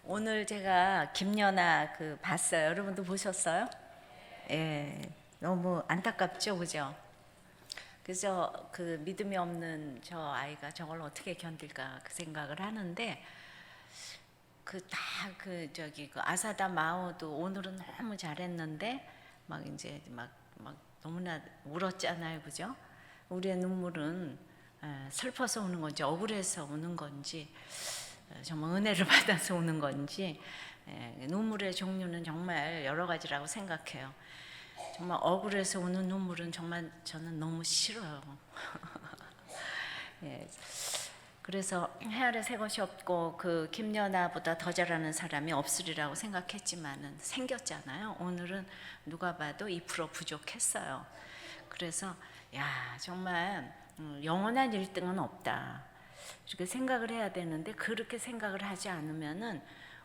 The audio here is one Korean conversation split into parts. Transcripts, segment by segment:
오늘 제가 김연아 봤어요. 여러분도 보셨어요? 예, 너무 안타깝죠, 그죠? 그래서 믿음이 없는 저 아이가 저걸 어떻게 견딜까 그 생각을 하는데 그 아사다 마오도 오늘은 너무 잘했는데 막 이제 막 너무나 울었잖아요, 그죠? 우리의 눈물은 슬퍼서 우는 건지 억울해서 우는 건지 정말 은혜를 받아서 우는 건지 눈물의 종류는 정말 여러 가지라고 생각해요. 정말 억울해서 우는 눈물은 정말 저는 너무 싫어요. 예. 그래서 해 아래 새 것이 없고 그 김연아보다 더 잘하는 사람이 없으리라고 생각했지만은 생겼잖아요. 오늘은 누가 봐도 2% 부족했어요. 그래서 야 정말 영원한 1등은 없다. 이렇게 생각을 해야 되는데 그렇게 생각을 하지 않으면은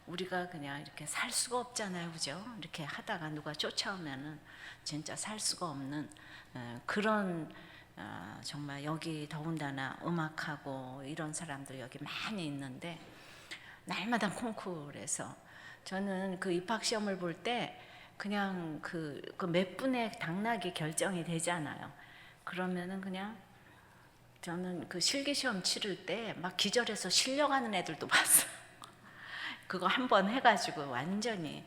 우리가 그냥 이렇게 살 수가 없잖아요, 그죠? 이렇게 하다가 누가 쫓아오면은 진짜 살 수가 없는 그런 정말 여기 더군다나 음악하고 이런 사람들 여기 많이 있는데 날마다 콩쿠르에서 저는 그 입학 시험을 볼 때 그냥 그 몇 분의 당락이 결정이 되잖아요. 그러면은 그냥 저는 그 실기시험 치를 때 막 기절해서 실려가는 애들도 봤어요. 그거 한 번 해가지고 완전히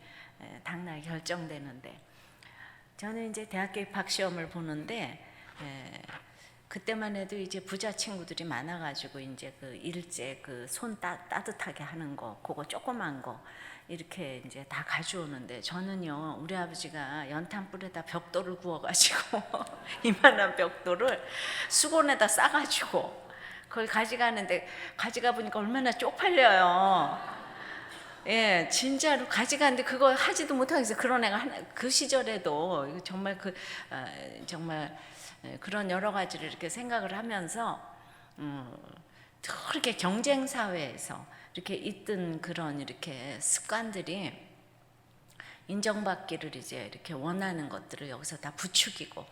당락이 결정되는데 저는 이제 대학교 입학 시험을 보는데 그때만 해도 이제 부자 친구들이 많아가지고 이제 그 일제 그 손 따뜻하게 하는 거 그거 조그만 거 이렇게 이제 다 가져오는데 저는요 우리 아버지가 연탄불에다 벽돌을 구워가지고 이만한 벽돌을 수건에다 싸가지고 거기 가져가는데 가져가 보니까 얼마나 쪽팔려요. 예, 진짜로 가져가는데 그거 하지도 못하겠어요. 그런 애가 그 시절에도 정말 정말 그런 여러 가지를 이렇게 생각을 하면서 그렇게 경쟁 사회에서 이렇게 있던 그런 이렇게 습관들이 인정받기를 이제 이렇게 원하는 것들을 여기서 다 부추기고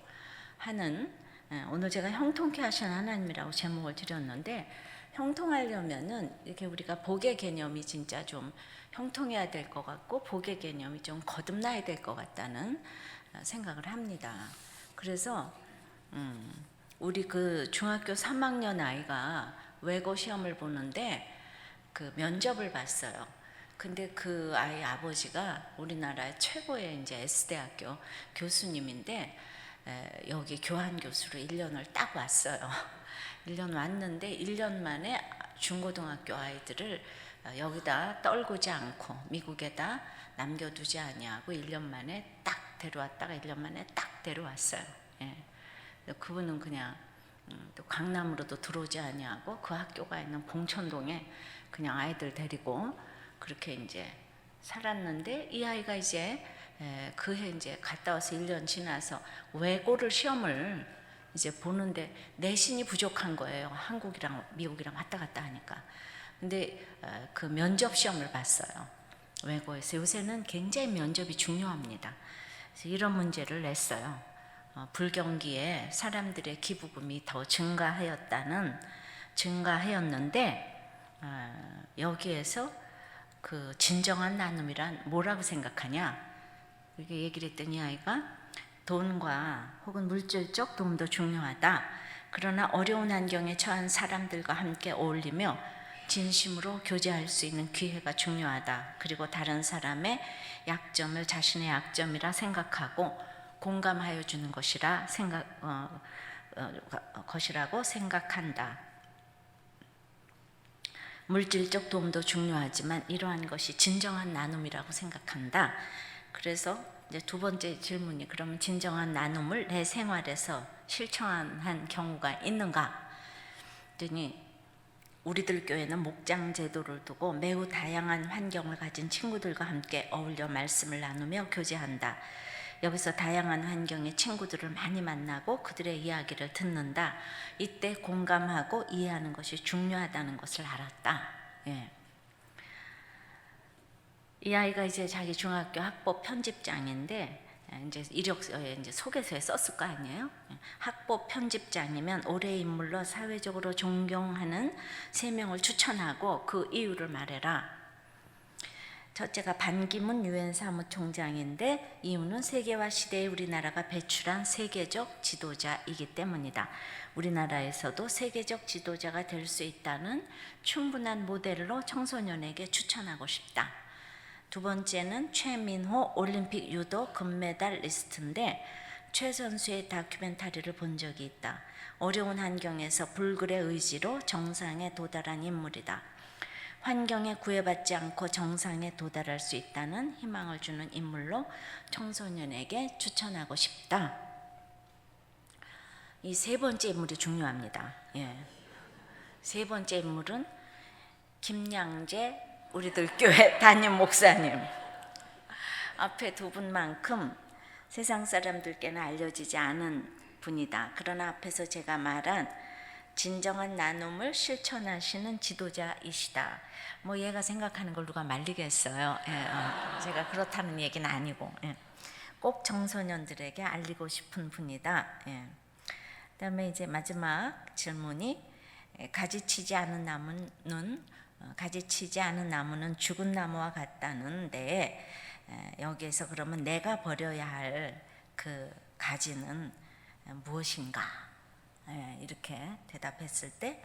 하는 오늘 제가 형통케 하신 하나님이라고 제목을 드렸는데 형통하려면은 이렇게 우리가 복의 개념이 진짜 좀 형통해야 될 것 같고 복의 개념이 좀 거듭나야 될 것 같다는 생각을 합니다. 그래서 우리 그 중학교 3학년 아이가 외고 시험을 보는데 그 면접을 봤어요. 근데 그 아이 아버지가 우리나라의 최고의 이제 S대학교 교수님인데 여기 교환 교수로 1년을 딱 왔어요. 1년 왔는데 1년 만에 중고등학교 아이들을 여기다 떨구지 않고 미국에다 남겨두지 아니하고 1년 만에 딱 데려왔다가 1년 만에 딱 데려왔어요. 예. 그분은 그냥 또 강남으로도 들어오지 아니하고 그 학교가 있는 봉천동에 그냥 아이들 데리고 그렇게 이제 살았는데 이 아이가 이제 그해 이제 갔다 와서 1년 지나서 외고를 시험을 이제 보는데 내신이 부족한 거예요. 한국이랑 미국이랑 왔다 갔다 하니까. 근데 그 면접 시험을 봤어요. 외고에서 요새는 굉장히 면접이 중요합니다. 그래서 이런 문제를 냈어요. 불경기에 사람들의 기부금이 더 증가하였는데 여기에서 그 진정한 나눔이란 뭐라고 생각하냐? 이렇게 얘기를 했더니 아이가 돈과 혹은 물질적 도움도 중요하다. 그러나 어려운 환경에 처한 사람들과 함께 어울리며 진심으로 교제할 수 있는 기회가 중요하다. 그리고 다른 사람의 약점을 자신의 약점이라 생각하고 공감하여 주는 것이라고 생각한다. 물질적 도움도 중요하지만 이러한 것이 진정한 나눔이라고 생각한다. 그래서 이제 두 번째 질문이 그러면 진정한 나눔을 내 생활에서 실천한 경우가 있는가? 그랬더니 우리들 교회는 목장 제도를 두고 매우 다양한 환경을 가진 친구들과 함께 어울려 말씀을 나누며 교제한다. 여기서 다양한 환경의 친구들을 많이 만나고 그들의 이야기를 듣는다. 이때 공감하고 이해하는 것이 중요하다는 것을 알았다. 예. 이 아이가 이제 자기 중학교 학법 편집장인데 이제 이력서에 이제 소개서에 썼을 거 아니에요. 학법 편집장이면 올해의 인물로 사회적으로 존경하는 3명을 추천하고 그 이유를 말해라. 첫째가 반기문 유엔 사무총장인데 이유는 세계화 시대에 우리나라가 배출한 세계적 지도자이기 때문이다. 우리나라에서도 세계적 지도자가 될 수 있다는 충분한 모델로 청소년에게 추천하고 싶다. 두 번째는 최민호 올림픽 유도 금메달리스트인데 최 선수의 다큐멘터리를 본 적이 있다. 어려운 환경에서 불굴의 의지로 정상에 도달한 인물이다. 환경에 구애받지 않고 정상에 도달할 수 있다는 희망을 주는 인물로 청소년에게 추천하고 싶다. 이 세 번째 인물이 중요합니다. 세 번째 인물은 김양재 우리들 교회 담임 목사님. 앞에 두 분만큼 세상 사람들께는 알려지지 않은 분이다. 그러나 앞에서 제가 말한 진정한 나눔을 실천하시는 지도자이시다. 뭐 얘가 생각하는 걸 누가 말리겠어요. 제가 그렇다는 얘기는 아니고 꼭 청소년들에게 알리고 싶은 분이다. 그다음에 이제 마지막 질문이 가지치지 않은 나무는 죽은 나무와 같다는데 여기에서 그러면 내가 버려야 할 그 가지는 무엇인가? 이렇게 대답했을 때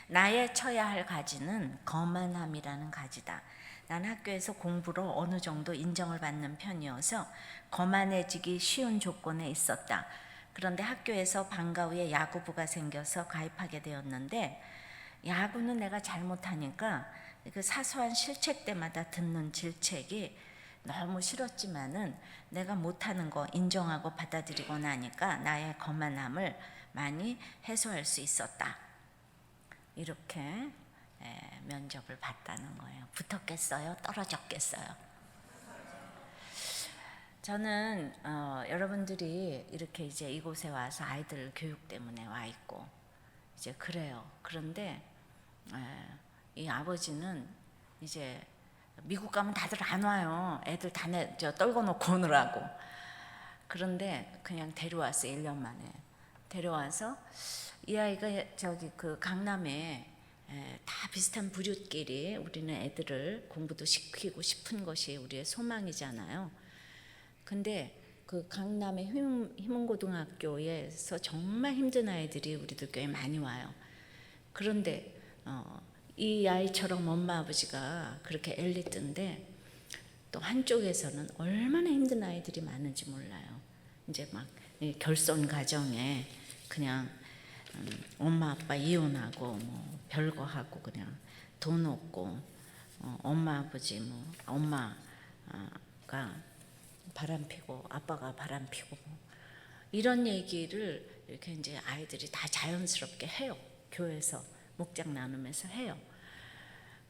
나의 쳐야 할 가지는 거만함이라는 가지다. 난 학교에서 공부로 어느 정도 인정을 받는 편이어서 거만해지기 쉬운 조건에 있었다. 그런데 학교에서 방과 후에 야구부가 생겨서 가입하게 되었는데 야구는 내가 잘못하니까 그 사소한 실책 때마다 듣는 질책이 너무 싫었지만은 내가 못하는 거 인정하고 받아들이고 나니까 나의 거만함을 많이 해소할 수 있었다. 이렇게 면접을 봤다는 거예요. 붙었겠어요? 떨어졌겠어요? 저는 여러분들이 이렇게 이제 이곳에 와서 아이들 교육 때문에 와 있고 이제 그래요. 그런데 이 아버지는 이제 미국 가면 다들 안 와요. 애들 다 떨궈 놓고 오느라고. 그런데 그냥 데려왔어요. 1년 만에. 데려와서 이 아이가 저기 그 강남에 다 비슷한 부류끼리 우리는 애들을 공부도 시키고 싶은 것이 우리의 소망이잖아요. 근데 그 강남의 희문고등학교에서 정말 힘든 아이들이 우리들 교회에 많이 와요. 그런데 이 아이처럼 엄마 아버지가 그렇게 엘리트인데 또 한쪽에서는 얼마나 힘든 아이들이 많은지 몰라요. 이제 막 결손 가정에 그냥 엄마 아빠 이혼하고 뭐 별거 하고 그냥 돈 없고 엄마 아버지 뭐 엄마가 바람피고 아빠가 바람피고 뭐 이런 얘기를 이렇게 이제 아이들이 다 자연스럽게 해요. 교회에서 목장 나누면서 해요.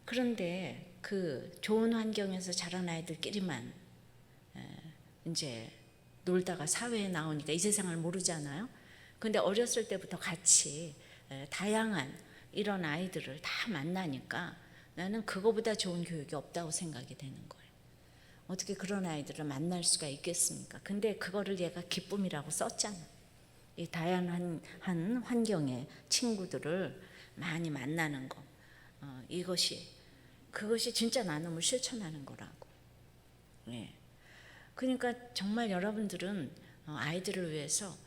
그런데 그 좋은 환경에서 자란 아이들끼리만 이제 놀다가 사회에 나오니까 이 세상을 모르잖아요. 근데 어렸을 때부터 같이 다양한 이런 아이들을 다 만나니까 나는 그거보다 좋은 교육이 없다고 생각이 되는 거예요. 어떻게 그런 아이들을 만날 수가 있겠습니까? 근데 그거를 얘가 기쁨이라고 썼잖아. 이 다양한 환경의 친구들을 많이 만나는 거. 그것이 진짜 나눔을 실천하는 거라고. 그러니까 정말 여러분들은 아이들을 위해서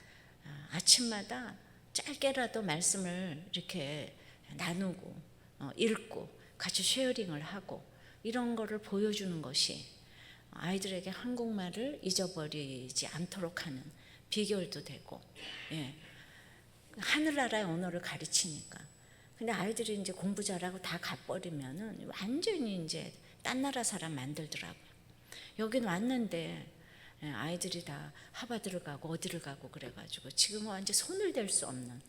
아침마다 짧게라도 말씀을 이렇게 나누고 읽고 같이 쉐어링을 하고 이런 거를 보여주는 것이 아이들에게 한국말을 잊어버리지 않도록 하는 비결도 되고, 하늘나라의 언어를 가르치니까. 근데 아이들이 이제 공부 잘하고 다 가버리면은 완전히 이제 딴 나라 사람 만들더라고요. 여긴 왔는데 아이들이 다 하버드를 가고 어디를 가고 그래가지고 지금은 완전 손을 댈 수 없는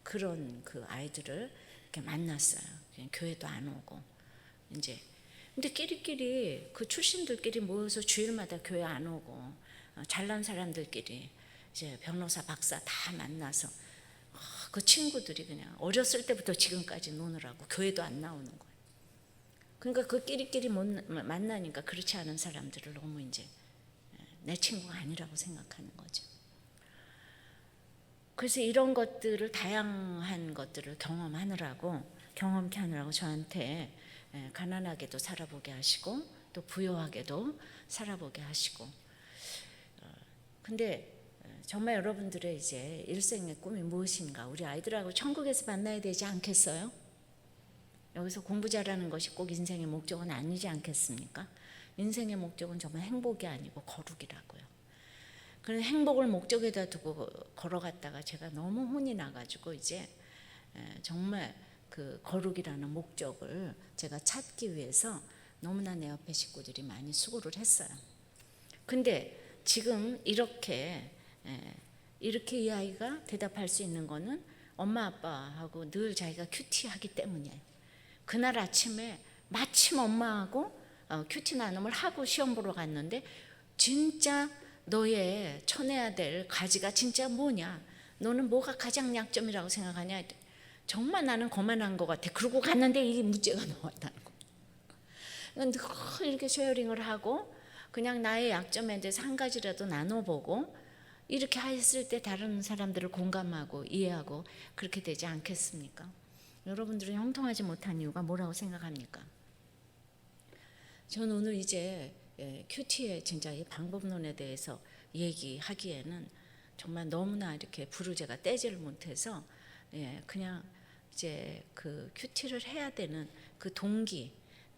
그런 그 아이들을 이렇게 만났어요. 그냥 교회도 안 오고 이제 근데 끼리끼리 그 출신들끼리 모여서 주일마다 교회 안 오고 잘난 사람들끼리 이제 변호사 박사 다 만나서 그 친구들이 그냥 어렸을 때부터 지금까지 노느라고 교회도 안 나오는 거예요. 그러니까 그 끼리끼리 만나니까 그렇지 않은 사람들을 너무 이제 내 친구가 아니라고 생각하는 거죠. 그래서 이런 것들을 다양한 것들을 경험케 하느라고 저한테 가난하게도 살아보게 하시고 또 부유하게도 살아보게 하시고. 근데 정말 여러분들의 이제 일생의 꿈이 무엇인가? 우리 아이들하고 천국에서 만나야 되지 않겠어요? 여기서 공부 잘하는 것이 꼭 인생의 목적은 아니지 않겠습니까? 인생의 목적은 정말 행복이 아니고 거룩이라고요. 그래서 행복을 목적에다 두고 걸어갔다가 제가 너무 혼이 나가지고 이제 정말 그 거룩이라는 목적을 제가 찾기 위해서 너무나 내 옆에 식구들이 많이 수고를 했어요. 근데 지금 이렇게 이 아이가 대답할 수 있는 거는 엄마 아빠하고 늘 자기가 큐티하기 때문이에요. 그날 아침에 마침 엄마하고 큐티 나눔을 하고 시험 보러 갔는데 진짜 너의 쳐내야 될 가지가 진짜 뭐냐? 너는 뭐가 가장 약점이라고 생각하냐? 정말 나는 거만한 것 같아. 그러고 갔는데 이 문제가 나왔다는 거. 이렇게 쉐어링을 하고 그냥 나의 약점에 대해서 한 가지라도 나눠보고 이렇게 했을 때 다른 사람들을 공감하고 이해하고 그렇게 되지 않겠습니까? 여러분들은 형통하지 못한 이유가 뭐라고 생각합니까? 저는 오늘 이제 큐티의 진짜 이 방법론에 대해서 얘기하기에는 정말 너무나 이렇게 부르제가 떼지를 못해서 그냥 이제 그 큐티를 해야 되는 그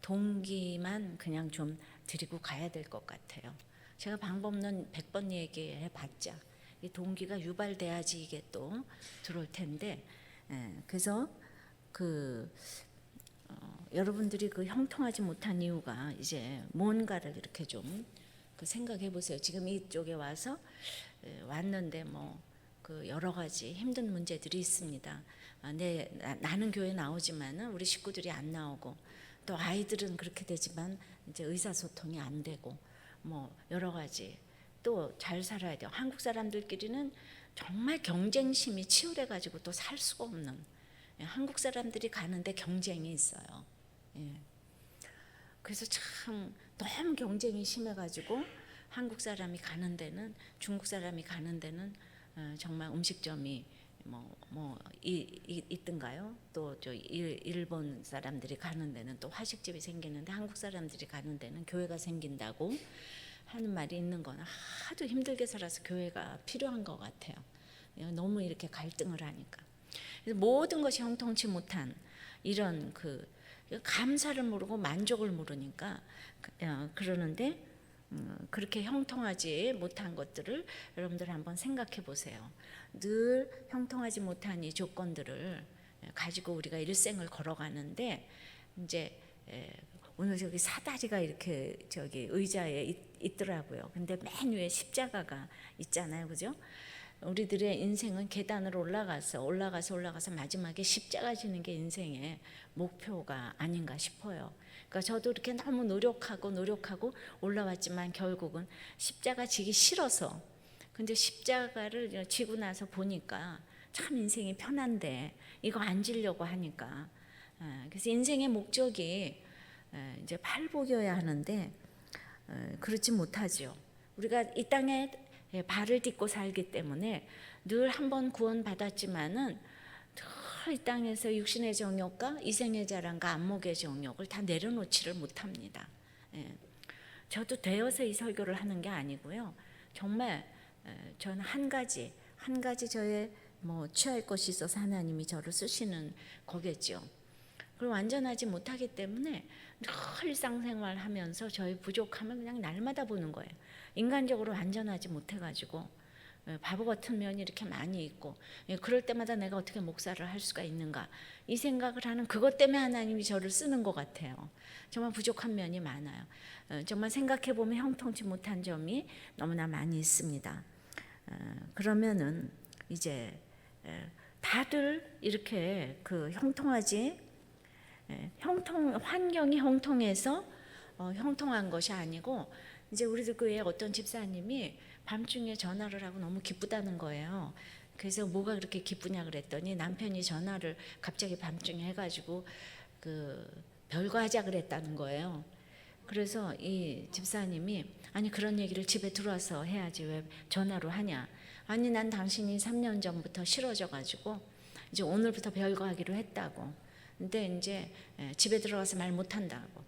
동기만 그냥 좀 드리고 가야 될 것 같아요. 제가 방법론 100번 얘기해 봤자 이 동기가 유발돼야지 이게 또 들어올 텐데 그래서 여러분들이 그 형통하지 못한 이유가 이제 뭔가를 이렇게 좀 생각해 보세요. 지금 이쪽에 와서 왔는데 뭐 그 여러 가지 힘든 문제들이 있습니다. 나는 교회 나오지만은 우리 식구들이 안 나오고 또 아이들은 그렇게 되지만 이제 의사소통이 안 되고 뭐 여러 가지 또 잘 살아야 돼요. 한국 사람들끼리는 정말 경쟁심이 치열해 가지고 또 살 수가 없는 한국 사람들이 가는데 경쟁이 있어요. 그래서 참 너무 경쟁이 심해가지고 한국 사람이 가는 데는 중국 사람이 가는 데는 정말 음식점이 있던가요? 또 저 일본 사람들이 가는 데는 또 화식집이 생기는데 한국 사람들이 가는 데는 교회가 생긴다고 하는 말이 있는 건 하도 힘들게 살아서 교회가 필요한 것 같아요. 너무 이렇게 갈등을 하니까. 그래서 모든 것이 형통치 못한 이런 감사를 모르고 만족을 모르니까 그러는데 그렇게 형통하지 못한 것들을 여러분들 한번 생각해 보세요. 늘 형통하지 못한 이 조건들을 가지고 우리가 일생을 걸어가는데 이제 오늘 저기 사다리가 이렇게 저기 의자에 있더라고요. 근데 맨 위에 십자가가 있잖아요, 그죠? 우리들의 인생은 계단으로 올라가서 마지막에 십자가 지는 게 인생의 목표가 아닌가 싶어요. 그러니까 저도 이렇게 너무 노력하고 올라왔지만 결국은 십자가 지기 싫어서 근데 십자가를 지고 나서 보니까 참 인생이 편한데 이거 안 지려고 하니까 그래서 인생의 목적이 이제 팔복이어야 하는데 그렇지 못하죠. 우리가 이 땅에 발을 딛고 살기 때문에 늘 한 번 구원 받았지만은 늘 이 땅에서 육신의 정욕과 이생의 자랑과 안목의 정욕을 다 내려놓지를 못합니다. 저도 되어서 이 설교를 하는 게 아니고요. 정말 저는 한 가지 저의 취할 것이 있어서 하나님이 저를 쓰시는 거겠죠. 그리고 완전하지 못하기 때문에 늘 일상생활하면서 저의 부족함을 그냥 날마다 보는 거예요. 인간적으로 완전하지 못해가지고 바보 같은 면이 이렇게 많이 있고 그럴 때마다 내가 어떻게 목사를 할 수가 있는가 이 생각을 하는 그것 때문에 하나님이 저를 쓰는 것 같아요. 정말 부족한 면이 많아요. 정말 생각해보면 형통치 못한 점이 너무나 많이 있습니다. 그러면은 이제 다들 이렇게 환경이 형통해서 형통한 것이 아니고 이제 우리들 교회에 어떤 집사님이 밤중에 전화를 하고 너무 기쁘다는 거예요. 그래서 뭐가 그렇게 기쁘냐 그랬더니 남편이 전화를 갑자기 밤중에 해가지고 별거 하자 그랬다는 거예요. 그래서 이 집사님이 아니 그런 얘기를 집에 들어와서 해야지 왜 전화로 하냐. 아니 난 당신이 3년 전부터 싫어져가지고 이제 오늘부터 별거 하기로 했다고. 근데 이제 집에 들어가서 말 못한다고.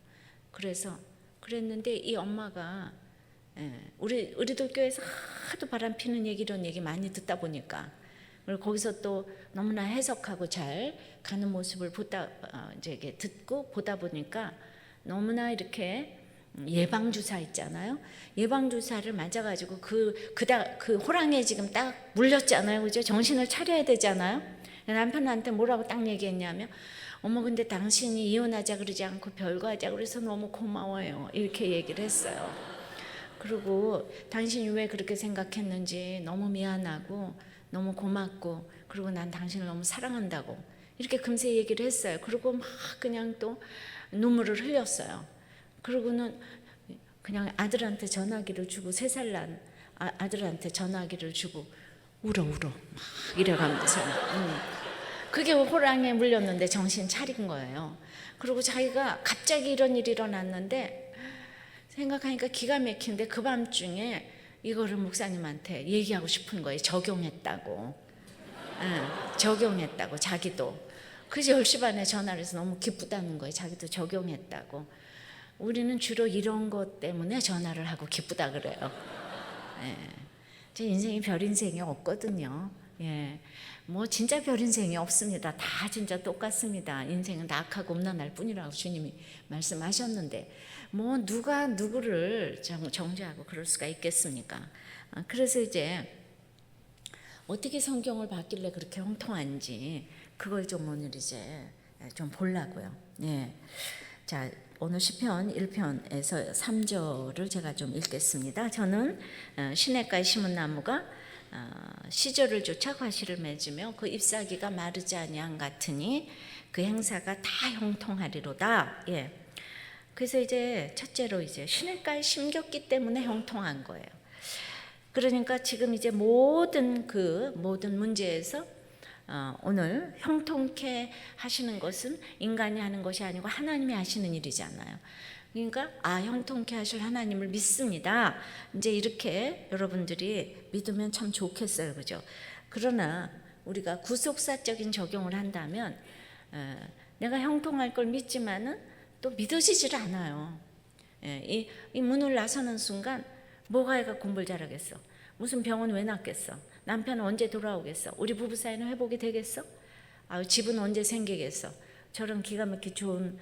그래서 그랬는데 이 엄마가 우리도 교회에서 하도 바람 피는 얘기 이런 얘기 많이 듣다 보니까 그리고 거기서 또 너무나 해석하고 잘 가는 모습을 이제 듣고 보다 보니까 너무나 이렇게 예방주사 있잖아요. 예방주사를 맞아가지고 그 호랑이에 지금 딱 물렸잖아요. 그죠? 정신을 차려야 되잖아요. 남편한테 뭐라고 딱 얘기했냐면 어머 근데 당신이 이혼하자 그러지 않고 별거 하자 그래서 너무 고마워요. 이렇게 얘기를 했어요. 그리고 당신이 왜 그렇게 생각했는지 너무 미안하고 너무 고맙고 그리고 난 당신을 너무 사랑한다고 이렇게 금세 얘기를 했어요. 그리고 막 그냥 또 눈물을 흘렸어요. 그러고는 그냥 아들한테 전화기를 주고 3살 난 아들한테 전화기를 주고 울어 막 이래가면서 그게 호랑이에 물렸는데 정신 차린 거예요. 그리고 자기가 갑자기 이런 일이 일어났는데 생각하니까 기가 막힌데 그 밤중에 이거를 목사님한테 얘기하고 싶은 거예요. 적용했다고. 적용했다고 자기도. 그래서 10시 반에 전화를 해서 너무 기쁘다는 거예요. 자기도 적용했다고. 우리는 주로 이런 것 때문에 전화를 하고 기쁘다 그래요. 제 인생이 별 인생이 없거든요. 뭐 진짜 별 인생이 없습니다. 다 진짜 똑같습니다. 인생은 악하고 음란할 뿐이라고 주님이 말씀하셨는데 뭐 누가 누구를 정죄하고 그럴 수가 있겠습니까? 그래서 이제 어떻게 성경을 봤길래 그렇게 형통한지 그걸 좀 오늘 이제 좀 보려고요. 자, 오늘 시편 1편에서 3절을 제가 좀 읽겠습니다. 저는 시냇가에 심은 나무가 시절을 쫓아 과실을 맺으며 그 잎사귀가 마르지 아니한 같으니 그 행사가 다 형통하리로다. 그래서 이제 첫째로 이제 시냇가에 심겼기 때문에 형통한 거예요. 그러니까 지금 이제 모든 문제에서 오늘 형통케 하시는 것은 인간이 하는 것이 아니고 하나님이 하시는 일이잖아요. 그러니까 형통케 하실 하나님을 믿습니다. 이제 이렇게 여러분들이 믿으면 참 좋겠어요, 그죠? 그러나 우리가 구속사적인 적용을 한다면 내가 형통할 걸 믿지만은 또 믿어지질 않아요. 이 문을 나서는 순간 뭐가 애가 공부를 잘하겠어? 무슨 병원 왜 낫겠어? 남편은 언제 돌아오겠어? 우리 부부 사이는 회복이 되겠어? 집은 언제 생기겠어? 저런 기가 막히게 좋은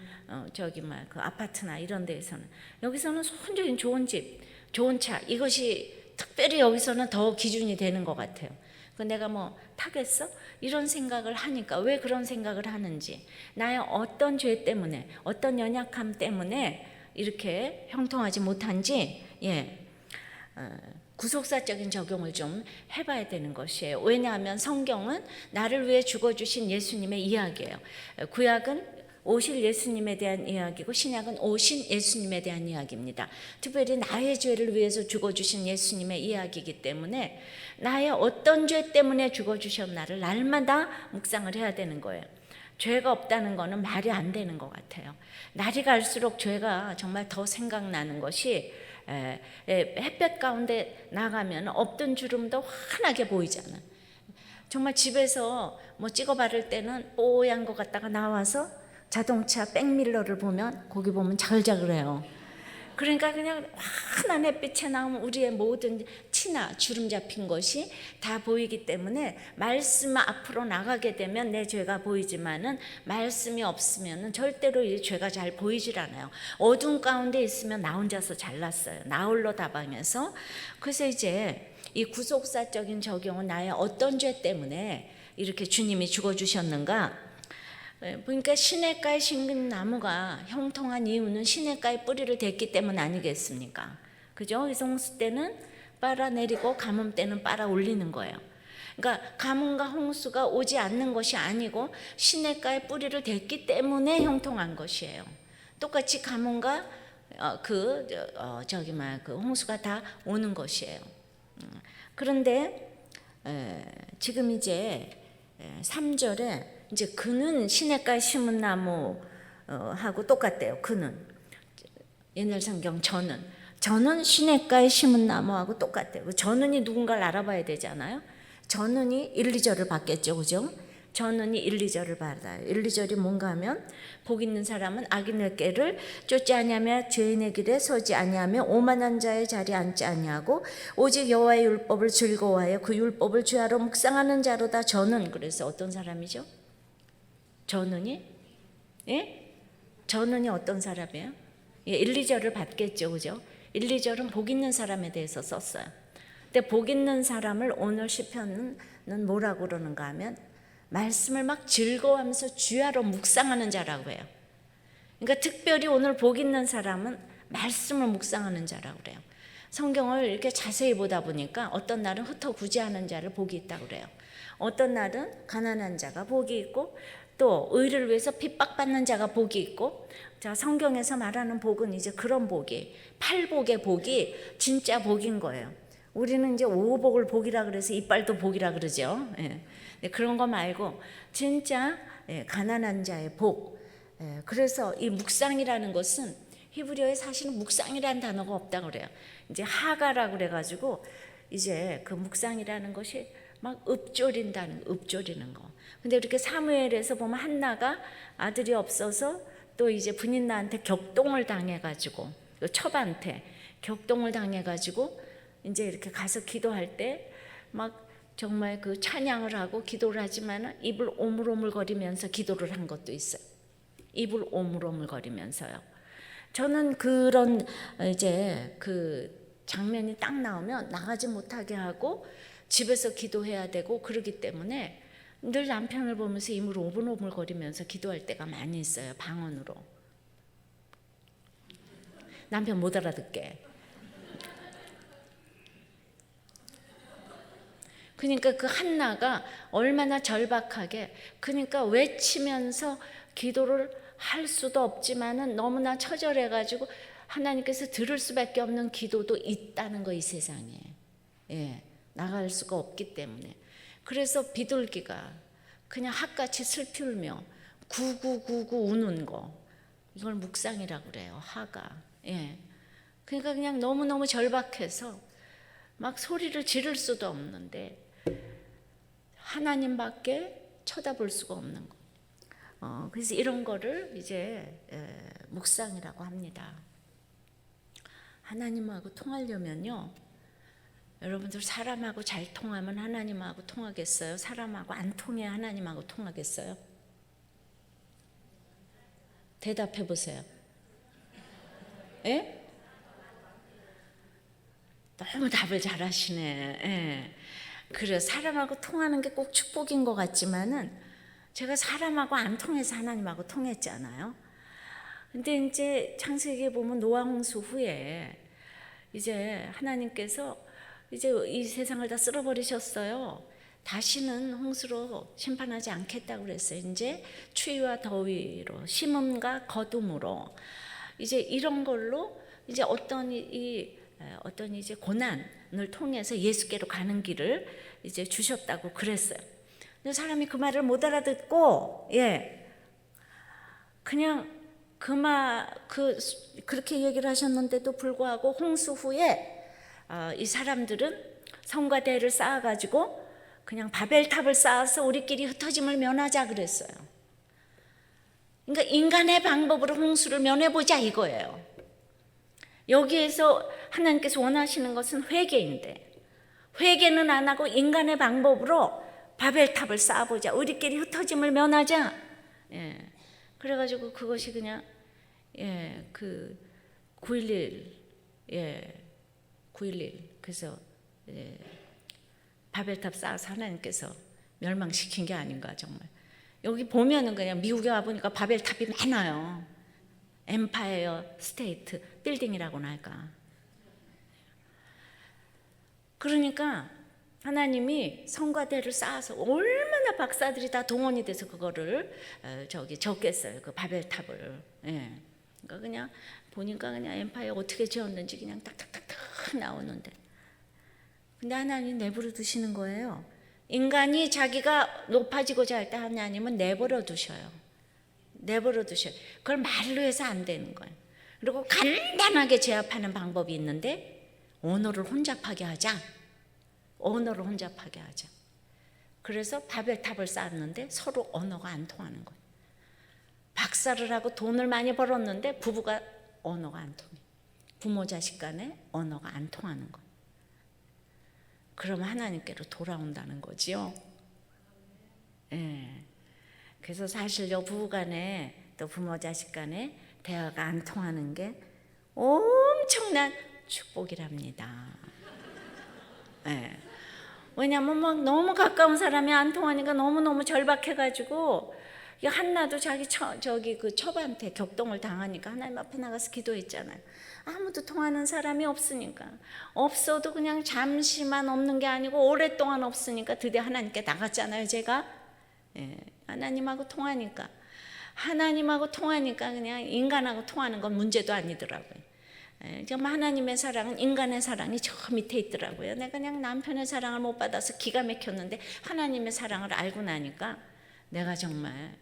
그 아파트나 이런 데에서는 여기서는 손적인 좋은 집, 좋은 차 이것이 특별히 여기서는 더 기준이 되는 것 같아요. 내가 뭐 타겠어? 이런 생각을 하니까 왜 그런 생각을 하는지 나의 어떤 죄 때문에 어떤 연약함 때문에 이렇게 형통하지 못한지 구속사적인 적용을 좀 해봐야 되는 것이에요. 왜냐하면 성경은 나를 위해 죽어주신 예수님의 이야기예요. 구약은 오실 예수님에 대한 이야기고 신약은 오신 예수님에 대한 이야기입니다. 특별히 나의 죄를 위해서 죽어주신 예수님의 이야기이기 때문에 나의 어떤 죄 때문에 죽어주셨나를 날마다 묵상을 해야 되는 거예요. 죄가 없다는 거는 말이 안 되는 것 같아요. 날이 갈수록 죄가 정말 더 생각나는 것이 햇볕 가운데 나가면 없던 주름도 환하게 보이잖아. 정말 집에서 뭐 찍어 바를 때는 뽀얀 것 같다가 나와서 자동차 백밀러를 보면 거기 보면 자글자글해요. 그러니까 그냥 환한 햇빛에 나오면 우리의 모든 티나 주름 잡힌 것이 다 보이기 때문에 말씀 앞으로 나가게 되면 내 죄가 보이지만은 말씀이 없으면은 절대로 이 죄가 잘 보이질 않아요. 어둠 가운데 있으면 나 혼자서 잘났어요. 나 홀로 다방에서. 그래서 이제 이 구속사적인 적용은 나의 어떤 죄 때문에 이렇게 주님이 죽어주셨는가? 그러니까 시냇가에 심은 나무가 형통한 이유는 시냇가에 뿌리를 댔기 때문 아니겠습니까? 그죠? 홍수 때는 빨아내리고 가뭄 때는 빨아 올리는 거예요. 그러니까 가뭄과 홍수가 오지 않는 것이 아니고 시냇가에 뿌리를 댔기 때문에 형통한 것이에요. 똑같이 가뭄과 그 홍수가 다 오는 것이에요. 그런데 지금 이제 3절에 이제 그는 시냇가에 심은 나무하고 똑같대요. 그는 옛날 성경 저는 시냇가에 심은 나무하고 똑같대요. 저는이 누군가를 알아봐야 되잖아요. 저는이 1, 2절을 받겠죠, 그죠? 저는이 1, 2절을 받아요. 1, 2절이 뭔가 하면 복 있는 사람은 악인의 꾀를 쫓지 아니하며 죄인의 길에 서지 아니하며 오만한 자의 자리에 앉지 아니하고 오직 여호와의 율법을 즐거워하여 그 율법을 주야로 묵상하는 자로다. 저는 그래서 어떤 사람이죠? 저는이? 예? 저는이 어떤 사람이에요? 예, 1, 2절을 받겠죠. 그죠? 1, 2절은 복 있는 사람에 대해서 썼어요. 근데 복 있는 사람을 오늘 시편은 뭐라고 그러는가 하면 말씀을 막 즐거워하면서 주야로 묵상하는 자라고 해요. 그러니까 특별히 오늘 복 있는 사람은 말씀을 묵상하는 자라고 그래요. 성경을 이렇게 자세히 보다 보니까 어떤 날은 흩어구지하는 자를 복이 있다고 그래요. 어떤 날은 가난한 자가 복이 있고 또 의를 위해서 핍박받는 자가 복이 있고, 자, 성경에서 말하는 복은 이제 그런 복이, 팔복의 복이 진짜 복인 거예요. 우리는 이제 오복을 복이라 그래서 이빨도 복이라 그러죠. 예. 그런 거 말고 진짜 가난한 자의 복. 그래서 이 묵상이라는 것은 히브리어에 사실은 묵상이라는 단어가 없다고 그래요. 이제 하가라고 그래가지고 이제 그 묵상이라는 것이 막 읊조리는 거. 근데 이렇게 사무엘에서 보면 한나가 아들이 없어서 또 이제 분인나한테 격동을 당해가지고, 첩한테 격동을 당해가지고 이제 이렇게 가서 기도할 때 막 정말 그 찬양을 하고 기도를 하지만 입을 오물오물거리면서 기도를 한 것도 있어요. 입을 오물오물거리면서요. 저는 그런 이제 그 장면이 딱 나오면 나가지 못하게 하고 집에서 기도해야 되고 그러기 때문에 늘 남편을 보면서 입을 오물오물거리면서 기도할 때가 많이 있어요. 방언으로. 남편 못 알아듣게. 그러니까 그 한나가 얼마나 절박하게, 그러니까 외치면서 기도를 할 수도 없지만은 너무나 처절해가지고 하나님께서 들을 수밖에 없는 기도도 있다는 거, 이 세상에. 예, 나갈 수가 없기 때문에. 그래서 비둘기가 그냥 핫같이 슬피 울며 구구구구 우는 거, 이걸 묵상이라고 그래요. 하가. 예. 그러니까 그냥 너무너무 절박해서 막 소리를 지를 수도 없는데 하나님밖에 쳐다볼 수가 없는 거. 그래서 이런 거를 이제 묵상이라고 합니다. 하나님하고 통하려면요, 여러분들 사람하고 잘 통하면 하나님하고 통하겠어요? 사람하고 안 통해야 하나님하고 통하겠어요? 대답해 보세요. 예? 너무 답을 잘하시네. 예. 그래, 사람하고 통하는 게 꼭 축복인 것 같지만은 제가 사람하고 안 통해서 하나님하고 통했잖아요. 근데 이제 창세기에 보면 노아 홍수 후에 이제 하나님께서 이제 이 세상을 다 쓸어버리셨어요. 다시는 홍수로 심판하지 않겠다고 그랬어요. 이제 추위와 더위로, 심음과 거둠으로, 이제 이런 걸로 이제 어떤 이제 고난을 통해서 예수께로 가는 길을 이제 주셨다고 그랬어요. 근데 사람이 그 말을 못 알아듣고, 그냥 그렇게 얘기를 하셨는데도 불구하고 홍수 후에 이 사람들은 성과 대를 쌓아가지고 그냥 바벨탑을 쌓아서 우리끼리 흩어짐을 면하자 그랬어요. 그러니까 인간의 방법으로 홍수를 면해보자 이거예요. 여기에서 하나님께서 원하시는 것은 회개인데, 회개는 안 하고 인간의 방법으로 바벨탑을 쌓아보자, 우리끼리 흩어짐을 면하자. 그래가지고 그것이 그냥 그 9.11 그래서 바벨탑 쌓아서 하나님께서 멸망시킨 게 아닌가. 정말 여기 보면은 그냥 미국에 와보니까 바벨탑이 많아요. 엠파이어 스테이트 빌딩이라고나 할까. 그러니까 하나님이 성과대를 쌓아서 얼마나 박사들이 다 동원이 돼서 그거를 적겠어요. 그 바벨탑을. 그러니까 그냥 보니까 그냥 엠파이어 어떻게 지었는지 그냥 딱딱딱딱 나오는데, 근데 하나님 내버려 두시는 거예요. 인간이 자기가 높아지고자 할 때 하나님은 내버려 두셔요. 그걸 말로 해서 안 되는 거예요. 그리고 간단하게 제압하는 방법이 있는데, 언어를 혼잡하게 하자. 그래서 바벨탑을 쌓았는데 서로 언어가 안 통하는 거예요. 박사를 하고 돈을 많이 벌었는데 부부가 언어가 안 통해. 부모 자식 간에 언어가 안 통하는 거예요. 그러면 하나님께로 돌아온다는 거지요. 예. 그래서 사실요, 부부 간에 또 부모 자식 간에 대화가 안 통하는 게 엄청난 축복이랍니다. 예. 왜냐면 막 너무 가까운 사람이 안 통하니까 너무너무 절박해가지고 한나도 자기 그 첩한테 격동을 당하니까 하나님 앞에 나가서 기도했잖아요. 아무도 통하는 사람이 없으니까, 없어도 그냥 잠시만 없는 게 아니고 오랫동안 없으니까 드디어 하나님께 나갔잖아요, 제가. 예, 하나님하고 통하니까 그냥 인간하고 통하는 건 문제도 아니더라고요. 정말 하나님의 사랑은 인간의 사랑이 저 밑에 있더라고요. 내가 그냥 남편의 사랑을 못 받아서 기가 막혔는데 하나님의 사랑을 알고 나니까 내가 정말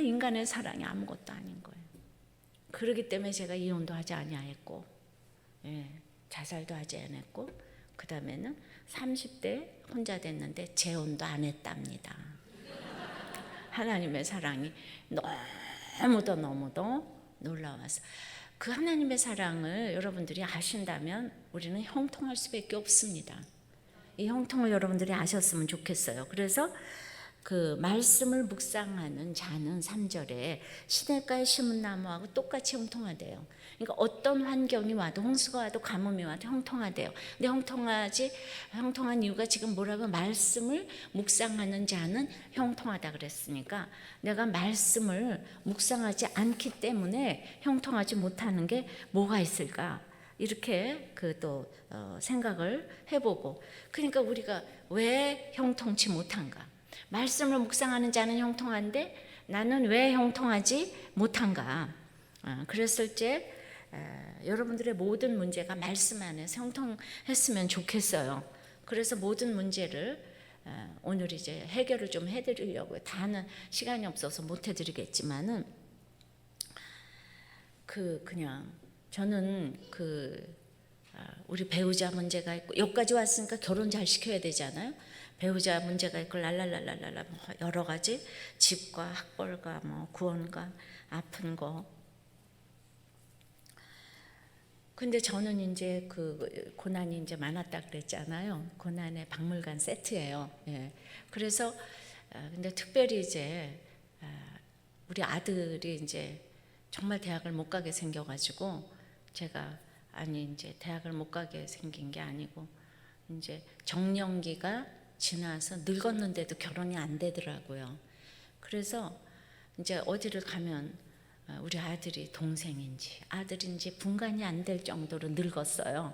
인간의 사랑이 아무것도 아닌 거예요. 그렇기 때문에 제가 이혼도 하지 아니하였고, 자살도 하지 않았고, 그 다음에는 30대 혼자 됐는데 재혼도 안 했답니다. 하나님의 사랑이 너무도 놀라워서, 그 하나님의 사랑을 여러분들이 아신다면 우리는 형통할 수밖에 없습니다. 이 형통을 여러분들이 아셨으면 좋겠어요. 그래서 그 말씀을 묵상하는 자는 3절에 시냇가에 심은 나무하고 똑같이 형통하대요. 그러니까 어떤 환경이 와도, 홍수가 와도, 가뭄이 와도 형통하대요. 근데 형통한 이유가 지금 뭐라고? 말씀을 묵상하는 자는 형통하다 그랬으니까 내가 말씀을 묵상하지 않기 때문에 형통하지 못하는 게 뭐가 있을까? 이렇게 또 생각을 해보고, 그러니까 우리가 왜 형통치 못한가? 말씀을 묵상하는 자는 형통한데 나는 왜 형통하지 못한가? 그랬을 때 여러분들의 모든 문제가 말씀 안에서 형통했으면 좋겠어요. 그래서 모든 문제를 오늘 이제 해결을 좀 해드리려고요. 다는 시간이 없어서 못 해드리겠지만은 그냥 저는 우리 배우자 문제가 있고, 여기까지 왔으니까 결혼 잘 시켜야 되잖아요. 배우자 문제가 있고 랄랄랄랄랄라 여러 가지, 집과 학벌과 구원과 아픈 거. 근데 저는 이제 그 고난이 이제 많았다 그랬잖아요. 고난의 박물관 세트예요. 예. 그래서 근데 특별히 이제 우리 아들이 이제 정말 대학을 못 가게 생겨가지고 제가 이제 대학을 못 가게 생긴 게 아니고 이제 정년기가 지나서 늙었는데도 결혼이 안 되더라고요. 그래서 이제 어디를 가면 우리 아들이 동생인지 아들인지 분간이 안 될 정도로 늙었어요.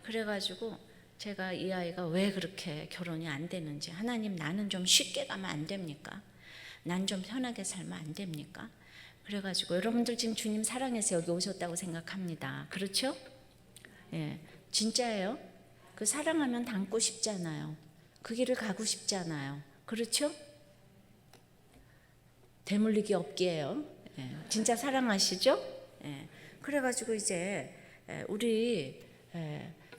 그래가지고 제가 이 아이가 왜 그렇게 결혼이 안 되는지, 하나님 나는 좀 쉽게 가면 안 됩니까? 난 좀 편하게 살면 안 됩니까? 그래가지고 여러분들 지금 주님 사랑해서 여기 오셨다고 생각합니다. 그렇죠? 예, 진짜예요. 그 사랑하면 닮고 싶잖아요. 그 길을 가고 싶잖아요. 그렇죠? 되물리기 없기에요. 예, 진짜 사랑하시죠? 예, 그래가지고 이제 우리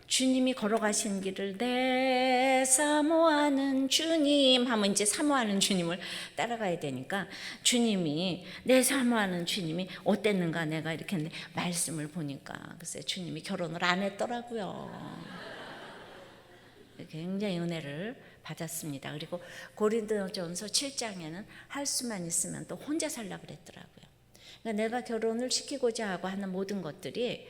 주님이 걸어가신 길을 내 사모하는 주님 하면 이제 사모하는 주님을 따라가야 되니까, 주님이 내 사모하는 주님이 어땠는가 내가 이렇게 했는데 말씀을 보니까 글쎄 주님이 결혼을 안 했더라고요. 굉장히 은혜를 받았습니다. 그리고 고린도전서 7장에는 할 수만 있으면 또 혼자 살라 그랬더라고요. 그러니까 내가 결혼을 시키고자 하고 하는 모든 것들이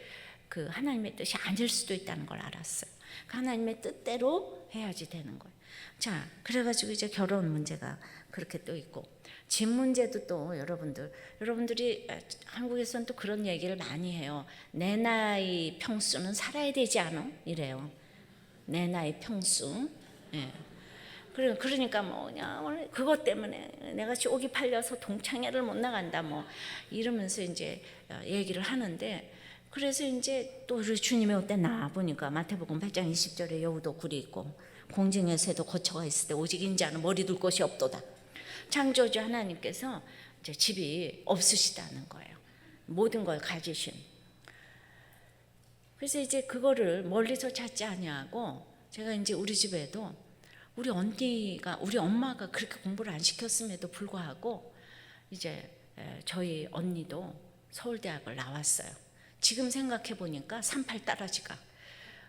그 하나님의 뜻이 아닐 수도 있다는 걸 알았어요. 그 하나님의 뜻대로 해야지 되는 거예요. 자, 그래가지고 이제 결혼 문제가 그렇게 또 있고, 집 문제도 또 여러분들이 한국에서는 또 그런 얘기를 많이 해요. 내 나이 평수는 살아야 되지 않아? 이래요. 내 나이 평수. 예. 그러니까 그냥 그것 때문에 내가 쪽이 팔려서 동창회를 못 나간다 이러면서 이제 얘기를 하는데, 그래서 이제 또 우리 주님의 어때 나 보니까 마태복음 8장 20절에 여우도 굴이 있고 공중의 새도 거처가 있을 때 오직 인자는 머리 둘 곳이 없도다. 창조주 하나님께서 이제 집이 없으시다는 거예요. 모든 걸 가지신. 그래서 이제 그거를 멀리서 찾지 아니하고 제가 이제 우리 집에도 우리 언니가 우리 엄마가 그렇게 공부를 안 시켰음에도 불구하고 이제 저희 언니도 서울대학을 나왔어요. 지금 생각해 보니까 38 딸아지가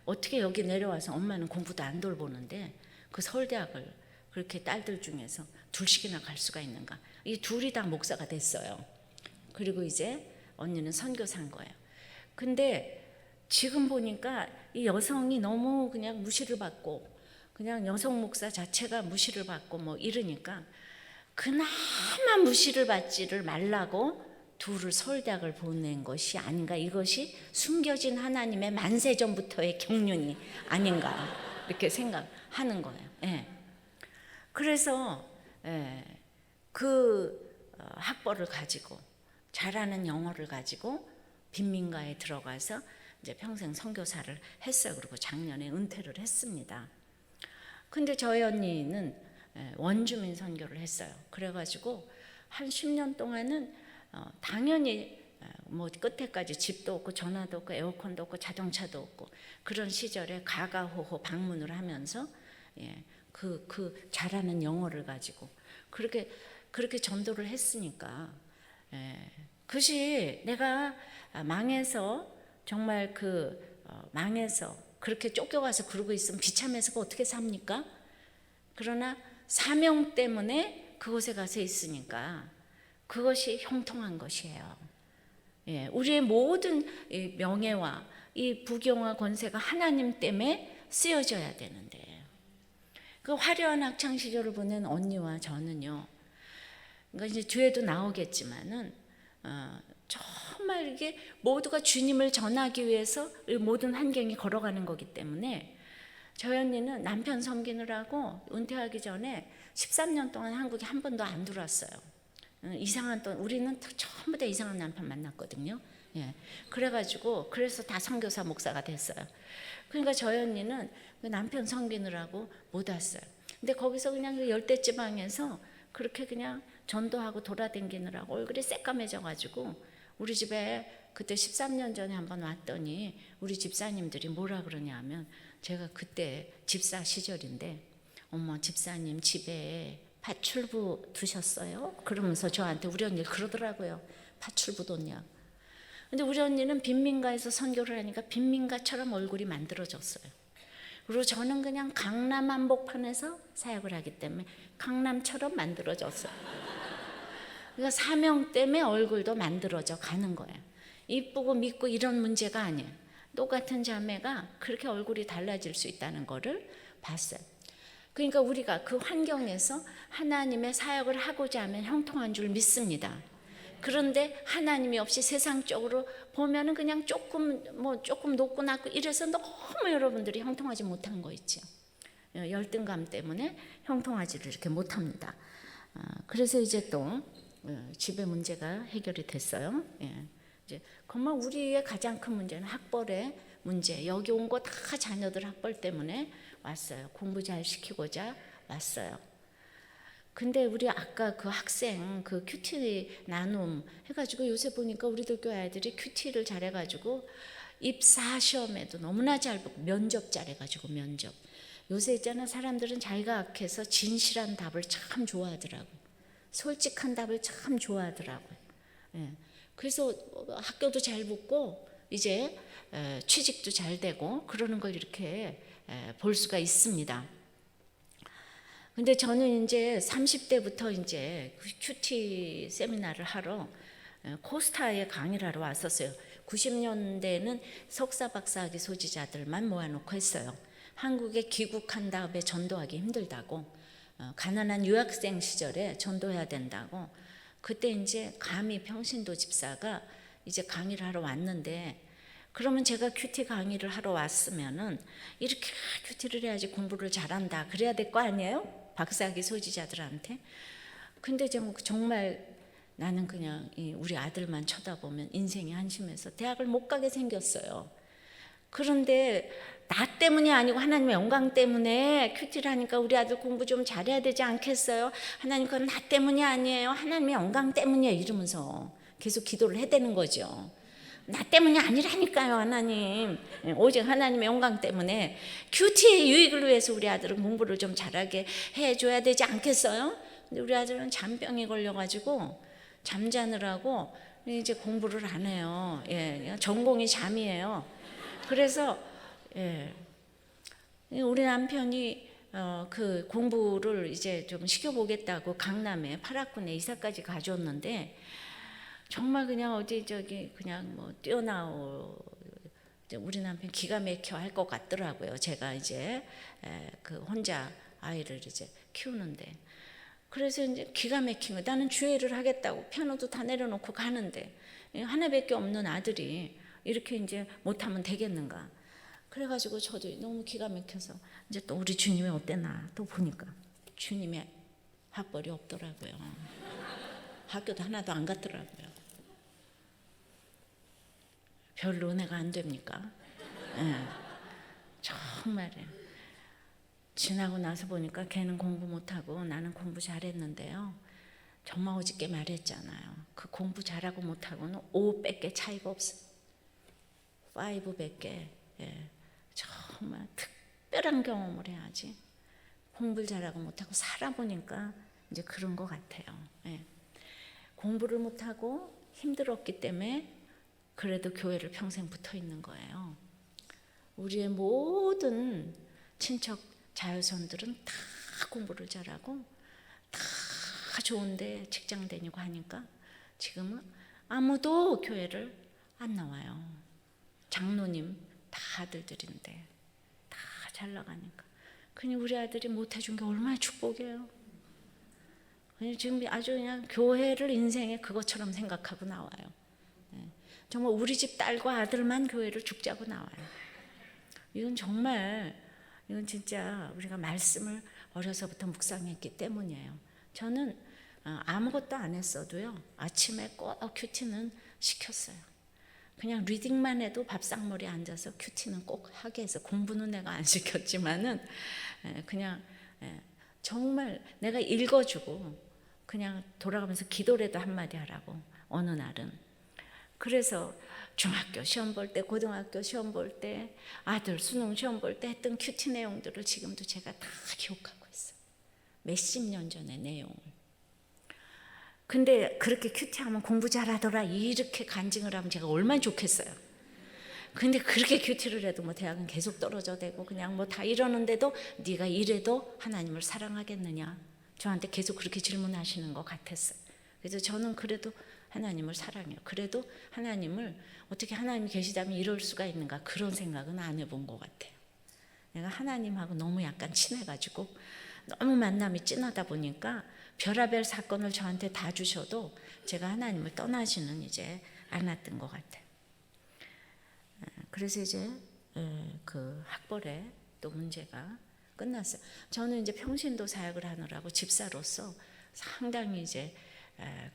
어떻게 여기 내려와서 엄마는 공부도 안 돌보는데 그 서울대학을 그렇게 딸들 중에서 둘씩이나 갈 수가 있는가. 이 둘이 다 목사가 됐어요. 그리고 이제 언니는 선교사인 거예요. 근데 지금 보니까 이 여성이 너무 그냥 무시를 받고 그냥 여성 목사 자체가 무시를 받고 뭐 이러니까 그나마 무시를 받지를 말라고 둘을 서울대학을 보낸 것이 아닌가. 이것이 숨겨진 하나님의 만세전부터의 경륜이 아닌가 이렇게 생각하는 거예요. 예. 그래서 그 학벌을 가지고 잘하는 영어를 가지고 빈민가에 들어가서 이제 평생 선교사를 했어요. 그리고 작년에 은퇴를 했습니다. 근데 저희 언니는 원주민 선교를 했어요. 그래가지고 한 10년 동안은 당연히 뭐 끝에까지 집도 없고 전화도 없고 에어컨도 없고 자동차도 없고 그런 시절에 가가호호 방문을 하면서 그 잘하는 영어를 가지고 그렇게 전도를 했으니까 그것이 내가 망해서 정말 망해서 그렇게 쫓겨가서 그러고 있으면 비참해서 어떻게 삽니까? 그러나 사명 때문에 그곳에 가서 있으니까 그것이 형통한 것이에요. 우리의 모든 명예와 이 부경화 권세가 하나님 때문에 쓰여져야 되는데 그 화려한 학창 시절을 보낸 언니와 저는요. 그러니까 이제 뒤에도 나오겠지만은 정말 이게 모두가 주님을 전하기 위해서 모든 환경이 걸어가는 거기 때문에 저희 언니는 남편 섬기느라고 은퇴하기 전에 13년 동안 한국에 한 번도 안 들어왔어요. 우리는 전부 다 이상한 남편 만났거든요. 그래서 다 선교사 목사가 됐어요. 그러니까 저희 언니는 남편 섬기느라고 못 왔어요. 근데 거기서 그냥 열대지방에서 그렇게 그냥 전도하고 돌아다니느라고 얼굴이 새까매져가지고 우리 집에 그때 13년 전에 한번 왔더니 우리 집사님들이 뭐라 그러냐면 제가 그때 집사 시절인데 어머 집사님 집에 파출부 두셨어요? 그러면서 저한테 우리 언니 그러더라고요. 파출부 뒀냐. 근데 우리 언니는 빈민가에서 선교를 하니까 빈민가처럼 얼굴이 만들어졌어요. 그리고 저는 그냥 강남 한복판에서 사역을 하기 때문에 강남처럼 만들어졌어요. 그러니까 사명 때문에 얼굴도 만들어져 가는 거예요. 이쁘고 믿고 이런 문제가 아니에요. 똑같은 자매가 그렇게 얼굴이 달라질 수 있다는 거를 봤어요. 그러니까 우리가 그 환경에서 하나님의 사역을 하고자 하면 형통한 줄 믿습니다. 그런데 하나님이 없이 세상적으로 보면은 그냥 조금 높고 낮고 이래서 너무 여러분들이 형통하지 못한 거 있죠. 열등감 때문에 형통하지를 이렇게 못합니다. 그래서 이제 또 집의 문제가 해결이 됐어요. 이제 정말 우리의 가장 큰 문제는 학벌의 문제. 여기 온 거 다 자녀들 학벌 때문에 왔어요. 공부 잘 시키고자 왔어요. 근데 우리 아까 그 학생 그 큐티 나눔 해가지고 요새 보니까 우리들 교회 아이들이 큐티를 잘해가지고 입사 시험에도 너무나 잘 보고 면접 잘해가지고 면접. 요새 있잖아 사람들은 자기가 악해서 진실한 답을 참 좋아하더라고. 솔직한 답을 참 좋아하더라고요. 그래서 학교도 잘 붙고 이제 취직도 잘 되고 그러는 걸 이렇게 볼 수가 있습니다. 근데 저는 이제 30대부터 이제 큐티 세미나를 하러 코스타에 강의를 하러 왔었어요. 90년대에는 석사 박사학위 소지자들만 모아놓고 했어요. 한국에 귀국한 다음에 전도하기 힘들다고, 가난한 유학생 시절에 전도해야 된다고. 그때 이제 감히 평신도 집사가 이제 강의를 하러 왔는데, 그러면 제가 큐티 강의를 하러 왔으면은 이렇게 큐티를 해야지 공부를 잘한다 그래야 될 거 아니에요? 박사학위 소지자들한테. 근데 정말 나는 그냥 우리 아들만 쳐다보면 인생이 한심해서 대학을 못 가게 생겼어요. 그런데 나 때문이 아니고 하나님의 영광 때문에 큐티를 하니까 우리 아들 공부 좀 잘해야 되지 않겠어요? 하나님 그건 나 때문이 아니에요. 하나님의 영광 때문이에요. 이러면서 계속 기도를 해대는 거죠. 나 때문이 아니라니까요, 하나님. 오직 하나님의 영광 때문에 큐티의 유익을 위해서 우리 아들은 공부를 좀 잘하게 해줘야 되지 않겠어요? 근데 우리 아들은 잠병이 걸려가지고 잠자느라고 이제 공부를 안 해요. 예, 전공이 잠이에요. 그래서 우리 남편이 그 공부를 이제 좀 시켜보겠다고 강남에 8학군에 이사까지 가줬는데 정말 그냥 어디 저기 그냥 뭐 뛰어나오 우리 남편 기가 막혀 할 것 같더라고요. 제가 이제 그 혼자 아이를 이제 키우는데 그래서 이제 기가 막힌 거 나는 주회를 하겠다고 피아노도 다 내려놓고 가는데 하나밖에 없는 아들이 이렇게 이제 못하면 되겠는가? 그래가지고 저도 너무 기가 막혀서 이제 또 우리 주님이 어땠나 또 보니까 주님의 학벌이 없더라고요. 학교도 하나도 안 갔더라고요. 별로 은혜가 안 됩니까? 정말에 지나고 나서 보니까 걔는 공부 못하고 나는 공부 잘했는데요. 정말 어저께 말했잖아요. 그 공부 잘하고 못하고는 5밖에 차이가 없어요. 5밖에. 정말 특별한 경험을 해야지. 공부를 잘하고 못하고 살아보니까 이제 그런 것 같아요. 공부를 못하고 힘들었기 때문에 그래도 교회를 평생 붙어 있는 거예요. 우리의 모든 친척 자유선들은 다 공부를 잘하고 다 좋은데 직장 다니고 하니까 지금은 아무도 교회를 안 나와요. 장로님 다 아들들인데 다 잘 나가니까. 그냥 우리 아들이 못 해준 게 얼마나 축복이에요. 그냥 지금 아주 그냥 교회를 인생의 그것처럼 생각하고 나와요. 정말 우리 집 딸과 아들만 교회를 죽자고 나와요. 이건 정말 이건 진짜 우리가 말씀을 어려서부터 묵상했기 때문이에요. 저는 아무것도 안 했어도요. 아침에 꼭 큐티는 시켰어요. 그냥 리딩만 해도 밥상머리에 앉아서 큐티는 꼭 하게 해서 공부는 내가 안 시켰지만은 그냥 정말 내가 읽어주고 그냥 돌아가면서 기도라도 한마디 하라고 어느 날은. 그래서 중학교 시험 볼 때, 고등학교 시험 볼 때, 아들 수능 시험 볼 때 했던 큐티 내용들을 지금도 제가 다 기억하고 있어요. 몇십 년 전의 내용을. 근데 그렇게 큐티하면 공부 잘하더라 이렇게 간증을 하면 제가 얼마나 좋겠어요. 근데 그렇게 큐티를 해도 뭐 대학은 계속 떨어져 되고 그냥 뭐 다 이러는데도 네가 이래도 하나님을 사랑하겠느냐 저한테 계속 그렇게 질문하시는 것 같았어요. 그래서 저는 그래도 하나님을 사랑해요. 그래도 하나님을 어떻게 하나님이 계시다면 이럴 수가 있는가 그런 생각은 안 해본 것 같아요. 내가 하나님하고 너무 약간 친해가지고 너무 만남이 진하다 보니까 별의별 사건을 저한테 다 주셔도 제가 하나님을 떠나지는 이제 않았던 것 같아요. 그래서 이제 그 학벌에 또 문제가 끝났어요. 저는 이제 평신도 사역을 하느라고 집사로서 상당히 이제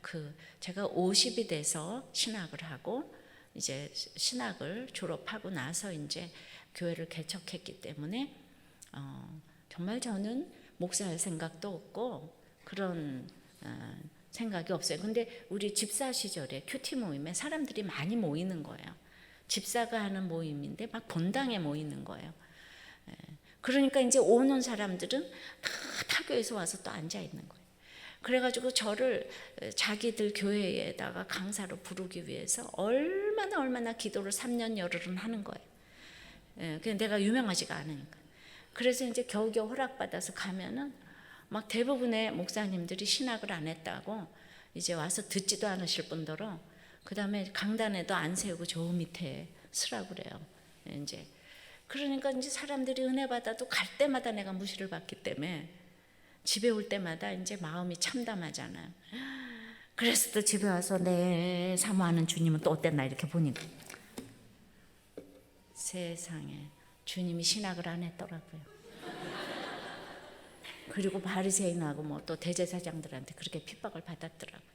그 제가 50이 돼서 신학을 하고 이제 신학을 졸업하고 나서 이제 교회를 개척했기 때문에 정말 저는 목사할 생각도 없고 그런 생각이 없어요. 근데 우리 집사 시절에 큐티 모임에 사람들이 많이 모이는 거예요. 집사가 하는 모임인데 막 본당에 모이는 거예요. 그러니까 이제 오는 사람들은 다 타교에서 와서 또 앉아 있는 거예요. 그래가지고 저를 자기들 교회에다가 강사로 부르기 위해서 얼마나 기도를 3년 열흘은 하는 거예요. 그냥 내가 유명하지가 않으니까. 그래서 이제 겨우겨우 허락받아서 가면은 막 대부분의 목사님들이 신학을 안 했다고 이제 와서 듣지도 않으실 뿐더러 그 다음에 강단에도 안 세우고 저 밑에 쓰라고 그래요. 이제 그러니까 이제 사람들이 은혜 받아도 갈 때마다 내가 무시를 받기 때문에 집에 올 때마다 이제 마음이 참담하잖아요. 그래서 또 집에 와서 내 사모하는 주님은 또 어땠나 이렇게 보니까 세상에 주님이 신학을 안 했더라고요. 그리고 바리새인하고 뭐 또 대제사장들한테 그렇게 핍박을 받았더라고요.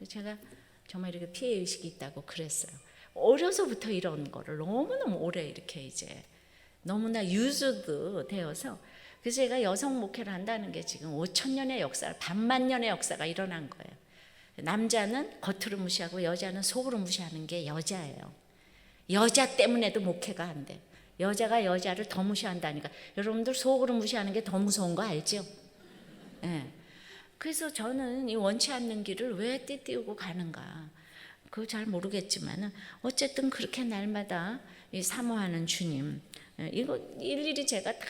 제가 정말 이렇게 피해 의식이 있다고 그랬어요. 어려서부터 이런 거를 너무너무 오래 이렇게 이제 너무나 유즈드 되어서 그래서 제가 여성 목회를 한다는 게 지금 5,000년의 역사, 반만 년의 역사가 일어난 거예요. 남자는 겉으로 무시하고 여자는 속으로 무시하는 게 여자예요. 여자 때문에도 목회가 안 돼. 여자가 여자를 더 무시한다니까. 여러분들 속으로 무시하는 게 더 무서운 거 알죠? 예. 그래서 저는 이 원치 않는 길을 왜 띠띠우고 가는가. 그거 잘 모르겠지만 어쨌든 그렇게 날마다 이 사모하는 주님, 이거 일일이 제가 다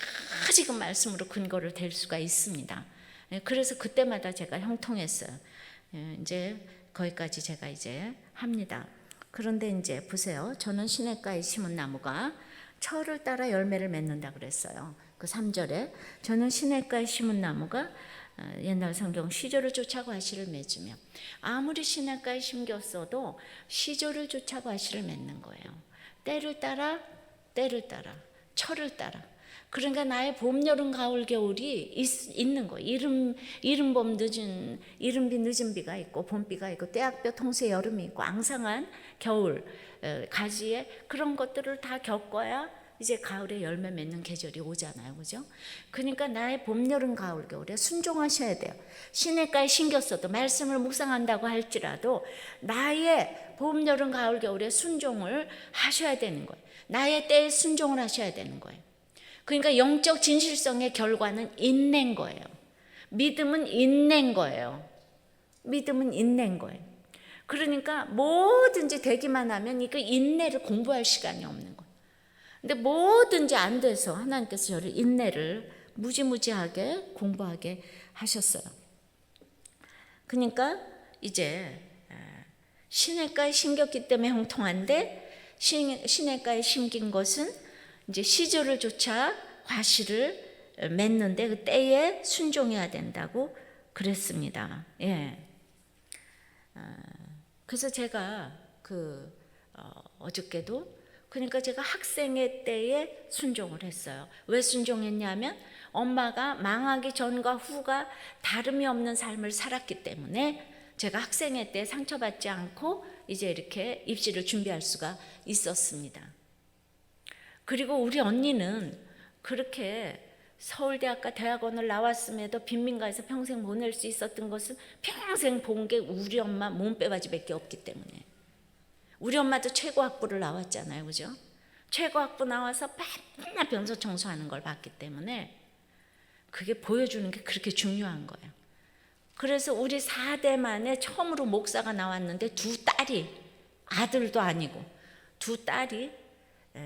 지금 말씀으로 근거를 댈 수가 있습니다. 그래서 그때마다 제가 형통했어요. 이제 거기까지 제가 이제 합니다. 그런데 이제 보세요. 저는 시냇가에 심은 나무가 철을 따라 열매를 맺는다 그랬어요. 그 3절에 저는 시냇가에 심은 나무가 옛날 성경 시조를 쫓아 과실을 맺으며, 아무리 시냇가에 심겼어도 시조를 쫓아 과실을 맺는 거예요. 때를 따라 철을 따라. 그러니까 나의 봄, 여름, 가을, 겨울이 있는 거예요. 이른 봄 늦은, 이른 비 늦은 비가 있고, 봄비가 있고, 떼약볕 통새 여름이 있고, 앙상한 겨울, 가지에 그런 것들을 다 겪어야 이제 가을에 열매 맺는 계절이 오잖아요. 그죠? 그러니까 나의 봄, 여름, 가을, 겨울에 순종하셔야 돼요. 시냇가에 심겼어도, 말씀을 묵상한다고 할지라도 나의 봄, 여름, 가을, 겨울에 순종을 하셔야 되는 거예요. 나의 때에 순종을 하셔야 되는 거예요. 그러니까 영적 진실성의 결과는 인내인 거예요. 믿음은 인내인 거예요. 믿음은 인내인 거예요. 그러니까 뭐든지 되기만 하면 그 인내를 공부할 시간이 없는 거예요. 근데 뭐든지 안 돼서 하나님께서 저를 인내를 무지무지하게 공부하게 하셨어요. 그러니까 이제 시냇가에 심겼기 때문에 형통한데, 시냇가에 심긴 것은 이제 시조를 쫓아 과실을 맺는데 그 때에 순종해야 된다고 그랬습니다. 예. 그래서 제가 어저께도, 그러니까 제가 학생의 때에 순종을 했어요. 왜 순종했냐면 엄마가 망하기 전과 후가 다름이 없는 삶을 살았기 때문에 제가 학생의 때 상처받지 않고 이제 이렇게 입시를 준비할 수가 있었습니다. 그리고 우리 언니는 그렇게 서울대학과 대학원을 나왔음에도 빈민가에서 평생 보낼 수 있었던 것은 평생 본 게 우리 엄마 몸빼바지밖에 없기 때문에. 우리 엄마도 최고학부를 나왔잖아요. 그죠? 최고학부 나와서 맨날 변소 청소하는 걸 봤기 때문에 그게 보여주는 게 그렇게 중요한 거예요. 그래서 우리 4대 만에 처음으로 목사가 나왔는데 두 딸이, 아들도 아니고 두 딸이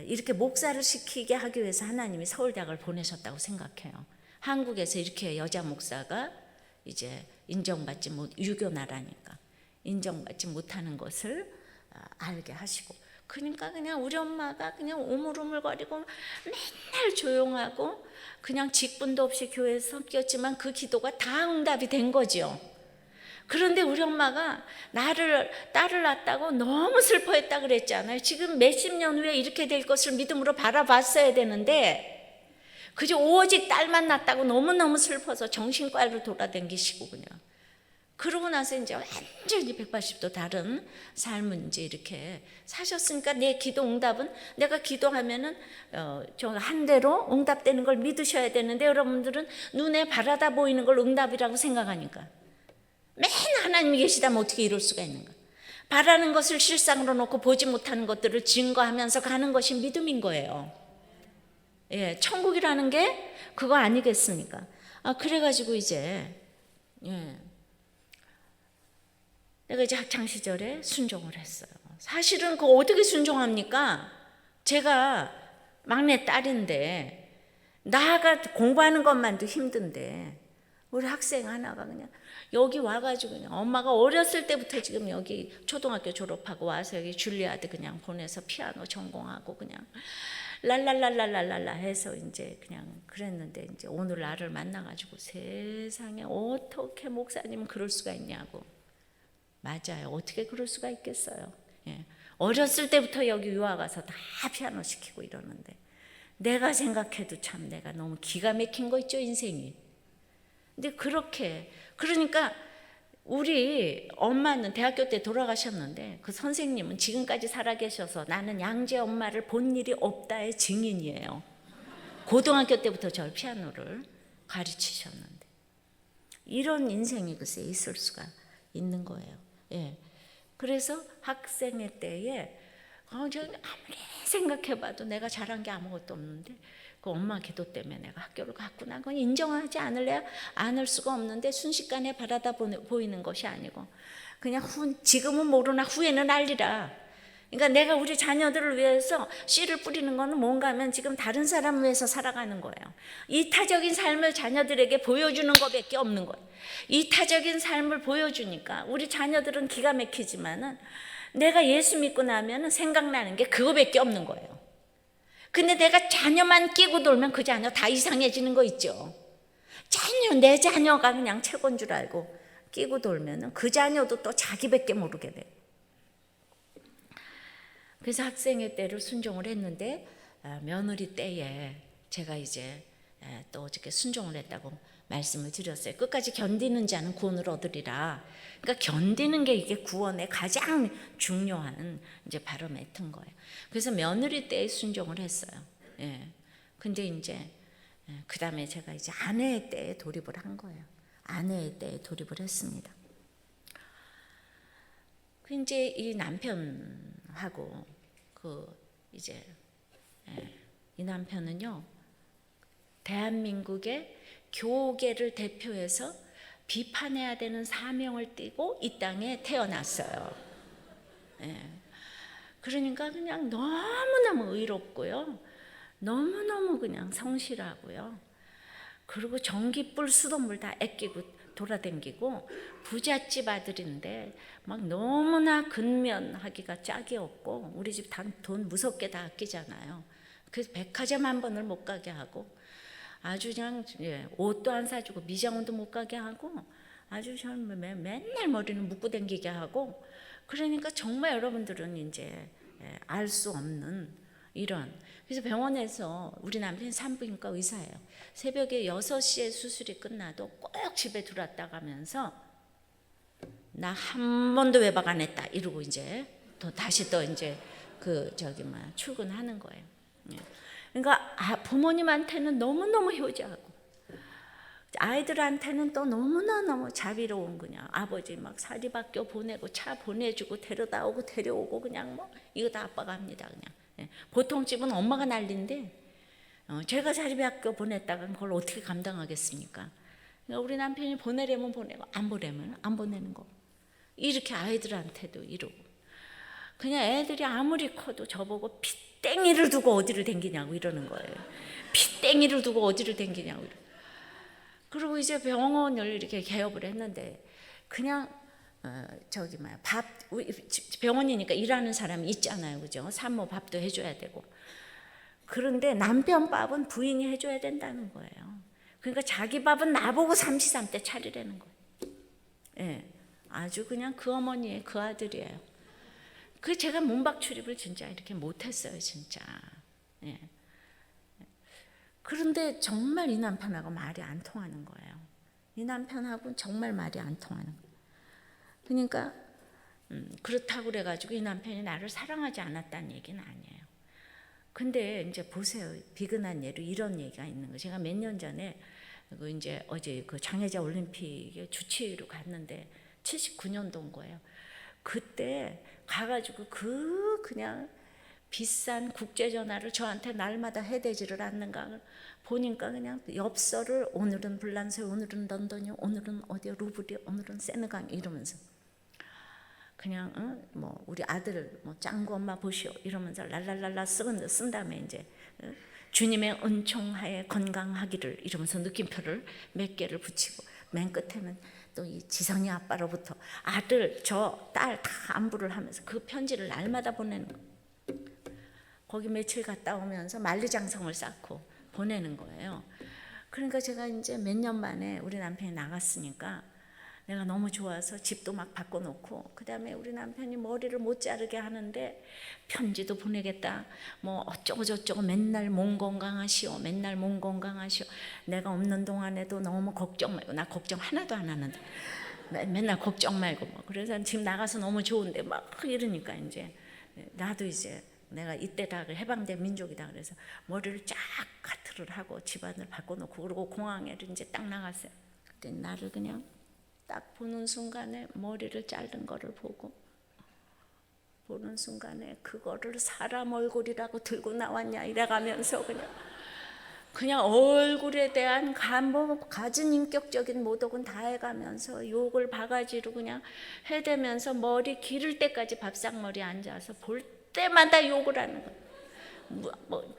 이렇게 목사를 시키게 하기 위해서 하나님이 서울대학을 보내셨다고 생각해요. 한국에서 이렇게 여자 목사가 이제 인정받지 못, 유교 나라니까 인정받지 못하는 것을 알게 하시고, 그러니까 그냥 우리 엄마가 그냥 오물오물거리고 맨날 조용하고 그냥 직분도 없이 교회에 섬겼지만 그 기도가 다 응답이 된 거죠. 그런데 우리 엄마가 딸을 낳았다고 너무 슬퍼했다 그랬잖아요. 지금 몇십 년 후에 이렇게 될 것을 믿음으로 바라봤어야 되는데 그저 오직 딸만 낳았다고 너무너무 슬퍼서 정신과로 돌아다니시고 그냥. 그러고 나서 이제 완전히 180도 다른 삶을 이제 이렇게 사셨으니까 내 기도 응답은, 내가 기도하면은 저 한 대로 응답되는 걸 믿으셔야 되는데 여러분들은 눈에 바라다 보이는 걸 응답이라고 생각하니까 맨날 하나님이 계시다면 어떻게 이럴 수가 있는가. 바라는 것을 실상으로 놓고 보지 못하는 것들을 증거하면서 가는 것이 믿음인 거예요. 예, 천국이라는 게 그거 아니겠습니까? 그래가지고 이제 내가 이제 학창 시절에 순종을 했어요. 사실은 그거 어떻게 순종합니까? 제가 막내 딸인데 나가 공부하는 것만도 힘든데 우리 학생 하나가 그냥 여기 와가지고 그냥 엄마가 어렸을 때부터 지금 여기 초등학교 졸업하고 와서 여기 줄리아드 그냥 보내서 피아노 전공하고 그냥 랄랄랄랄랄랄라 해서 이제 그냥 그랬는데 이제 오늘 나를 만나가지고 세상에 어떻게 목사님은 그럴 수가 있냐고. 맞아요. 어떻게 그럴 수가 있겠어요. 예. 어렸을 때부터 여기 유학 가서 다 피아노 시키고 이러는데 내가 생각해도 참 내가 너무 기가 막힌 거 있죠, 인생이. 근데 그렇게, 그러니까 우리 엄마는 대학교 때 돌아가셨는데 그 선생님은 지금까지 살아계셔서 나는 양재 엄마를 본 일이 없다의 증인이에요. 고등학교 때부터 저를 피아노를 가르치셨는데 이런 인생이 글쎄 있을 수가 있는 거예요. 예. 그래서 학생의 때에 저 아무리 생각해봐도 내가 잘한 게 아무것도 없는데 그 엄마 기도 때문에 내가 학교를 갔구나. 그건 인정하지 않을래야 않을 수가 없는데 순식간에 바라다 보이는 것이 아니고 그냥 지금은 모르나 후에는 알리라. 그러니까 내가 우리 자녀들을 위해서 씨를 뿌리는 거는 뭔가 하면 지금 다른 사람 위해서 살아가는 거예요. 이타적인 삶을 자녀들에게 보여주는 것밖에 없는 거예요. 이타적인 삶을 보여주니까 우리 자녀들은 기가 막히지만은 내가 예수 믿고 나면 생각나는 게 그거밖에 없는 거예요. 근데 내가 자녀만 끼고 돌면 그 자녀 다 이상해지는 거 있죠. 내 자녀가 그냥 최고인 줄 알고 끼고 돌면 그 자녀도 또 자기밖에 모르게 돼요. 그래서 학생의 때를 순종을 했는데 며느리 때에 제가 이제 또 어저께 순종을 했다고 말씀을 드렸어요. 끝까지 견디는 자는 구원을 얻으리라. 그러니까 견디는 게 이게 구원의 가장 중요한 이제 바로 맺은 거예요. 그래서 며느리 때에 순종을 했어요. 예. 근데 이제 그 다음에 제가 이제 아내의 때에 돌입을 한 거예요. 아내의 때에 돌입을 했습니다. 그 이제 이 남편하고 이제 이 남편은요 대한민국의 교계를 대표해서 비판해야 되는 사명을 띠고 이 땅에 태어났어요. 그러니까 그냥 너무너무 의롭고요, 너무너무 그냥 성실하고요, 그리고 전기불 수돗물 다 아끼고 돌아다니고 부잣집 아들인데 막 너무나 근면하기가 짝이 없고 우리 집 돈 무섭게 다 아끼잖아요. 그래서 백화점 한 번을 못 가게 하고 아주 그냥 옷도 안 사주고 미장원도 못 가게 하고 아주 전 맨날 머리는 묶고 다니게 하고 그러니까 정말 여러분들은 이제 알 수 없는 이런. 그래서 병원에서 우리 남편이 산부인과 의사예요. 새벽에 6시에 수술이 끝나도 꼭 집에 들어왔다 가면서 나 한 번도 외박 안 했다 이러고 이제 또 다시 또 이제 출근하는 거예요. 그러니까 부모님한테는 너무너무 효자하고 아이들한테는 또 너무너무 자비로운 그냥 아버지 막 사립학교 보내고 차 보내주고 데려다 오고 데려오고 그냥 뭐 이거 다 아빠가 합니다 그냥. 보통 집은 엄마가 난리인데 제가 사립학교 보냈다가 그걸 어떻게 감당하겠습니까? 그러니까 우리 남편이 보내려면 보내고 안 보내면 안 보내는 거. 이렇게 아이들한테도 이러고 그냥 애들이 아무리 커도 저보고 핏땡이를 두고 어디를 댕기냐고 이러는 거예요. 핏땡이를 두고 어디를 댕기냐고 이러고. 그리고 이제 병원을 이렇게 개업을 했는데 그냥 병원이니까 일하는 사람이 있잖아요, 그죠? 산모 밥도 해줘야 되고. 그런데 남편 밥은 부인이 해줘야 된다는 거예요. 그러니까 자기 밥은 나보고 삼시삼때 차리라는 거예요. 아주 그냥 그 어머니의 그 아들이에요. 그 제가 문박 출입을 진짜 이렇게 못했어요, 진짜. 그런데 정말 이 남편하고 말이 안 통하는 거예요. 이 남편하고는 정말 말이 안 통하는 거예요. 그러니까 그렇다고 그래가지고 이 남편이 나를 사랑하지 않았다는 얘기는 아니에요. 근데 이제 보세요. 비근한 예로 이런 얘기가 있는 거예요. 제가 몇 년 전에 이제 어제 장애자 올림픽에 주치의로 갔는데 79년도인 거예요. 그때 가가지고 그냥 비싼 국제전화를 저한테 날마다 해대지를 않는가 보니까 그냥 엽서를 오늘은 불란서요, 오늘은 런던이요, 오늘은 어디요, 루브리요, 오늘은 세네강 이러면서 그냥 뭐 우리 아들 뭐 짱구 엄마 보시오 이러면서 랄랄랄라 쓴 다음에 이제 주님의 은총하에 건강하기를 이러면서 느낌표를 몇 개를 붙이고 맨 끝에는 또 이 지성이 아빠로부터 아들 저 딸 다 안부를 하면서 그 편지를 날마다 보내는 거예요. 거기 며칠 갔다 오면서 만리장성을 쌓고 보내는 거예요. 그러니까 제가 이제 몇 년 만에 우리 남편이 나갔으니까 내가 너무 좋아서 집도 막 바꿔놓고 그 다음에 우리 남편이 머리를 못 자르게 하는데 편지도 보내겠다 뭐 어쩌고 저쩌고 맨날 몸 건강하시오, 맨날 몸 건강하시오. 내가 없는 동안에도 너무 걱정 말고, 나 걱정 하나도 안 하는데 맨날 걱정 말고 뭐. 그래서 지금 나가서 너무 좋은데 막 이러니까 이제 나도 이제 내가 이때 다 해방된 민족이다 그래서 머리를 쫙 카트를 하고 집안을 바꿔놓고 그러고 공항에 이제 딱 나갔어요. 그때 나를 그냥 딱 보는 순간에 머리를 자른 거를 보는 순간에 그거를 사람 얼굴이라고 들고 나왔냐 이래가면서 그냥 얼굴에 대한 가진 인격적인 모독은 다 해가면서 욕을 바가지로 그냥 해대면서 머리 기를 때까지 밥상머리에 앉아서 볼 때마다 욕을 하는 거예요.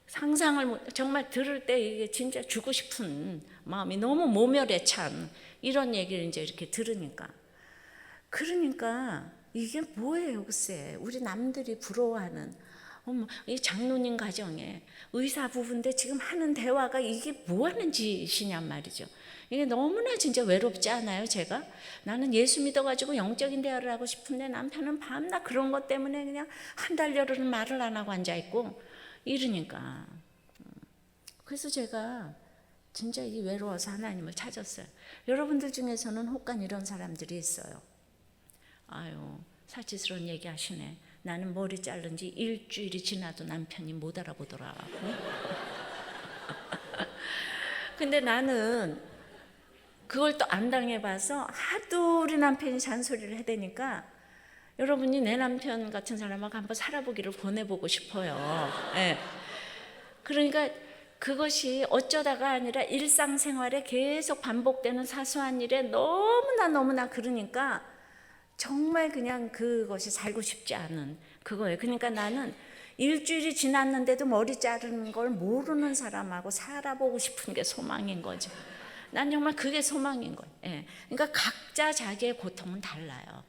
상상을 못, 정말 들을 때 이게 진짜 주고 싶은 마음이 너무 모멸에 찬 이런 얘기를 이제 이렇게 들으니까, 그러니까 이게 뭐예요, 글쎄. 우리 남들이 부러워하는 이 장로님 가정에 의사 부부인데 지금 하는 대화가 이게 뭐 하는 짓이냔 말이죠. 이게 너무나 진짜 외롭지 않아요, 제가? 나는 예수 믿어가지고 영적인 대화를 하고 싶은데 남편은 밤낮 그런 것 때문에 그냥 한 달 열흘은 말을 안 하고 앉아있고 이러니까. 그래서 제가 진짜 이 외로워서 하나님을 찾았어요. 여러분들 중에서는 혹간 이런 사람들이 있어요. 아유, 사치스러운 얘기 하시네. 나는 머리 자른 지 일주일이 지나도 남편이 못 알아보더라. 근데 나는 그걸 또 안 당해봐서 하도 우리 남편이 잔소리를 해대니까 여러분이 내 남편 같은 사람하고 한번 살아보기를 권해보고 싶어요. 네. 그러니까 그것이 어쩌다가 아니라 일상생활에 계속 반복되는 사소한 일에 너무나 그러니까 정말 그냥 그것이 살고 싶지 않은 그거예요. 그러니까 나는 일주일이 지났는데도 머리 자르는 걸 모르는 사람하고 살아보고 싶은 게 소망인 거죠. 난 정말 그게 소망인 거예요. 예. 그러니까 각자 자기의 고통은 달라요.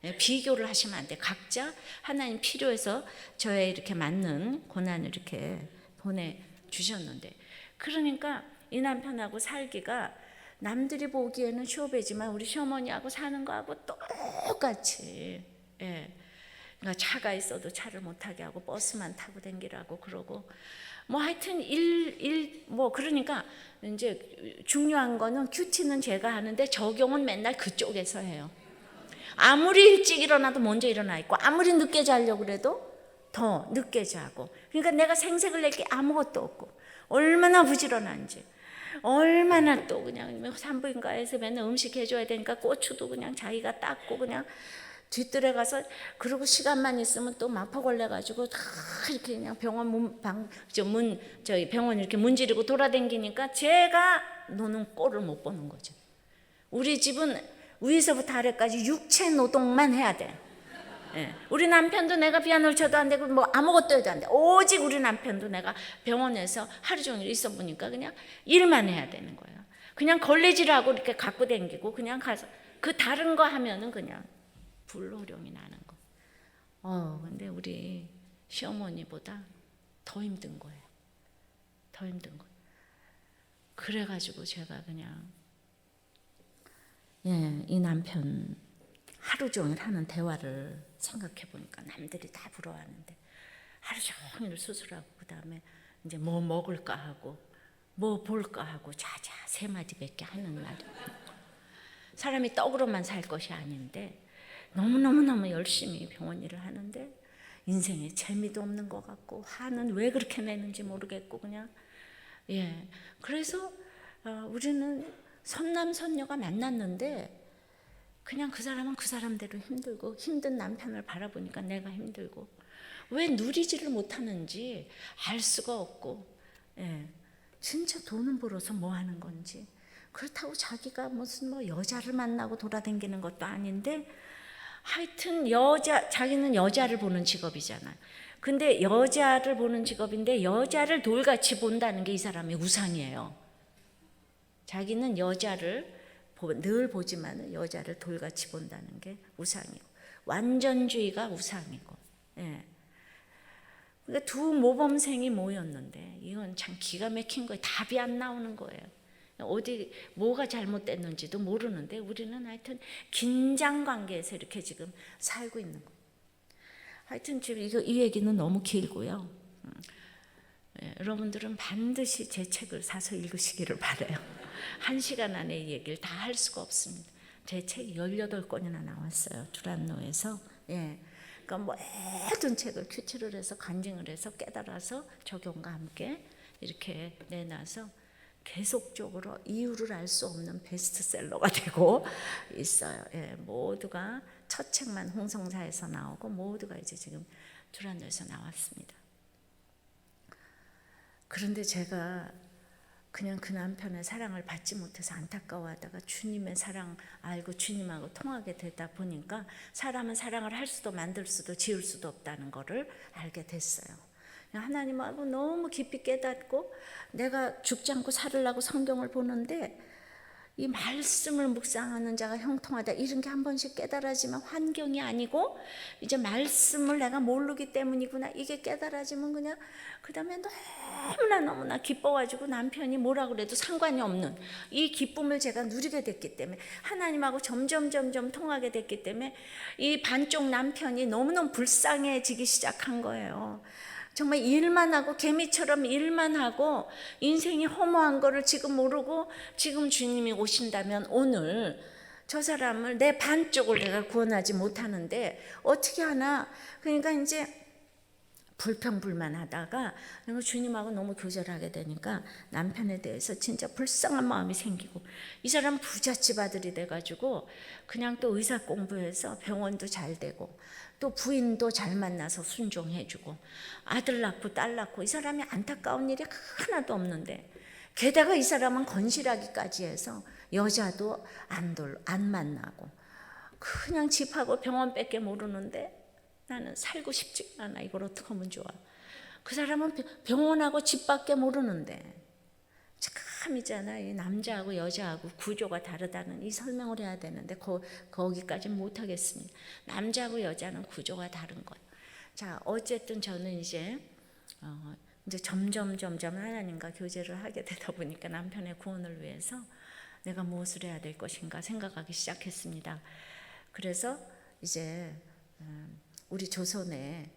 예. 비교를 하시면 안 돼. 각자 하나님 필요해서 저의 이렇게 맞는 고난을 이렇게 보내주셨는데, 그러니까 이 남편하고 살기가 남들이 보기에는 쇼배지만 우리 시어머니하고 사는 거하고 똑같이, 예. 그러니까 차가 있어도 차를 못 타게 하고 버스만 타고 댕기라고 그러고 뭐 하여튼 그러니까 이제 중요한 거는 큐티는 제가 하는데 적용은 맨날 그쪽에서 해요. 아무리 일찍 일어나도 먼저 일어나 있고 아무리 늦게 자려고 그래도 더 늦게 자고, 그러니까 내가 생색을 낼 게 아무것도 없고 얼마나 부지런한지, 얼마나 또 그냥 산부인과에서 맨날 음식 해줘야 되니까 고추도 그냥 자기가 닦고 그냥 뒷뜰에 가서, 그리고 시간만 있으면 또 마포걸레 가지고 다 이렇게 그냥 병원 병원 이렇게 문지르고 돌아다니니까 제가 노는 꼴을 못 보는 거죠. 우리 집은 위에서부터 아래까지 육체 노동만 해야 돼. 예. 우리 남편도 내가 피아노를 쳐도 안 되고 뭐 아무것도 해도 안 돼. 오직 우리 남편도 내가 병원에서 하루 종일 있어 보니까 그냥 일만 해야 되는 거예요. 그냥 걸레질하고 이렇게 갖고 다니고 그냥 가서 그 다른 거 하면은 그냥 불호령이 나는 거. 근데 우리 시어머니보다 더 힘든 거예요. 더 힘든 거. 그래가지고 제가 그냥 이 남편 하루 종일 하는 대화를 생각해 보니까 남들이 다 부러워하는데 하루 종일 수술하고 그다음에 이제 뭐 먹을까 하고 뭐 볼까 하고 자자 세 마디밖에 하는 말이. 사람이 떡으로만 살 것이 아닌데 너무 열심히 병원 일을 하는데 인생에 재미도 없는 것 같고 화는 왜 그렇게 내는지 모르겠고 그냥 그래서 우리는 선남선녀가 만났는데 그냥 그 사람은 그 사람대로 힘들고 힘든 남편을 바라보니까 내가 힘들고 왜 누리지를 못하는지 알 수가 없고 진짜 돈은 벌어서 뭐 하는 건지, 그렇다고 자기가 무슨 여자를 만나고 돌아다니는 것도 아닌데 하여튼 자기는 여자를 보는 직업이잖아요. 근데 여자를 보는 직업인데 여자를 돌같이 본다는 게 이 사람의 우상이에요. 자기는 여자를 늘 보지만 여자를 돌같이 본다는 게 우상이고 완전주의가 우상이고. 그러니까 두 모범생이 모였는데 이건 참 기가 막힌 거예요. 답이 안 나오는 거예요. 어디 뭐가 잘못됐는지도 모르는데 우리는 하여튼 긴장 관계에서 이렇게 지금 살고 있는 거예요. 하여튼 지금 이 얘기는 너무 길고요. 여러분들은 반드시 제 책을 사서 읽으시기를 바라요. 1시간 안에 이 얘기를 다 할 수가 없습니다. 제 책이 18권이나 나왔어요. 두란노에서. 그러니까 모든 책을 큐티를 해서 간증을 해서 깨달아서 적용과 함께 이렇게 내놔서 계속적으로 이유를 알 수 없는 베스트셀러가 되고 있어요. 예, 모두가 첫 책만 홍성사에서 나오고 모두가 이제 지금 두란노에서 나왔습니다. 그런데 제가 그냥 그 남편의 사랑을 받지 못해서 안타까워하다가 주님의 사랑 알고 주님하고 통하게 되다 보니까 사람은 사랑을 할 수도 만들 수도 지을 수도 없다는 것을 알게 됐어요. 하나님하고 너무 깊이 깨닫고 내가 죽지 않고 살으려고 성경을 보는데 이 말씀을 묵상하는 자가 형통하다 이런 게 한 번씩 깨달아지면 환경이 아니고 이제 말씀을 내가 모르기 때문이구나 이게 깨달아지면 그냥 그 다음에 너무나 기뻐가지고 남편이 뭐라 그래도 상관이 없는 이 기쁨을 제가 누리게 됐기 때문에 하나님하고 점점 통하게 됐기 때문에 이 반쪽 남편이 너무너무 불쌍해지기 시작한 거예요. 정말 일만 하고 개미처럼 일만 하고 인생이 허무한 거를 지금 모르고 지금 주님이 오신다면 오늘 저 사람을 내 반쪽을 내가 구원하지 못하는데 어떻게 하나. 그러니까 이제 불평불만하다가 주님하고 너무 교절하게 되니까 남편에 대해서 진짜 불쌍한 마음이 생기고 이 사람 부잣집 아들이 돼가지고 그냥 또 의사 공부해서 병원도 잘 되고 또 부인도 잘 만나서 순종해주고 아들 낳고 딸 낳고 이 사람이 안타까운 일이 하나도 없는데 게다가 이 사람은 건실하기까지 해서 여자도 안 만나고 그냥 집하고 병원밖에 모르는데 나는 살고 싶지 않아. 이걸 어떻게 하면 좋아. 그 사람은 병원하고 집밖에 모르는데 참이잖아. 이 남자하고 여자하고 구조가 다르다는 이 설명을 해야 되는데 거기까지는 못하겠습니다. 남자하고 여자는 구조가 다른 거예요. 자, 어쨌든 저는 이제 점점 하나님과 교제를 하게 되다 보니까 남편의 구원을 위해서 내가 무엇을 해야 될 것인가 생각하기 시작했습니다. 그래서 이제 우리 조선에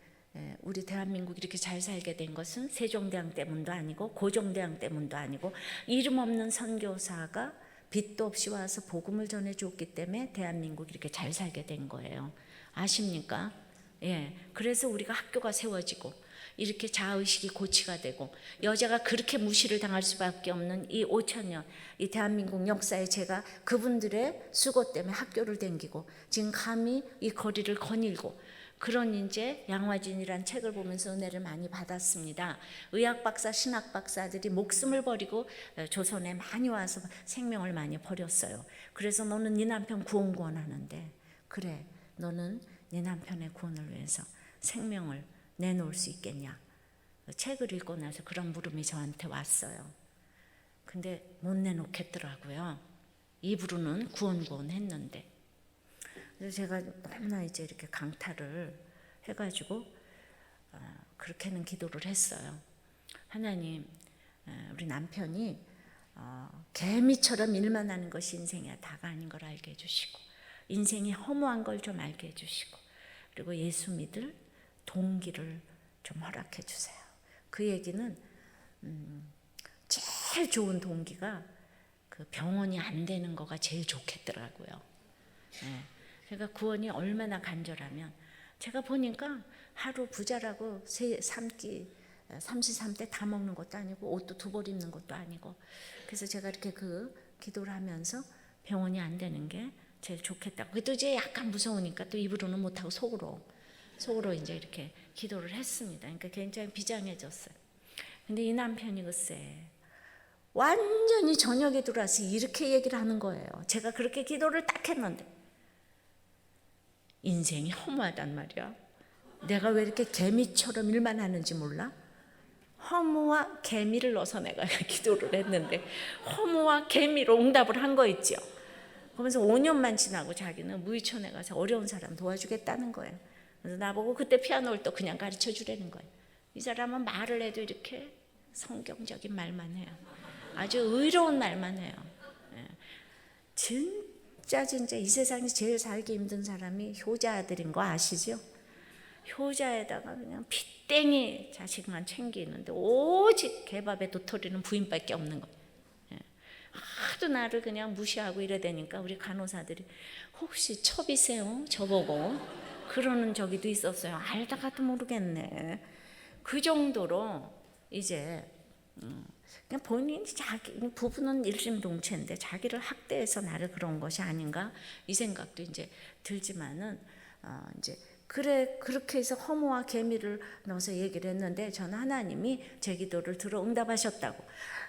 우리 대한민국이 이렇게 잘 살게 된 것은 세종대왕 때문도 아니고 고종대왕 때문도 아니고 이름 없는 선교사가 빚도 없이 와서 복음을 전해줬기 때문에 대한민국이 이렇게 잘 살게 된 거예요. 아십니까? 예, 그래서 우리가 학교가 세워지고 이렇게 자아의식이 고치가 되고 여자가 그렇게 무시를 당할 수밖에 없는 이 5,000년 이 대한민국 역사에 제가 그분들의 수고 때문에 학교를 다니고 지금 감히 이 거리를 거닐고 그런 이제 양화진이란 책을 보면서 은혜를 많이 받았습니다. 의학 박사, 신학 박사들이 목숨을 버리고 조선에 많이 와서 생명을 많이 버렸어요. 그래서 너는 네 남편 구원하는데 그래 너는 네 남편의 구원을 위해서 생명을 내놓을 수 있겠냐. 책을 읽고 나서 그런 물음이 저한테 왔어요. 근데 못 내놓겠더라고요. 입으로는 구원 했는데. 그래서 제가 너무나 이제 이렇게 강탈을 해가지고 그렇게는 기도를 했어요. 하나님, 우리 남편이 개미처럼 일만 하는 것이 인생이야 다가 아닌 걸 알게 해주시고 인생이 허무한 걸 좀 알게 해주시고 그리고 예수 믿을 동기를 좀 허락해 주세요. 그 얘기는 제일 좋은 동기가 그 병원이 안 되는 거가 제일 좋겠더라고요. 네. 그러니까 구원이 얼마나 간절하면 제가 보니까 하루 부자라고 33대 다 먹는 것도 아니고 옷도 2벌 입는 것도 아니고 그래서 제가 이렇게 그 기도를 하면서 병원이 안 되는 게 제일 좋겠다고. 그래도 이제 약간 무서우니까 또 입으로는 못하고 속으로 이제 이렇게 기도를 했습니다. 그러니까 굉장히 비장해졌어요. 근데 이 남편이 글쎄 완전히 저녁에 들어와서 이렇게 얘기를 하는 거예요. 제가 그렇게 기도를 딱 했는데 인생이 허무하단 말이야. 내가 왜 이렇게 개미처럼 일만 하는지 몰라? 허무와 개미를 넣어서 내가 기도를 했는데 허무와 개미로 응답을 한 거 있죠. 그러면서 5년만 지나고 자기는 무의촌에 가서 어려운 사람 도와주겠다는 거예요. 그래서 나보고 그때 피아노를 또 그냥 가르쳐 주라는 거예요. 이 사람은 말을 해도 이렇게 성경적인 말만 해요. 아주 의로운 말만 해요. 진짜 이 세상에서 제일 살기 힘든 사람이 효자들인 거 아시죠? 효자에다가 그냥 핏땡이 자식만 챙기는데 오직 개밥에 도토리는 부인밖에 없는 거예요. 하도 나를 그냥 무시하고 이래 되니까 우리 간호사들이 혹시 첩이세요? 저보고 그러는 적이도 있었어요. 알다가도 모르겠네. 그 정도로 이제 그냥 본인이 자기 부부는 일심동체인데 자기를 학대해서 나를 그런 것이 아닌가 이 생각도 이제 들지만은 이제 그렇게 해서 허무와 계미를 넣어서 얘기를 했는데 저는 하나님이 제 기도를 들어 응답하셨다고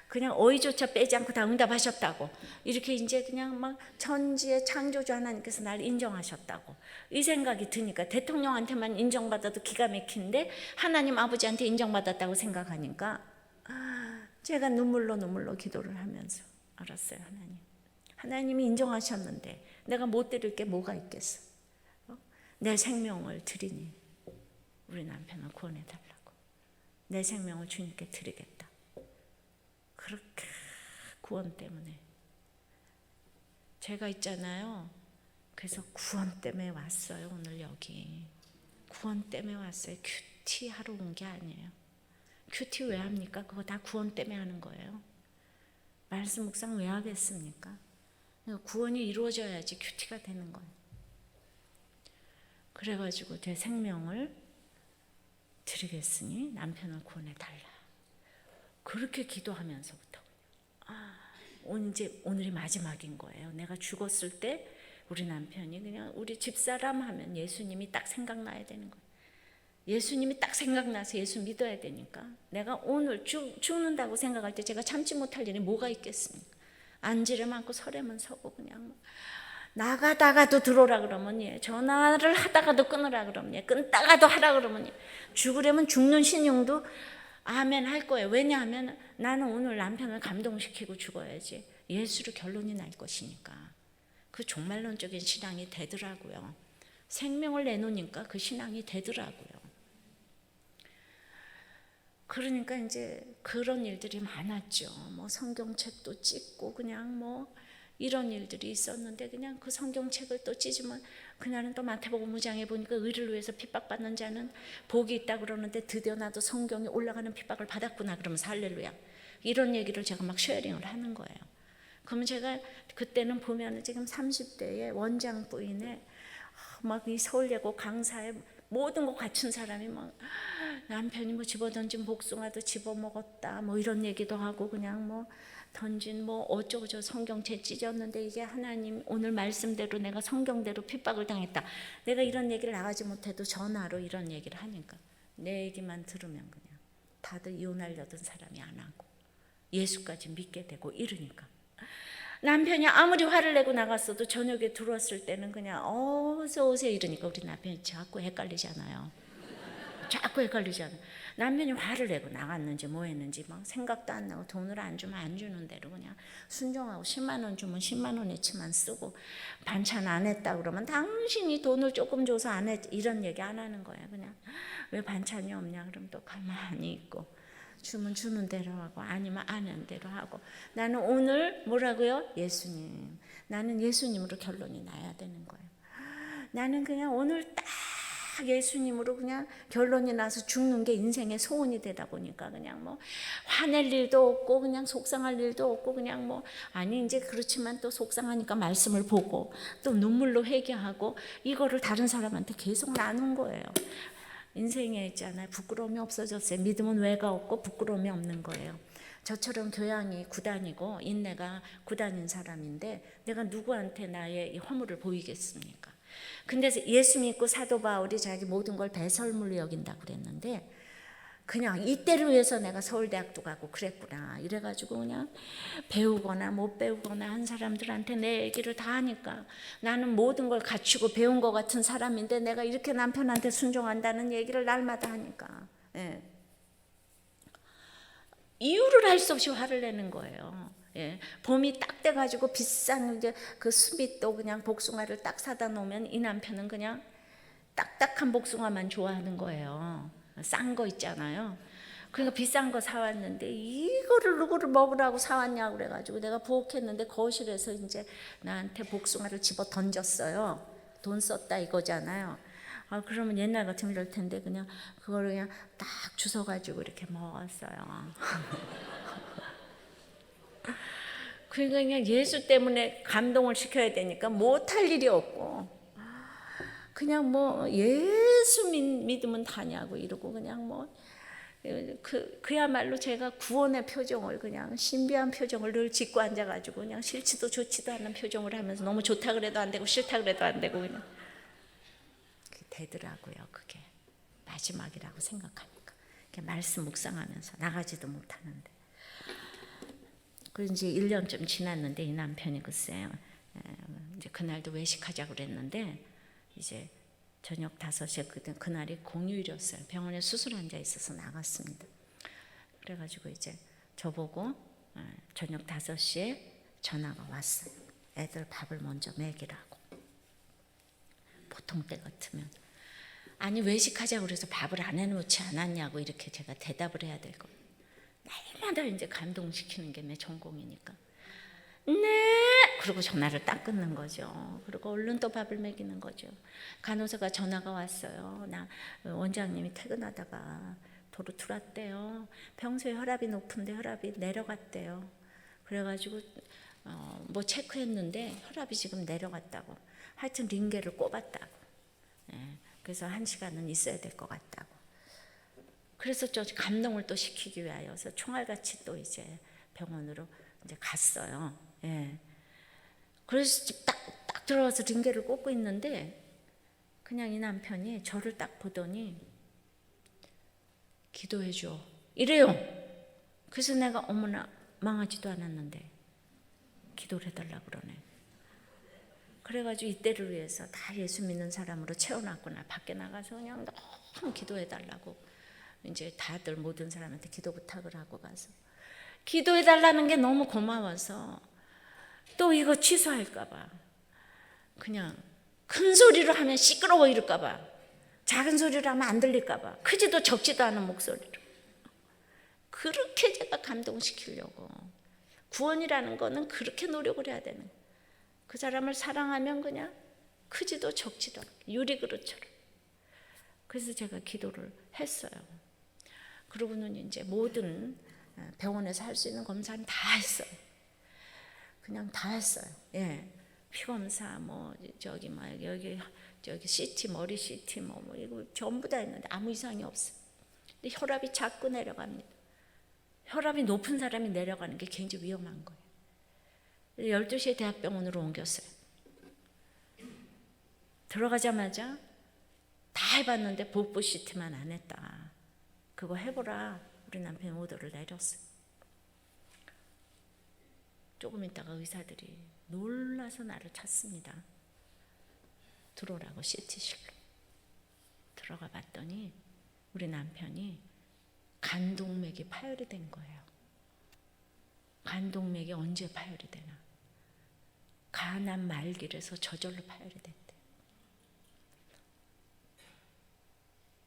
그냥 어이조차 빼지 않고 다 응답하셨다고 이렇게 이제 그냥 막 천지의 창조주 하나님께서 날 인정하셨다고 이 생각이 드니까 대통령한테만 인정받아도 기가 막힌데 하나님 아버지한테 인정받았다고 생각하니까 제가 눈물로 기도를 하면서 알았어요. 하나님이 인정하셨는데 내가 못 드릴 게 뭐가 있겠어. 내 생명을 드리니 우리 남편을 구원해 달라고 내 생명을 주님께 드리겠다. 그렇게 구원 때문에 제가 있잖아요. 그래서 구원 때문에 왔어요. 오늘 여기 구원 때문에 왔어요. 큐티 하러 온 게 아니에요. 큐티 왜 합니까? 그거 다 구원 때문에 하는 거예요. 말씀 묵상 왜 하겠습니까? 구원이 이루어져야지 큐티가 되는 거예요. 그래가지고 내 생명을 드리겠으니 남편을 구원해 달라. 그렇게 기도하면서부터 오늘이 마지막인 거예요. 내가 죽었을 때 우리 남편이 그냥 우리 집사람 하면 예수님이 딱 생각나야 되는 거예요. 예수님이 딱 생각나서 예수 믿어야 되니까 내가 오늘 죽는다고 생각할 때 제가 참지 못할 일이 뭐가 있겠습니까? 안지를 않고 설에만 서고 그냥 나가다가도 들어오라 그러면 예, 전화를 하다가도 끊으라 그러면 예, 끊다가도 하라 그러면 예, 죽으려면 죽는 신용도 아멘 할 거예요. 왜냐하면 나는 오늘 남편을 감동시키고 죽어야지 예수로 결론이 날 것이니까. 그 종말론적인 신앙이 되더라고요. 생명을 내놓으니까 그 신앙이 되더라고요. 그러니까 이제 그런 일들이 많았죠. 뭐 성경책도 찍고 그냥 뭐 이런 일들이 있었는데 그냥 그 성경책을 또 찢으면 그날은 또 마태복음 5장에 보니까 의를 위해서 핍박받는 자는 복이 있다 그러는데 드디어 나도 성경에 올라가는 핍박을 받았구나 그러면서 할렐루야. 이런 얘기를 제가 막 쉐어링을 하는 거예요. 그러면 제가 그때는 보면 지금 30대의 원장 부인의 막 이 서울예고 강사에 모든 거 갖춘 사람이 막 남편이 뭐 집어던진 복숭아도 집어먹었다 뭐 이런 얘기도 하고 그냥 뭐 던진 뭐 어쩌고 저 성경책 찢었는데 이게 하나님 오늘 말씀대로 내가 성경대로 핍박을 당했다. 내가 이런 얘기를 나가지 못해도 전화로 이런 얘기를 하니까 내 얘기만 들으면 그냥 다들 이혼하려던 사람이 안 하고 예수까지 믿게 되고 이러니까 남편이 아무리 화를 내고 나갔어도 저녁에 들어왔을 때는 그냥 어서 오세요 이러니까 우리 남편이 자꾸 헷갈리잖아요. 자꾸 헷갈리잖아요. 남편이 화를 내고 나갔는지 뭐 했는지 막 생각도 안 나고 돈을 안 주면 안 주는 대로 그냥 순종하고 10만 원 주면 10만 원어치만 쓰고 반찬 안 했다 그러면 당신이 돈을 조금 줘서 안 했 이런 얘기 안 하는 거예요. 그냥 왜 반찬이 없냐 그러면 또 가만히 있고 주면 주는 대로 하고 아니면 안 하는 대로 하고 나는 오늘 뭐라고요? 예수님. 나는 예수님으로 결론이 나야 되는 거예요. 나는 그냥 오늘 딱 예수님으로 그냥 결론이 나서 죽는 게 인생의 소원이 되다 보니까 그냥 뭐 화낼 일도 없고 그냥 속상할 일도 없고 그냥 뭐 아니 이제 그렇지만 또 속상하니까 말씀을 보고 또 눈물로 회개하고 이거를 다른 사람한테 계속 나눈 거예요. 인생에 있잖아요. 부끄러움이 없어졌어요. 믿음은 왜가 없고 부끄러움이 없는 거예요. 저처럼 교양이 9단이고 인내가 9단인 사람인데 내가 누구한테 나의 이 허물을 보이겠습니까? 근데 예수 믿고 사도 바울이 자기 모든 걸 배설물로 여긴다고 그랬는데 그냥 이때를 위해서 내가 서울대학도 가고 그랬구나 이래가지고 그냥 배우거나 못 배우거나 한 사람들한테 내 얘기를 다 하니까 나는 모든 걸 갖추고 배운 것 같은 사람인데 내가 이렇게 남편한테 순종한다는 얘기를 날마다 하니까 예. 이유를 알 수 없이 화를 내는 거예요. 예. 봄이 딱 돼가지고 비싼 이제 그 수mit도 그냥 복숭아를 딱 사다 놓으면 이 남편은 그냥 딱딱한 복숭아만 좋아하는 거예요. 싼 거 있잖아요. 그러니까 비싼 거 사왔는데 이거를 누구를 먹으라고 사왔냐고 그래가지고 내가 부엌했는데 거실에서 이제 나한테 복숭아를 집어 던졌어요. 돈 썼다 이거잖아요. 그러면 옛날 같으면 이럴 텐데 그냥 그걸 그냥 딱 주워가지고 이렇게 먹었어요. 그러니까 그냥 예수 때문에 감동을 시켜야 되니까 못할 일이 없고 그냥 뭐 예수 믿으면 다냐고 이러고 그냥 뭐 그야말로 제가 구원의 표정을 그냥 신비한 표정을 늘 짓고 앉아가지고 그냥 싫지도 좋지도 않은 표정을 하면서 너무 좋다 그래도 안 되고 싫다 그래도 안 되고 그냥 되더라고요. 그게 마지막이라고 생각하니까 말씀 묵상하면서 나가지도 못하는데. 그래서 이제 1년쯤 지났는데 이 남편이 글쎄요, 이제 그날도 외식하자고 그랬는데 이제 저녁 5시에 그날이 공휴일이었어요. 병원에 수술 환자 있어서 나갔습니다. 그래가지고 이제 저보고 저녁 5시에 전화가 왔어요. 애들 밥을 먼저 먹이라고. 보통 때 같으면 아니 외식하자고 그래서 밥을 안 해놓지 않았냐고 이렇게 제가 대답을 해야 될 거예요. 날마다 이제 감동시키는 게 내 전공이니까. 네! 그리고 전화를 딱 끊는 거죠. 그리고 얼른 또 밥을 먹이는 거죠. 간호사가 전화가 왔어요. 원장님이 퇴근하다가 도로 들어왔대요. 평소에 혈압이 높은데 혈압이 내려갔대요. 그래가지고 뭐 체크했는데 혈압이 지금 내려갔다고. 하여튼 링겔을 꼽았다고. 그래서 1시간은 있어야 될 것 같다고. 그래서 저 감동을 또 시키기 위하여서 총알같이 또 이제 병원으로 이제 갔어요. 예. 그래서 딱 들어가서 링겔을 꽂고 있는데 그냥 이 남편이 저를 딱 보더니 기도해줘 이래요. 그래서 내가 어머나 망하지도 않았는데 기도를 해달라고 그러네. 그래가지고 이때를 위해서 다 예수 믿는 사람으로 채워놨구나. 밖에 나가서 그냥 너무 기도해달라고 이제 다들 모든 사람한테 기도 부탁을 하고 가서 기도해달라는 게 너무 고마워서 또 이거 취소할까봐 그냥 큰 소리로 하면 시끄러워 이럴까봐 작은 소리로 하면 안 들릴까봐 크지도 적지도 않은 목소리로 그렇게 제가 감동시키려고. 구원이라는 거는 그렇게 노력을 해야 되는 거예요. 그 사람을 사랑하면 그냥 크지도 적지도 않게 유리그릇처럼. 그래서 제가 기도를 했어요. 그러고는 이제 모든 병원에서 할 수 있는 검사는 다 했어요. 그냥 다 했어요. 예, 피검사 뭐 저기 막 여기 CT 머리 CT 뭐 이거 전부 다 했는데 아무 이상이 없어요. 근데 혈압이 자꾸 내려갑니다. 혈압이 높은 사람이 내려가는 게 굉장히 위험한 거예요. 12시에 대학병원으로 옮겼어요. 들어가자마자 다 해봤는데 복부 CT만 안 했다. 그거 해보라. 우리 남편이 오더를 내렸어요. 조금 있다가 의사들이 놀라서 나를 찾습니다. 들어오라고 CT실로. 들어가 봤더니 우리 남편이 간동맥이 파열이 된 거예요. 간동맥이 언제 파열이 되나? 간암 말기라서 저절로 파열이 됐대.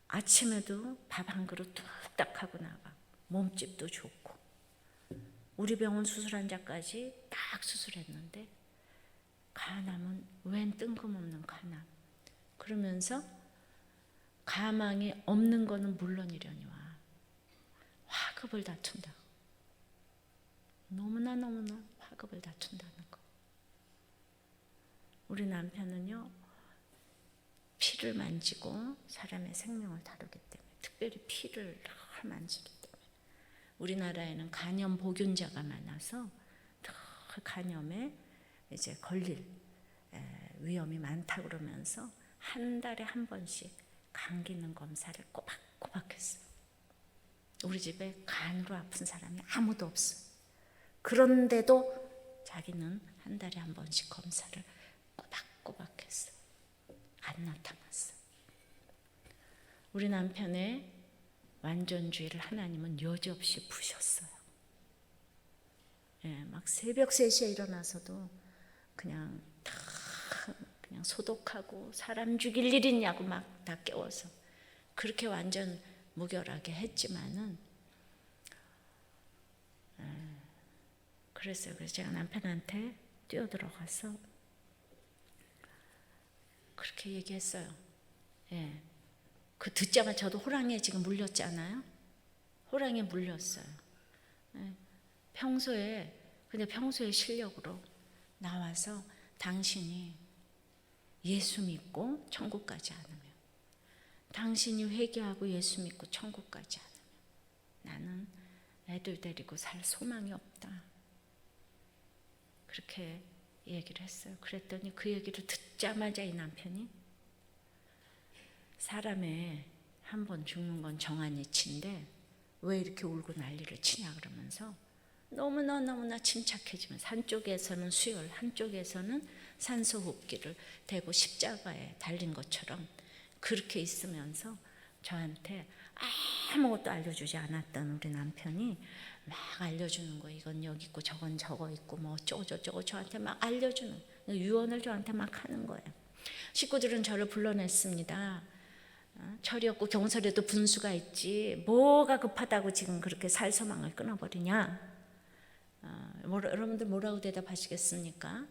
아침에도 밥 한 그릇 뚝딱 하고 나가. 몸집도 좋고. 우리 병원 수술 환자까지 딱 수술했는데 간암은 웬 뜬금없는 간암. 그러면서 가망이 없는 거는 물론이려니와 화급을 다툰다. 너무나 화급을 다툰다는 거. 우리 남편은요, 피를 만지고 사람의 생명을 다루기 때문에, 특별히 피를 만지기 때문에, 우리나라에는 간염 보균자가 많아서 간염에 이제 걸릴 위험이 많다 그러면서 한 달에 한 번씩 간 기능 검사를 꼬박꼬박 했어요. 우리 집에 간으로 아픈 사람이 아무도 없어요. 그런데도 자기는 한 달에 한 번씩 검사를 꼬박꼬박 했어요. 안 나타났어요. 우리 남편의 완전주의를 하나님은 여지없이 푸셨어요. 예, 막 새벽 3시에 일어나서도 그냥 소독하고 사람 죽일 일 있냐고 막 다 깨워서 그렇게 완전 무결하게 했지만은 그랬어요. 그래서 제가 남편한테 뛰어들어가서 그렇게 얘기했어요. 예. 그 듣자마자 저도 호랑이에 지금 물렸잖아요. 호랑이에 물렸어요. 예. 근데 평소에 실력으로 나와서 당신이 예수 믿고 천국 가지 않으면, 당신이 회개하고 예수 믿고 천국 가지 않으면 나는 애들 데리고 살 소망이 없다. 그렇게 얘기를 했어요. 그랬더니 그 얘기를 듣자마자 이 남편이 사람의 한 번 죽는 건 정한이치인데 왜 이렇게 울고 난리를 치냐 그러면서 너무나 침착해지면서 한쪽에서는 수혈, 한쪽에서는 산소 호흡기를 대고 십자가에 달린 것처럼 그렇게 있으면서 저한테 아무것도 알려주지 않았던 우리 남편이 막 알려주는 거예요. 이건 여기 있고 저건 저거 있고 뭐 어쩌고 저한테 막 알려주는 유언을 저한테 막 하는 거예요. 식구들은 저를 불러냈습니다. 철이 없고 경솔에도 분수가 있지 뭐가 급하다고 지금 그렇게 살소망을 끊어버리냐. 여러분들 뭐라고 대답하시겠습니까?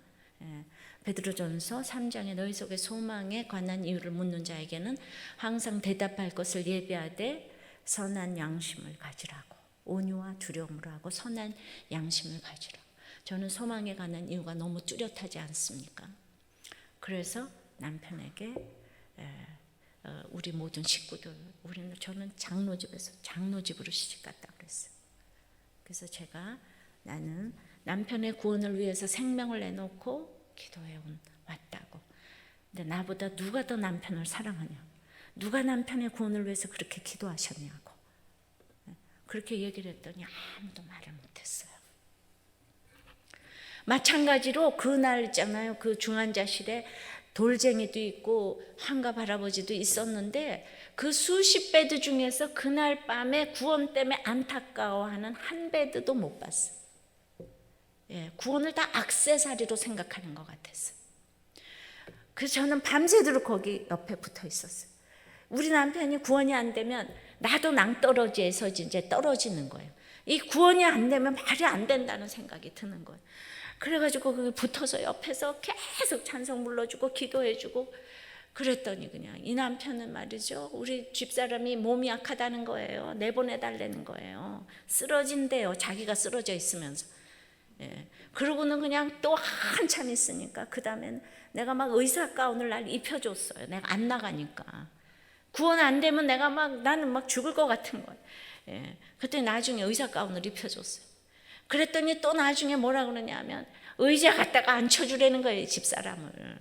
베드로전서 3장에 너희 속에 소망에 관한 이유를 묻는 자에게는 항상 대답할 것을 예비하되 선한 양심을 가지라고. 온유와 두려움으로 하고 선한 양심을 가지라고. 저는 소망에 관한 이유가 너무 뚜렷하지 않습니까? 그래서 남편에게 우리 모든 식구들, 저는 장로집으로 시집갔다 그랬어요. 그래서 제가 나는 남편의 구원을 위해서 생명을 내놓고 기도해 왔다고. 근데 나보다 누가 더 남편을 사랑하냐? 누가 남편의 구원을 위해서 그렇게 기도하셨냐고. 그렇게 얘기를 했더니 아무도 말을 못했어요. 마찬가지로 그날 있잖아요. 그 중환자실에 돌쟁이도 있고 환갑 할아버지도 있었는데 그 수십 베드 중에서 그날 밤에 구원 때문에 안타까워하는 한 베드도 못 봤어요. 구원을 다 액세서리로 생각하는 것 같았어요. 그래서 저는 밤새도록 거기 옆에 붙어 있었어요. 우리 남편이 구원이 안 되면 나도 낭떠러지에서 이제 떨어지는 거예요. 이 구원이 안 되면 말이 안 된다는 생각이 드는 거예요. 그래가지고 거기 붙어서 옆에서 계속 찬송 불러주고 기도해주고 그랬더니 그냥 이 남편은 말이죠. 우리 집사람이 몸이 약하다는 거예요. 내보내달라는 거예요. 쓰러진대요. 자기가 쓰러져 있으면서. 그러고는 그냥 또 한참 있으니까 그 다음엔 내가 막 의사 가운을 날 입혀줬어요. 내가 안 나가니까. 구원 안 되면 나는 막 죽을 것 같은 거예요. 그때 나중에 의사 가운을 입혀줬어요. 그랬더니 또 나중에 뭐라 그러냐면 의자 갖다가 앉혀주라는 거예요, 집사람을.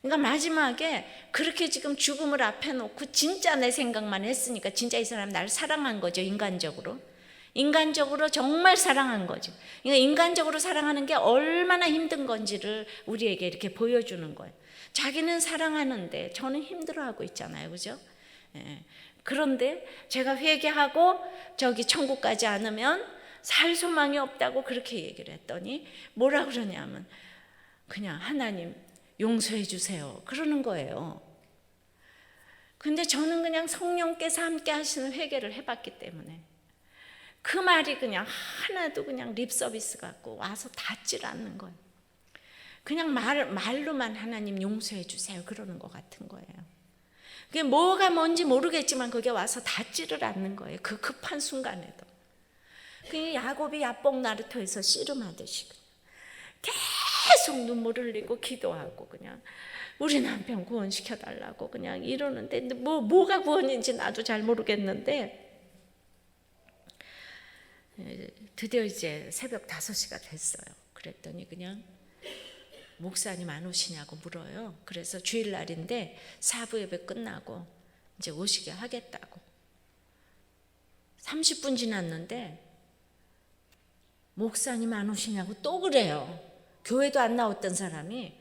그러니까 마지막에 그렇게 지금 죽음을 앞에 놓고 진짜 내 생각만 했으니까 진짜 이 사람 나를 사랑한 거죠, 인간적으로. 인간적으로 정말 사랑한 거죠. 그러니까 인간적으로 사랑하는 게 얼마나 힘든 건지를 우리에게 이렇게 보여주는 거예요. 자기는 사랑하는데 저는 힘들어하고 있잖아요, 그죠? 그런데 제가 회개하고 저기 천국 가지 않으면 살 소망이 없다고 그렇게 얘기를 했더니 뭐라 그러냐면 그냥 하나님 용서해 주세요 그러는 거예요. 근데 저는 그냥 성령께서 함께 하시는 회개를 해봤기 때문에 그 말이 그냥 하나도 그냥 립 서비스 같고 와서 닿질 않는 거예요. 그냥 말로만 하나님 용서해 주세요 그러는 것 같은 거예요. 그게 뭐가 뭔지 모르겠지만 그게 와서 닿지를 않는 거예요. 그 급한 순간에도. 그 야곱이 야복 나루터에서 씨름하듯이 계속 눈물 흘리고 기도하고 그냥 우리 남편 구원시켜 달라고 그냥 이러는데 뭐가 구원인지 나도 잘 모르겠는데 드디어 이제 새벽 5시가 됐어요. 그랬더니 그냥 목사님 안 오시냐고 물어요. 그래서 주일날인데 사부 예배 끝나고 이제 오시게 하겠다고. 30분 지났는데 목사님 안 오시냐고 또 그래요. 교회도 안 나왔던 사람이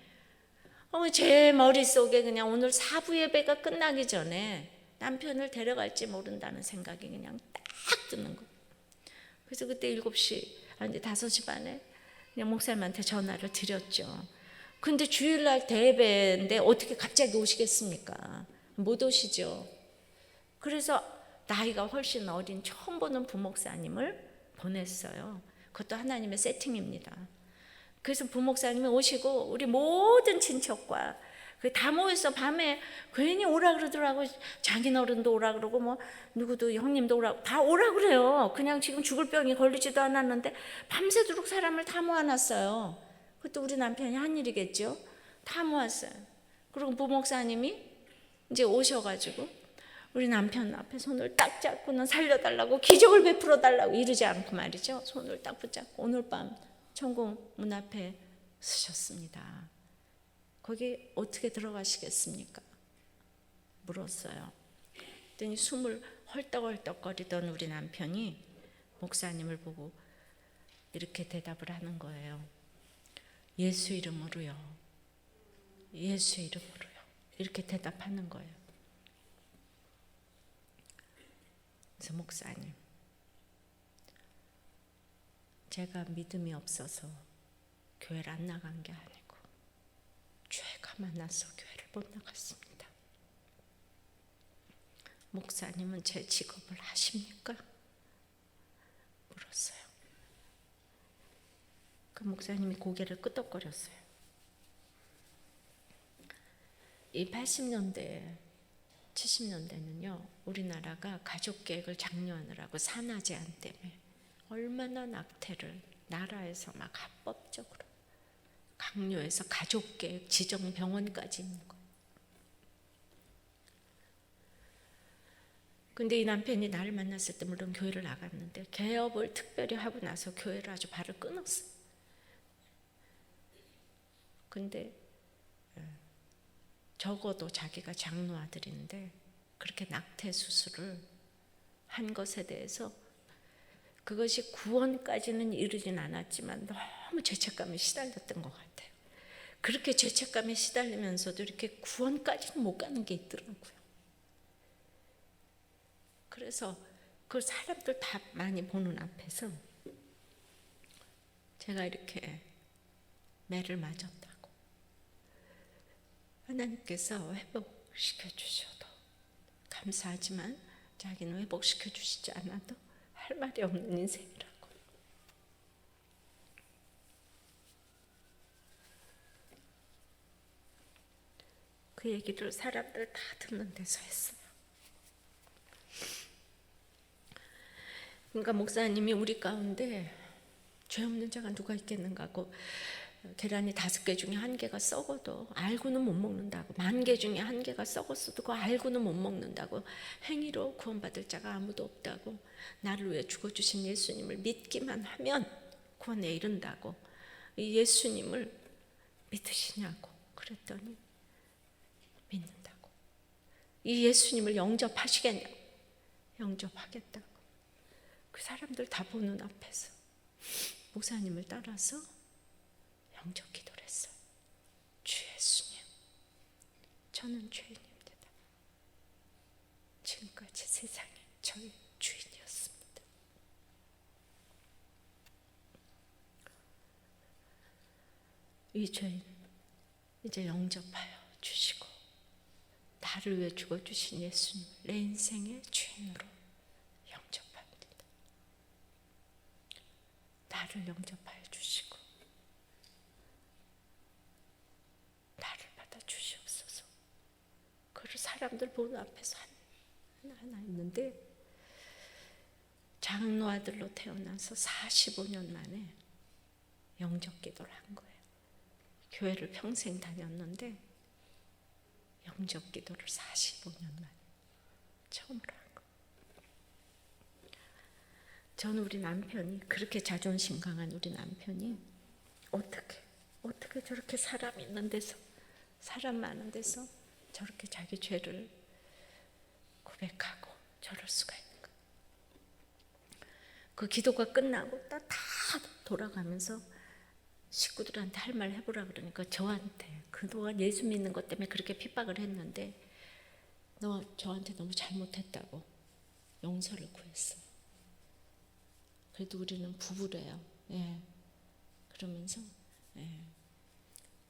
제 머릿속에 그냥 오늘 사부 예배가 끝나기 전에 남편을 데려갈지 모른다는 생각이 그냥 딱 드는 거예요. 그래서 그때 5시 반에 그냥 목사님한테 전화를 드렸죠. 근데 주일날 대예배인데 어떻게 갑자기 오시겠습니까? 못 오시죠. 그래서 나이가 훨씬 어린 처음 보는 부목사님을 보냈어요. 그것도 하나님의 세팅입니다. 그래서 부목사님이 오시고 우리 모든 친척과 다 모여서 밤에 괜히 오라 그러더라고. 장인어른도 오라 그러고 뭐 누구도 형님도 오라, 다 오라 그래요. 그냥 지금 죽을 병이 걸리지도 않았는데 밤새도록 사람을 다 모아놨어요. 그것도 우리 남편이 한 일이겠죠. 다 모았어요. 그리고 부목사님이 이제 오셔가지고 우리 남편 앞에 손을 딱 잡고는 살려달라고, 기적을 베풀어 달라고 이러지 않고 말이죠. 손을 딱 붙잡고 오늘 밤 천국 문 앞에 서셨습니다. 거기 어떻게 들어가시겠습니까? 물었어요. 그랬더니 숨을 헐떡헐떡거리던 우리 남편이 목사님을 보고 이렇게 대답을 하는 거예요. 예수 이름으로요. 예수 이름으로요. 이렇게 대답하는 거예요. 그래서 목사님, 제가 믿음이 없어서 교회를 안 나간 게 아니고 죄가 많아서 교회를 못 나갔습니다. 목사님은 제 직업을 하십니까? 물었어요. 그 목사님이 고개를 끄덕거렸어요. 이 80년대, 70년대는요, 우리나라가 가족계획을 장려하느라고 산하 제한 때문에 얼마나 낙태를 나라에서 막 합법적으로 강요해서 가족계획 지정 병원까지 있는 거예요. 근데 이 남편이 나를 만났을 때 물론 교회를 나갔는데 개업을 특별히 하고 나서 교회를 아주 발을 끊었어요. 근데 적어도 자기가 장로 아들인데 그렇게 낙태 수술을 한 것에 대해서 그것이 구원까지는 이르진 않았지만 너무 죄책감에 시달렸던 것 같아요. 그렇게 죄책감에 시달리면서도 이렇게 구원까지는 못 가는 게 있더라고요. 그래서 그 사람들 다 많이 보는 앞에서 제가 이렇게 매를 맞았다고, 하나님께서 회복시켜 주셔도 감사하지만 자기는 회복시켜 주시지 않아도 할 말이 없는 인생이라고. 그 얘기를 사람들 다 듣는 데서 했어요. 그러니까 목사님이 우리 가운데 죄 없는 자가 누가 있겠는가 하고, 계란이 5개 중에 1개가 썩어도 알고는 못 먹는다고, 10,000개 중에 1개가 썩었어도 그거 알고는 못 먹는다고, 행위로 구원받을 자가 아무도 없다고, 나를 위해 죽어주신 예수님을 믿기만 하면 구원에 이른다고, 이 예수님을 믿으시냐고 그랬더니 믿는다고. 이 예수님을 영접하시겠냐고. 영접하겠다고. 그 사람들 다 보는 앞에서 목사님을 따라서 영접 기도를 했어요. 주 예수님, 저는 죄인입니다. 지금까지 세상에 저의 주인이었습니다. 이 죄인 이제 영접하여 주시고 나를 위해 죽어주신 예수님, 내 인생의 주인으로 영접합니다. 나를 영접하여 주시고 나를 받아 주시옵소서. 그를 사람들 보는 앞에서 하나하나 했는데, 장로 아들로 태어나서 45년 만에 영접 기도를 한 거예요. 교회를 평생 다녔는데 영접 기도를 45년 만에 처음으로 한 거예요. 저는 우리 남편이, 그렇게 자존심 강한 우리 남편이 어떻게 저렇게 사람 있는 데서, 사람 많은 데서 저렇게 자기 죄를 고백하고 저럴 수가 있는가. 그 기도가 끝나고 다 돌아가면서 식구들한테 할 말 해보라 그러니까 저한테, 그동안 예수 믿는 것 때문에 그렇게 핍박을 했는데 너 저한테 너무 잘못했다고 용서를 구했어요. 그래도 우리는 부부래요. 예. 그러면서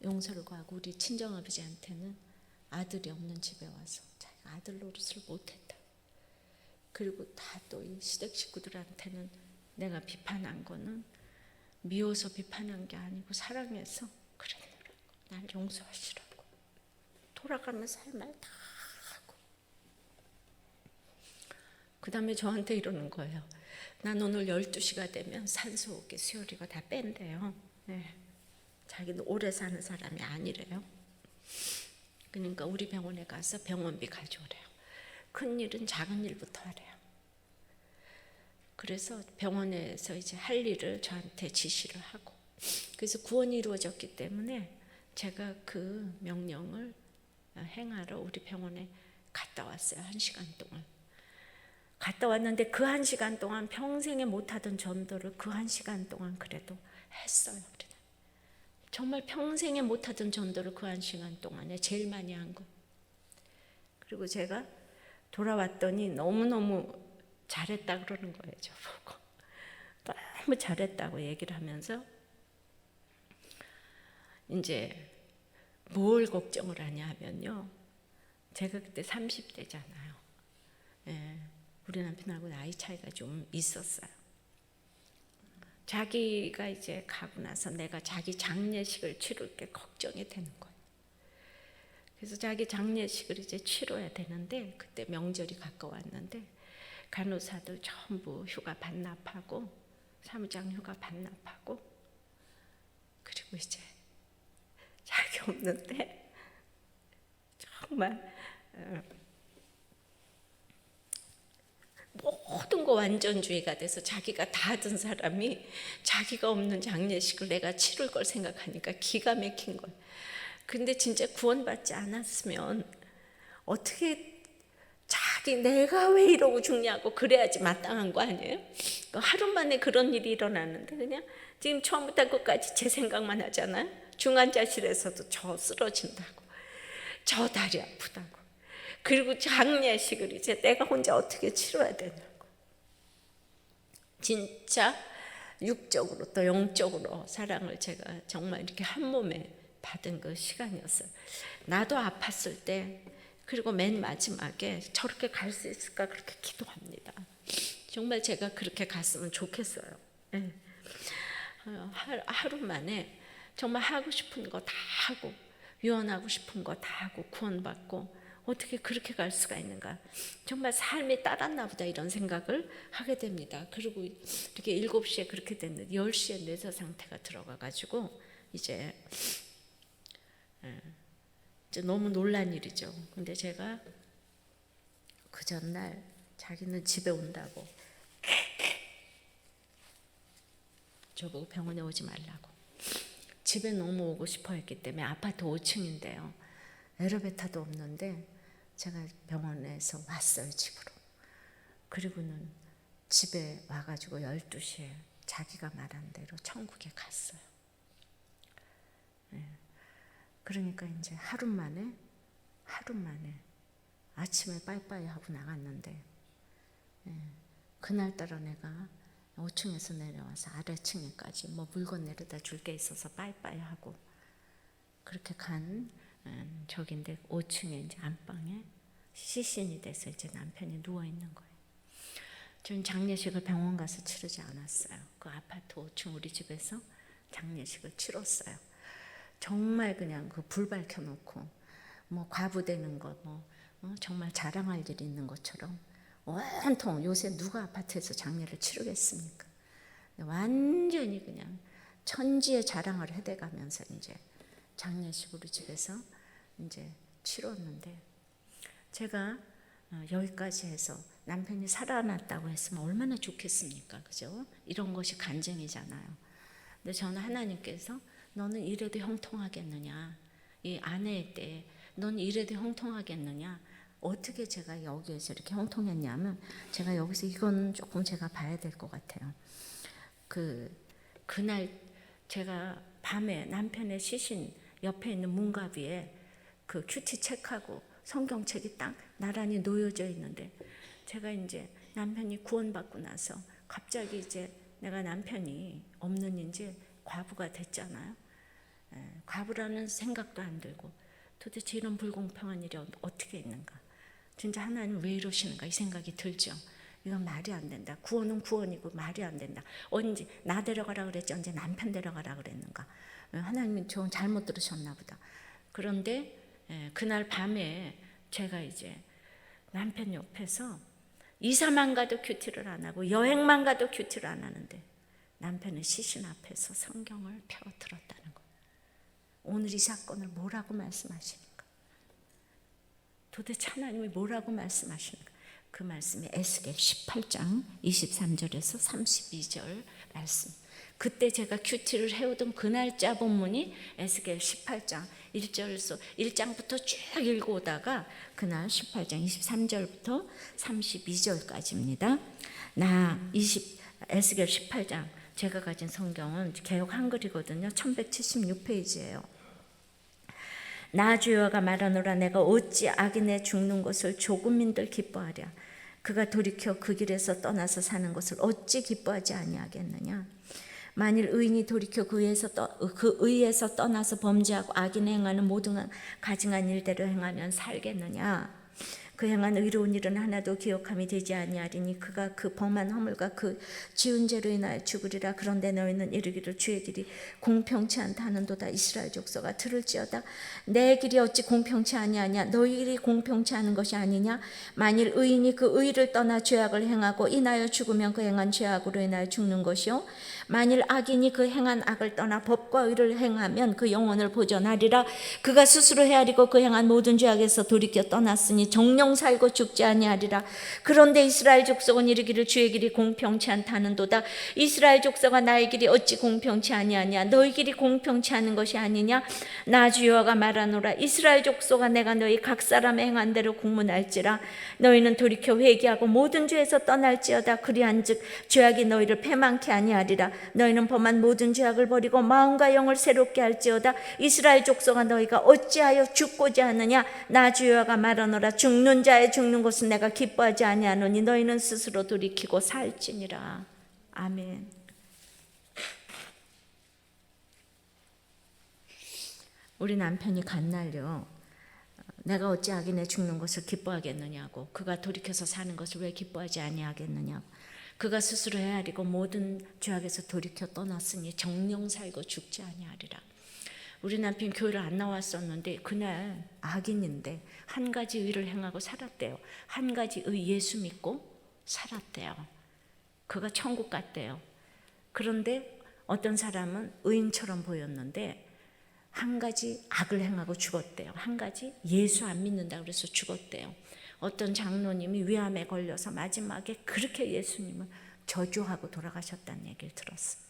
용서를 구하고, 우리 친정아버지한테는 아들이 없는 집에 와서 자기가 아들 노릇을 못했다. 그리고 다 또 이 시댁 식구들한테는 내가 비판한 거는 미워서 비판한 게 아니고 사랑해서 그랬노라고, 날 용서하시라고 돌아가면서 할 말 다 하고, 그 다음에 저한테 이러는 거예요. 난 오늘 12시가 되면 산소호흡기 수혈이가 다 뺀대요. 네. 자기는 오래 사는 사람이 아니래요. 그러니까 우리 병원에 가서 병원비 가져오래요. 큰 일은 작은 일부터 하래요. 그래서 병원에서 이제 할 일을 저한테 지시를 하고, 그래서 구원이 이루어졌기 때문에 제가 그 명령을 행하러 우리 병원에 갔다 왔어요. 1시간 동안. 갔다 왔는데 그 1시간 동안 평생에 못하던 전도를 그 1시간 동안 그래도 했어요. 정말 평생에 못하던 전도를 그 1시간 동안에 제일 많이 한 거. 그리고 제가 돌아왔더니 너무너무 잘했다 그러는 거예요. 저보고 너무 잘했다고 얘기를 하면서 이제 뭘 걱정을 하냐 하면요, 제가 그때 30대잖아요. 예, 우리 남편하고 나이 차이가 좀 있었어요. 자기가 이제 가고 나서 내가 자기 장례식을 치를 게 걱정이 되는 거예요. 그래서 자기 장례식을 이제 치러야 되는데, 그때 명절이 가까웠는데 간호사들 전부 휴가 반납하고 사무장 휴가 반납하고, 그리고 이제 자기 없는데 정말 모든 거 완전주의가 돼서 자기가 다 하던 사람이 자기가 없는 장례식을 내가 치를 걸 생각하니까 기가 막힌 거예요. 근데 진짜 구원받지 않았으면 어떻게 내가 왜 이러고 죽냐고 그래야지 마땅한 거 아니에요? 하루 만에 그런 일이 일어나는데 그냥 지금 처음부터 끝까지 제 생각만 하잖아요. 중환자실에서도 저 쓰러진다고, 저 다리 아프다고, 그리고 장례식을 이제 내가 혼자 어떻게 치러야 되냐고. 진짜 육적으로 또 영적으로 사랑을 제가 정말 이렇게 한 몸에 받은 그 시간이었어요. 나도 아팠을 때, 그리고 맨 마지막에 저렇게 갈 수 있을까 그렇게 기도합니다. 정말 제가 그렇게 갔으면 좋겠어요. 네. 하루 만에 정말 하고 싶은 거 다 하고 유언하고 싶은 거 다 하고 구원받고 어떻게 그렇게 갈 수가 있는가. 정말 삶이 따랐나 보다 이런 생각을 하게 됩니다. 그리고 이렇게 7시에 그렇게 됐는데 10시에 뇌사 상태가 들어가가지고 이제 너무 놀란 일이죠. 근데 제가 그 전날 자기는 집에 온다고 저보고 병원에 오지 말라고. 집에 너무 오고 싶어 했기 때문에, 아파트 5층인데요. 엘리베이터도 없는데 제가 병원에서 왔어요, 집으로. 그리고는 집에 와가지고 12시에 자기가 말한 대로 천국에 갔어요. 그러니까 이제 하루 만에 아침에 빠이빠이 하고 나갔는데, 그날따라 내가 5층에서 내려와서 아래층에까지 뭐 물건 내려다 줄 게 있어서 빠이빠이 하고 그렇게 간 적인데, 5층에 이제 안방에 시신이 돼서 이제 남편이 누워 있는 거예요. 저는 장례식을 병원 가서 치르지 않았어요. 그 아파트 5층 우리 집에서 장례식을 치렀어요. 정말 그냥 그 불 밝혀놓고 뭐 과부 되는 거 정말 자랑할 일이 있는 것처럼 온통, 요새 누가 아파트에서 장례를 치르겠습니까? 완전히 그냥 천지의 자랑을 해대가면서 이제 장례식 우리 집에서 이제 치렀는데, 제가 여기까지 해서 남편이 살아났다고 했으면 얼마나 좋겠습니까? 그죠? 이런 것이 간증이잖아요. 근데 저는 하나님께서 너는 이래도 형통하겠느냐, 이 아내의 때 넌 이래도 형통하겠느냐, 어떻게 제가 여기에서 이렇게 형통했냐면, 제가 여기서 이건 조금 제가 봐야 될 것 같아요. 그날 제가 밤에 남편의 시신 옆에 있는 문가비에 그 큐티 책하고 성경책이 딱 나란히 놓여져 있는데, 제가 이제 남편이 구원받고 나서 갑자기 이제 내가 남편이 없는 이제 과부가 됐잖아요. 과부라는 생각도 안 들고 도대체 이런 불공평한 일이 어떻게 있는가, 진짜 하나님 왜 이러시는가 이 생각이 들죠. 이건 말이 안 된다. 구원은 구원이고 말이 안 된다. 언제 나 데려가라 그랬지 언제 남편 데려가라 그랬는가. 하나님이 좀 잘못 들으셨나 보다. 그런데 그날 밤에 제가 이제 남편 옆에서 이사만 가도 큐티를 안 하고 여행만 가도 큐티를 안 하는데 남편의 시신 앞에서 성경을 펴 들었다는 거예요. 오늘 이 사건을 뭐라고 말씀하시는가. 도대체 하나님이 뭐라고 말씀하시는가? 그 말씀이 에스겔 18장 23절에서 32절 말씀. 그때 제가 큐티를 해오던 그 날짜 본문이 에스겔 18장 1장부터 쭉 읽어오다가 그날 18장 23절부터 32절까지입니다. 에스겔 18장 제가 가진 성경은 개역 한글이거든요. 1176페이지예요. 나 주여가 말하노라 내가 어찌 악인의 죽는 것을 조금민들 기뻐하랴. 그가 돌이켜 그 길에서 떠나서 사는 것을 어찌 기뻐하지 아니하겠느냐. 만일 의인이 돌이켜 그 의에서 떠나서 범죄하고 악인의 행하는 모든 가증한 일대로 행하면 살겠느냐. 그 행한 의로운 일은 하나도 기억함이 되지 아니하리니 그가 그 범한 허물과 그 지은 죄로 인하여 죽으리라. 그런데 너희는 이르기를 주의 길이 공평치 않다 하는도다. 이스라엘 족속아 들을지어다. 내 길이 어찌 공평치 아니하냐. 너희 길이 공평치 않은 것이 아니냐. 만일 의인이 그 의를 떠나 죄악을 행하고 인하여 죽으면 그 행한 죄악으로 인하여 죽는 것이요 만일 악인이 그 행한 악을 떠나 법과 의를 행하면 그 영혼을 보전하리라. 그가 스스로 헤아리고 그 행한 모든 죄악에서 돌이켜 떠났으니 정령 살고 죽지 아니하리라. 그런데 이스라엘 족속은 이르기를 주의 길이 공평치 않다는도다. 이스라엘 족속아 나의 길이 어찌 공평치 아니하냐. 너희 길이 공평치 않은 것이 아니냐. 나 주여가 말하노라. 이스라엘 족속아 내가 너희 각 사람의 행한 대로 공문할지라. 너희는 돌이켜 회개하고 모든 죄에서 떠날지어다. 그리한즉 죄악이 너희를 패망케 아니하리라. 너희는 범한 모든 죄악을 버리고 마음과 영을 새롭게 할지어다. 이스라엘 족속아 너희가 어찌하여 죽고자 하느냐. 나 주여가 말하노라. 죽는 자의 죽는 것은 내가 기뻐하지 아니하노니 너희는 스스로 돌이키고 살지니라. 아멘. 우리 남편이 간날요 내가 어찌 악인의 죽는 것을 기뻐하겠느냐고, 그가 돌이켜서 사는 것을 왜 기뻐하지 아니하겠느냐고, 그가 스스로 헤아리고 모든 죄악에서 돌이켜 떠났으니 정령 살고 죽지 아니하리라. 우리 남편 교회를 안 나왔었는데 그날 악인인데 한 가지 의를 행하고 살았대요. 한 가지 의 예수 믿고 살았대요. 그가 천국 갔대요. 그런데 어떤 사람은 의인처럼 보였는데 한 가지 악을 행하고 죽었대요. 한 가지 예수 안 믿는다 그래서 죽었대요. 어떤 장로님이 위암에 걸려서 마지막에 그렇게 예수님을 저주하고 돌아가셨다는 얘기를 들었어요.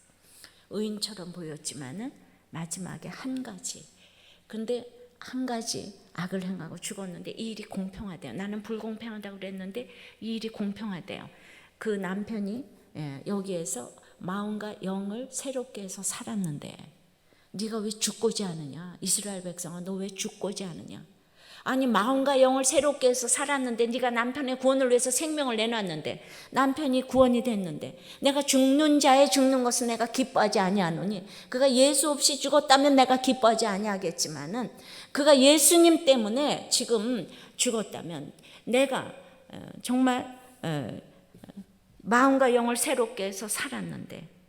의인처럼 보였지만은 마지막에 한 가지, 근데 한 가지 악을 행하고 죽었는데 이 일이 공평하대요. 나는 불공평하다고 그랬는데 이 일이 공평하대요. 그 남편이 여기에서 마음과 영을 새롭게 해서 살았는데 네가 왜 죽고자 하느냐. 이스라엘 백성아 너 왜 죽고자 하느냐. 아니 마음과 영을 새롭게 해서 살았는데 네가 남편의 구원을 위해서 생명을 내놨는데 남편이 구원이 됐는데 내가 죽는 자의 죽는 것은 내가 기뻐하지 아니하노니, 그가 예수 없이 죽었다면 내가 기뻐하지 아니하겠지만은 그가 예수님 때문에 지금 죽었다면 내가 정말 마음과 영을 새롭게 해서 살았는데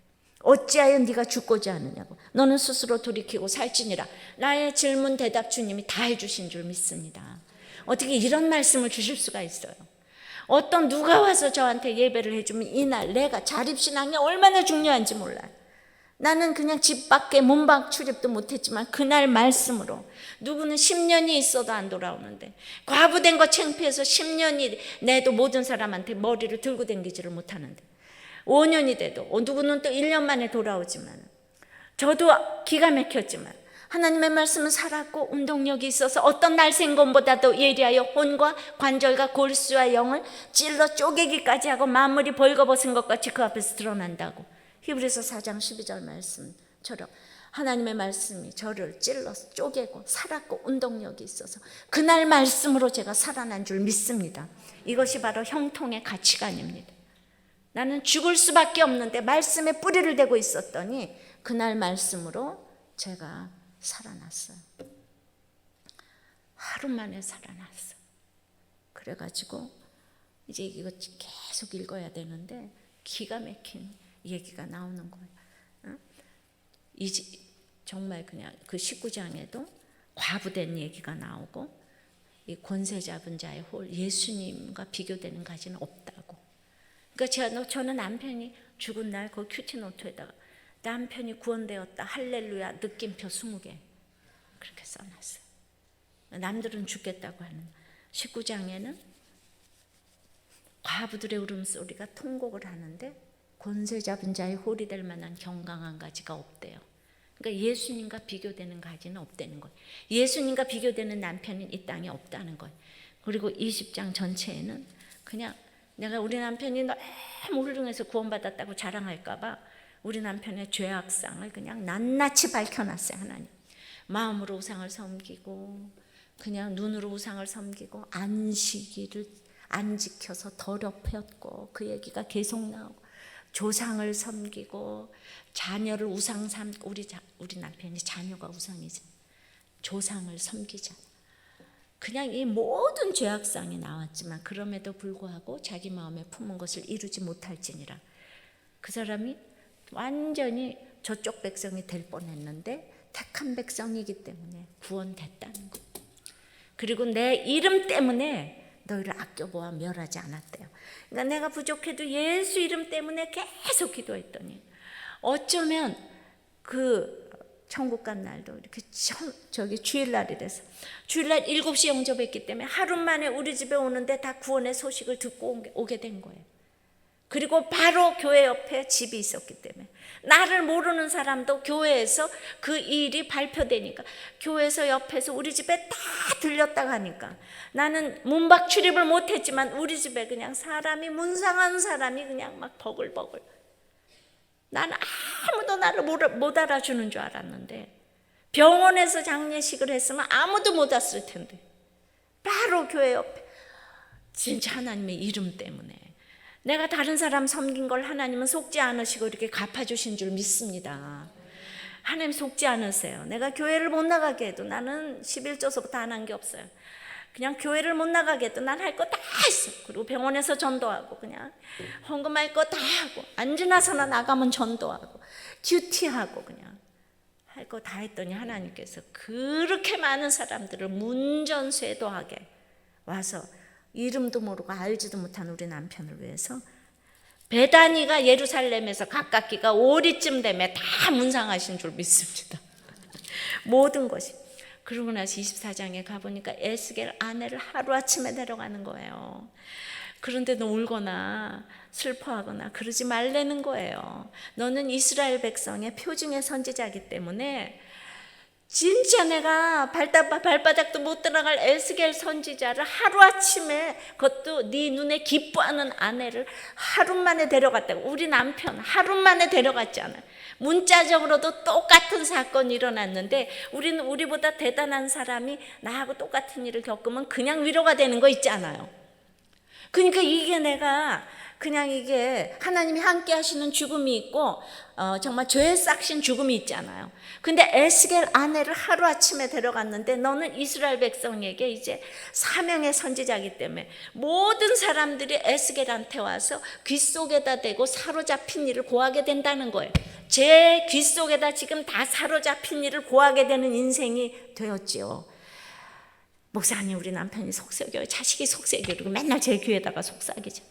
어찌하여 네가 죽고자 하느냐고. 너는 스스로 돌이키고 살지니라. 나의 질문 대답 주님이 다 해주신 줄 믿습니다. 어떻게 이런 말씀을 주실 수가 있어요. 어떤 누가 와서 저한테 예배를 해주면 이날 내가 자립신앙이 얼마나 중요한지 몰라요. 나는 그냥 집 밖에 문밖 출입도 못했지만 그날 말씀으로 누구는 10년이 있어도 안 돌아오는데 과부된 거 창피해서 10년이 내도 모든 사람한테 머리를 들고 다니지를 못하는데 5년이 돼도 누구는 또 1년 만에 돌아오지만 저도 기가 막혔지만 하나님의 말씀은 살았고 운동력이 있어서 어떤 날생검보다도 예리하여 혼과 관절과 골수와 영을 찔러 쪼개기까지 하고 만물이 벌거벗은 것 같이 그 앞에서 드러난다고. 히브리서 4장 12절 말씀처럼 하나님의 말씀이 저를 찔러서 쪼개고 살았고 운동력이 있어서 그날 말씀으로 제가 살아난 줄 믿습니다. 이것이 바로 형통의 가치관입니다. 나는 죽을 수밖에 없는데 말씀에 뿌리를 대고 있었더니 그날 말씀으로 제가 살아났어요. 하루 만에 살아났어요. 그래가지고 이제 이거 계속 읽어야 되는데 기가 막힌 얘기가 나오는 거예요. 이제 정말 그냥 그 19장에도 과부된 얘기가 나오고 이 권세 잡은 자의 홀, 예수님과 비교되는 가지는 없다고. 그러니까 저는 남편이 죽은 날 그 큐티노트에다가 남편이 구원되었다 할렐루야 느낌표 20개 그렇게 써놨어요. 남들은 죽겠다고 하는 19장에는 과부들의 울음소리가 통곡을 하는데 권세 잡은 자의 홀이 될 만한 경강한 가지가 없대요. 그러니까 예수님과 비교되는 가지는 없다는 거예요. 예수님과 비교되는 남편은 이 땅에 없다는 거예요. 그리고 20장 전체에는 그냥 내가 우리 남편이 너무 훌륭해서 구원받았다고 자랑할까 봐 우리 남편의 죄악상을 그냥 낱낱이 밝혀놨어요. 하나님. 마음으로 우상을 섬기고 그냥 눈으로 우상을 섬기고 안식일을 안 지켜서 더럽혔고 그 얘기가 계속 나오고 조상을 섬기고 자녀를 우상 삼고 우리 남편이 자녀가 우상이죠. 조상을 섬기잖아. 그냥 이 모든 죄악상이 나왔지만 그럼에도 불구하고 자기 마음에 품은 것을 이루지 못할지니라. 그 사람이 완전히 저쪽 백성이 될 뻔했는데 택한 백성이기 때문에 구원됐다는 거. 그리고 내 이름 때문에 너희를 아껴보아 멸하지 않았대요. 그러니까 내가 부족해도 예수 이름 때문에 계속 기도했더니 어쩌면 그 천국 간 날도 이렇게 저기 주일날이라서 주일날 7시 영접했기 때문에 하루 만에 우리 집에 오는데 다 구원의 소식을 듣고 오게 된 거예요. 그리고 바로 교회 옆에 집이 있었기 때문에 나를 모르는 사람도 교회에서 그 일이 발표되니까 교회에서 옆에서 우리 집에 다 들렸다 가니까 나는 문밖 출입을 못했지만 우리 집에 그냥 사람이 문상한 사람이 그냥 막 버글버글. 나는 아무도 나를 못 알아주는 줄 알았는데 병원에서 장례식을 했으면 아무도 못 왔을 텐데 바로 교회 옆에 진짜 하나님의 이름 때문에 내가 다른 사람 섬긴 걸 하나님은 속지 않으시고 이렇게 갚아주신 줄 믿습니다. 하나님 속지 않으세요. 내가 교회를 못 나가게 해도 나는 11조서부터 안 한 게 없어요. 그냥 교회를 못 나가게 해도 난 할 거 다 했어. 그리고 병원에서 전도하고 그냥 헌금할 거 다 하고 앉으나서나 나가면 전도하고 듀티하고 그냥 할 거 다 했더니 하나님께서 그렇게 많은 사람들을 문전쇄도하게 와서 이름도 모르고 알지도 못한 우리 남편을 위해서 베다니가 예루살렘에서 가깝기가 오리쯤 되면 다 문상하신 줄 믿습니다. 모든 것이. 그러고 나서 24장에 가보니까 에스겔 아내를 하루아침에 데려가는 거예요. 그런데도 울거나 슬퍼하거나 그러지 말라는 거예요. 너는 이스라엘 백성의 표징의 선지자이기 때문에 진짜 내가 발바닥도 못 들어갈 에스겔 선지자를 하루아침에 그것도 네 눈에 기뻐하는 아내를 하루 만에 데려갔다고. 우리 남편 하루 만에 데려갔잖아요. 문자적으로도 똑같은 사건이 일어났는데 우리는 우리보다 대단한 사람이 나하고 똑같은 일을 겪으면 그냥 위로가 되는 거 있잖아요. 그러니까 이게 내가 그냥 이게 하나님이 함께 하시는 죽음이 있고 정말 죄에 싹신 죽음이 있잖아요. 근데 에스겔 아내를 하루아침에 데려갔는데 너는 이스라엘 백성에게 이제 사명의 선지자이기 때문에 모든 사람들이 에스겔한테 와서 귀 속에다 대고 사로잡힌 일을 고하게 된다는 거예요. 제 귀 속에다 지금 다 사로잡힌 일을 고하게 되는 인생이 되었지요. 목사님 우리 남편이 속썩여요. 자식이 속썩여요. 그리고 맨날 제 귀에다가 속삭이죠.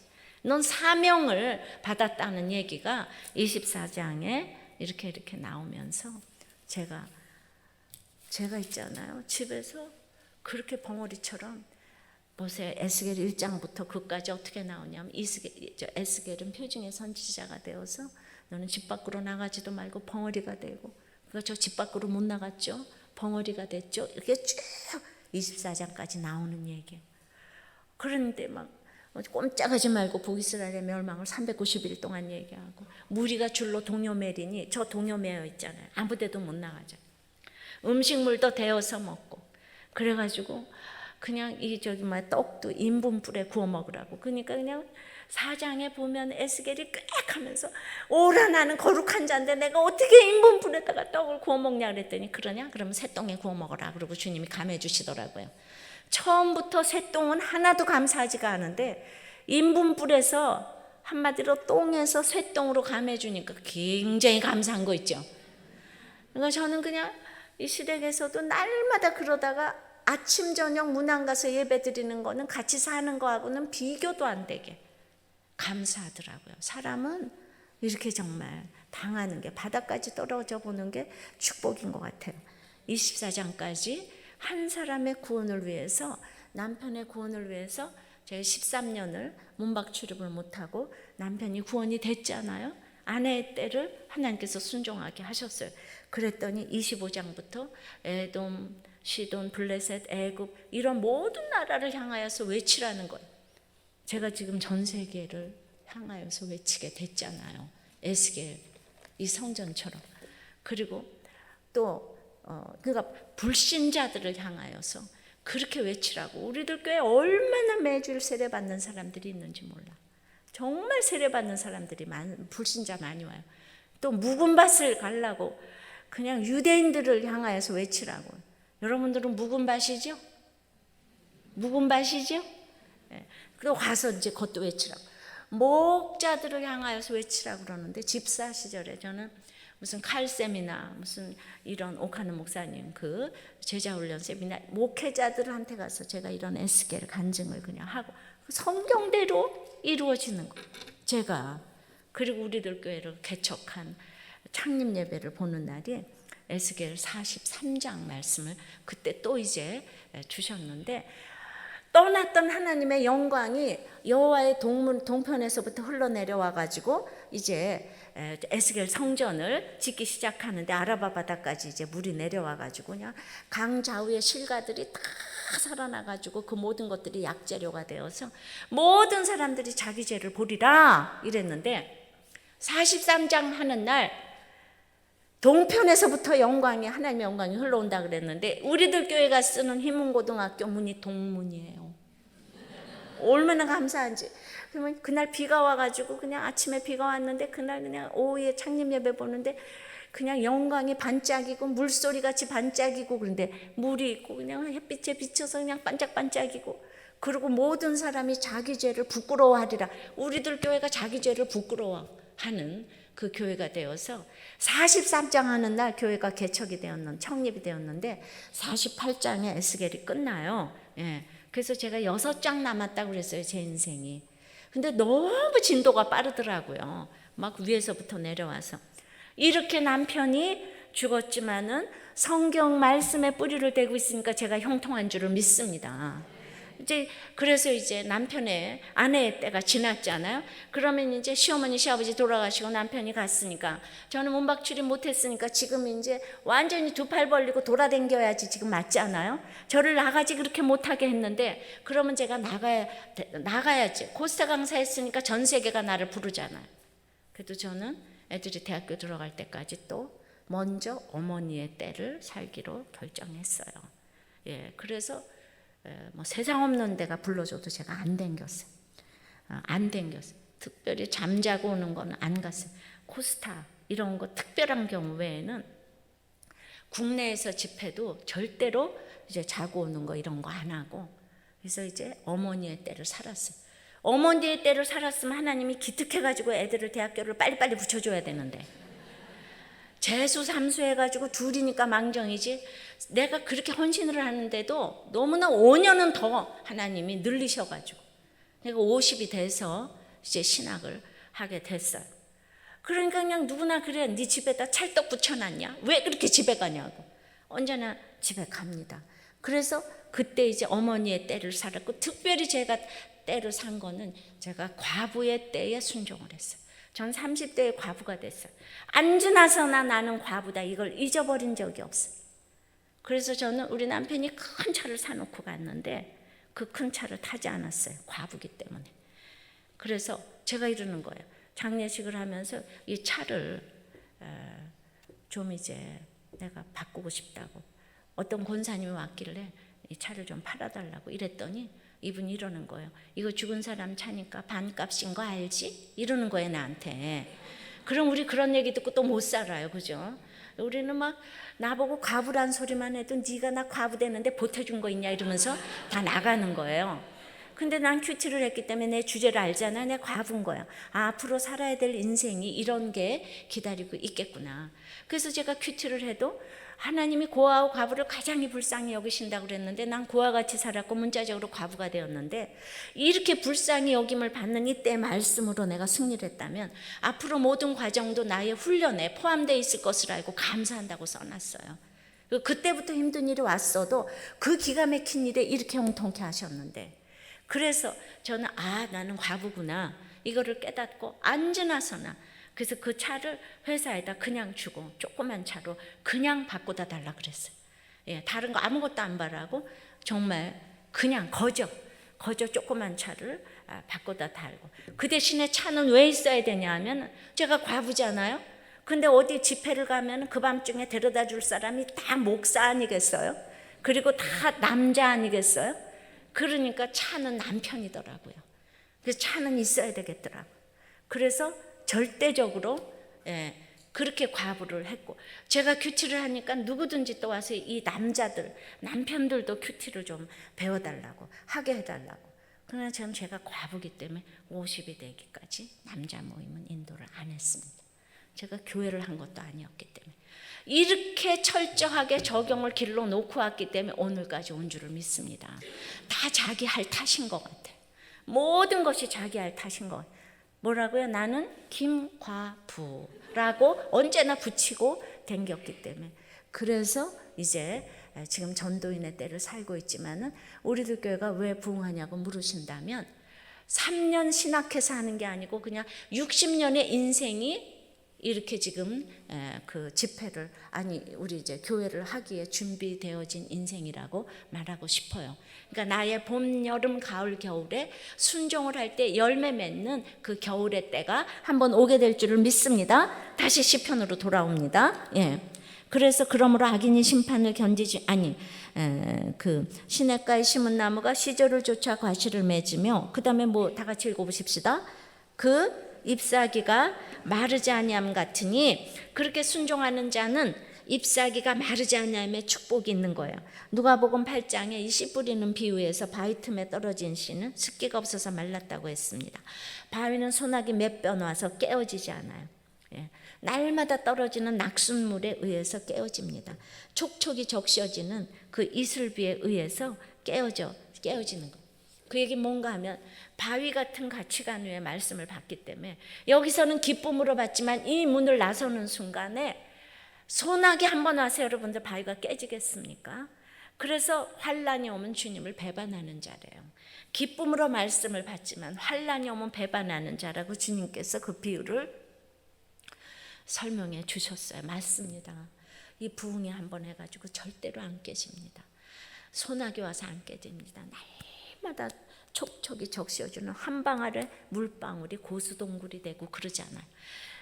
넌 사명을 받았다는 얘기가 24장에 이렇게 나오면서 제가 있잖아요. 집에서 그렇게 벙어리처럼 보세요. 에스겔 1장부터 그까지 어떻게 나오냐면 에스겔은 표징의 선지자가 되어서 너는 집 밖으로 나가지도 말고 벙어리가 되고 그러니까 저 집 밖으로 못 나갔죠. 벙어리가 됐죠. 이렇게 쭉 24장까지 나오는 얘기예요. 그런데 막 꼼짝하지 말고 북이스라엘의 멸망을 390일 동안 얘기하고 무리가 줄로 동요매리니 저 동요매여 있잖아요. 아무데도 못 나가죠. 음식물도 데워서 먹고 그래가지고 그냥 떡도 인분불에 구워 먹으라고. 그러니까 그냥 4장에 보면 에스겔이 꽥 하면서 오라 나는 거룩한 자인데 내가 어떻게 인분불에다가 떡을 구워 먹냐 그랬더니 그러냐? 그러면 새똥에 구워 먹어라. 그러고 주님이 감해 주시더라고요. 처음부터 새똥은 하나도 감사하지가 않은데 인분불에서 한마디로 똥에서 새똥으로 감해주니까 굉장히 감사한 거 있죠. 그러니까 저는 그냥 이 시댁에서도 날마다 그러다가 아침 저녁 문안 가서 예배 드리는 거는 같이 사는 거하고는 비교도 안 되게 감사하더라고요. 사람은 이렇게 정말 당하는 게 바닥까지 떨어져 보는 게 축복인 것 같아요. 24장까지 한 사람의 구원을 위해서 남편의 구원을 위해서 제가 13년을 문박 출입을 못하고 남편이 구원이 됐잖아요. 아내의 때를 하나님께서 순종하게 하셨어요. 그랬더니 25장부터 에돔, 시돈, 블레셋, 애굽 이런 모든 나라를 향하여서 외치라는 거예요. 제가 지금 전 세계를 향하여서 외치게 됐잖아요. 에스겔 이 성전처럼. 그리고 또 그러니까 불신자들을 향하여서 그렇게 외치라고. 우리들 교회 얼마나 매주일 세례받는 사람들이 있는지 몰라. 정말 세례받는 사람들이 불신자 많이 와요. 또 묵은 밭을 가려고 그냥 유대인들을 향하여서 외치라고. 여러분들은 묵은 밭이죠? 묵은 밭이죠? 예. 그리고 가서 이제 그것도 외치라고. 목자들을 향하여서 외치라고 그러는데 집사 시절에 저는 무슨 칼sem이나 무슨 이런 오카노 목사님 그 제자훈련 세미나 목회자들한테 가서 제가 이런 에스겔 간증을 그냥 하고 성경대로 이루어지는 거. 제가 그리고 우리들 교회를 개척한 창립 예배를 보는 날이 에스겔 43장 말씀을 그때 또 이제 주셨는데 떠났던 하나님의 영광이 여호와의 동편에서부터 흘러내려와 가지고 이제 에스겔 성전을 짓기 시작하는데 아라바 바다까지 이제 물이 내려와 가지고 그냥 강 좌우의 실가들이 다 살아나 가지고 그 모든 것들이 약재료가 되어서 모든 사람들이 자기 죄를 보리라 이랬는데 43장 하는 날 동편에서부터 영광이 하나님의 영광이 흘러온다 그랬는데 우리들 교회가 쓰는 희문고등학교 문이 동문이에요. 얼마나 감사한지. 그러면 그날 비가 와가지고 그냥 아침에 비가 왔는데 그날 그냥 오후에 창립 예배 보는데 그냥 영광이 반짝이고 물소리 같이 반짝이고 그런데 물이 있고 그냥 햇빛에 비쳐서 그냥 반짝반짝이고 그리고 모든 사람이 자기 죄를 부끄러워하리라. 우리들 교회가 자기 죄를 부끄러워하는 그 교회가 되어서 43장 하는 날 교회가 개척이 되었는 창립이 되었는데 48장에 에스겔이 끝나요. 예. 그래서 제가 6장 남았다고 그랬어요. 제 인생이. 근데 너무 진도가 빠르더라고요. 막 위에서부터 내려와서 이렇게 남편이 죽었지만은 성경 말씀에 뿌리를 대고 있으니까 제가 형통한 줄을 믿습니다. 이제 그래서 이제 남편의 아내의 때가 지났잖아요. 그러면 이제 시어머니 시아버지 돌아가시고 남편이 갔으니까 저는 문박 출입 못했으니까 지금 이제 완전히 두 팔 벌리고 돌아댕겨야지 지금 맞지 않아요? 저를 나가지 그렇게 못하게 했는데 그러면 제가 나가야지. 코스타 강사했으니까 전 세계가 나를 부르잖아요. 그래도 저는 애들이 대학교 들어갈 때까지 또 먼저 어머니의 때를 살기로 결정했어요. 예, 그래서 뭐 세상 없는 데가 불러줘도 제가 안 댕겼어요. 안 댕겼어요. 특별히 잠자고 오는 거는 안 갔어요. 코스타 이런 거 특별한 경우 외에는 국내에서 집회도 절대로 이제 자고 오는 거 이런 거 안 하고 그래서 이제 어머니의 때를 살았어요. 어머니의 때를 살았으면 하나님이 기특해가지고 애들을 대학교를 빨리빨리 붙여줘야 되는데 재수 삼수 해가지고 둘이니까 망정이지 내가 그렇게 헌신을 하는데도 너무나 5년은 더 하나님이 늘리셔가지고 내가 50이 돼서 이제 신학을 하게 됐어요. 그러니까 그냥 누구나 그래. 네 집에다 찰떡 붙여놨냐? 왜 그렇게 집에 가냐고. 언제나 집에 갑니다. 그래서 그때 이제 어머니의 때를 살았고 특별히 제가 때를 산 거는 제가 과부의 때에 순종을 했어요. 전 30대에 과부가 됐어요. 안 지나서나 나는 과부다. 이걸 잊어버린 적이 없어요. 그래서 저는 우리 남편이 큰 차를 사놓고 갔는데 그 큰 차를 타지 않았어요. 과부기 때문에. 그래서 제가 이러는 거예요. 장례식을 하면서 이 차를 좀 이제 내가 바꾸고 싶다고 어떤 권사님이 왔길래 이 차를 좀 팔아달라고 이랬더니 이분이 이러는 거예요. 이거 죽은 사람 차니까 반값인 거 알지? 이러는 거예요 나한테. 그럼 우리 그런 얘기 듣고 또 못 살아요. 그죠? 우리는 막 나보고 과부란 소리만 해도 네가 나 과부 되는데 보태준 거 있냐 이러면서 다 나가는 거예요. 근데 난 큐티를 했기 때문에 내 주제를 알잖아. 내 과부인 거야. 앞으로 살아야 될 인생이 이런 게 기다리고 있겠구나. 그래서 제가 큐티를 해도 하나님이 고아와 과부를 가장 불쌍히 여기신다고 그랬는데 난 고아와 같이 살았고 문자적으로 과부가 되었는데 이렇게 불쌍히 여김을 받는 이때 말씀으로 내가 승리를 했다면 앞으로 모든 과정도 나의 훈련에 포함되어 있을 것을 알고 감사한다고 써놨어요. 그때부터 힘든 일이 왔어도 그 기가 막힌 일에 이렇게 형통케 하셨는데, 그래서 저는 나는 과부구나 이거를 깨닫고 안 지나서나 그래서 그 차를 회사에다 그냥 주고 조그만 차로 그냥 바꾸다 달라 그랬어요. 예, 다른 거 아무것도 안 바라고 정말 그냥 거저 조그만 차를 바꾸다 달고, 그 대신에 차는 왜 있어야 되냐 하면 제가 과부잖아요. 근데 어디 집회를 가면 그 밤중에 데려다 줄 사람이 다 목사 아니겠어요? 그리고 다 남자 아니겠어요? 그러니까 차는 남편이더라고요. 그래서 차는 있어야 되겠더라고요. 그래서 절대적으로 그렇게 과부를 했고, 제가 큐티를 하니까 누구든지 또 와서 이 남편들도 큐티를 좀 배워달라고 하게 해달라고. 그러나 저는 제가 과부기 때문에 50이 되기까지 남자 모임은 인도를 안 했습니다. 제가 교회를 한 것도 아니었기 때문에 이렇게 철저하게 적용을 길러 놓고 왔기 때문에 오늘까지 온 줄을 믿습니다. 다 자기 할 탓인 것 같아요. 모든 것이 자기 할 탓인 것 같아요. 뭐라고요? 나는 김과부라고 언제나 붙이고 댕겼기 때문에. 그래서 이제 지금 전도인의 때를 살고 있지만은 우리들 교회가 왜 부흥하냐고 물으신다면 3년 신학해서 하는 게 아니고 그냥 60년의 인생이 이렇게 지금 그 집회를 우리 이제 교회를 하기에 준비되어진 인생이라고 말하고 싶어요. 그러니까 나의 봄, 여름, 가을, 겨울에 순종을 할 때 열매 맺는 그 겨울의 때가 한번 오게 될 줄을 믿습니다. 다시 시편으로 돌아옵니다. 예. 그래서 그러므로 악인이 심판을 견디지 그 시냇가에 심은 나무가 시절을 쫓아 과실을 맺으며, 그 다음에 뭐 다 같이 읽어보십시다. 그 잎사귀가 마르지 아니함 같으니, 그렇게 순종하는 자는 잎사귀가 마르지 아니함에 축복이 있는 거예요. 누가복음 8장에 이 씨 뿌리는 비유에서 바위 틈에 떨어진 씨는 습기가 없어서 말랐다고 했습니다. 바위는 소나기 몇 번 와서 깨어지지 않아요. 날마다 떨어지는 낙숫물에 의해서 깨어집니다. 촉촉이 적셔지는 그 이슬비에 의해서 깨어지는 거예요. 그 얘기 뭔가 하면 바위 같은 가치관 위에 말씀을 받기 때문에 여기서는 기쁨으로 받지만 이 문을 나서는 순간에 소나기 한번 와서 여러분들 바위가 깨지겠습니까? 그래서 환란이 오면 주님을 배반하는 자래요. 기쁨으로 말씀을 받지만 환란이 오면 배반하는 자라고 주님께서 그 비유를 설명해 주셨어요. 맞습니다. 이 부흥이 한번 해가지고 절대로 안 깨집니다. 소나기 와서 안 깨집니다. 날마다 촉촉이 적셔주는 한 방울의 물방울이 고수동굴이 되고 그러지 않아요.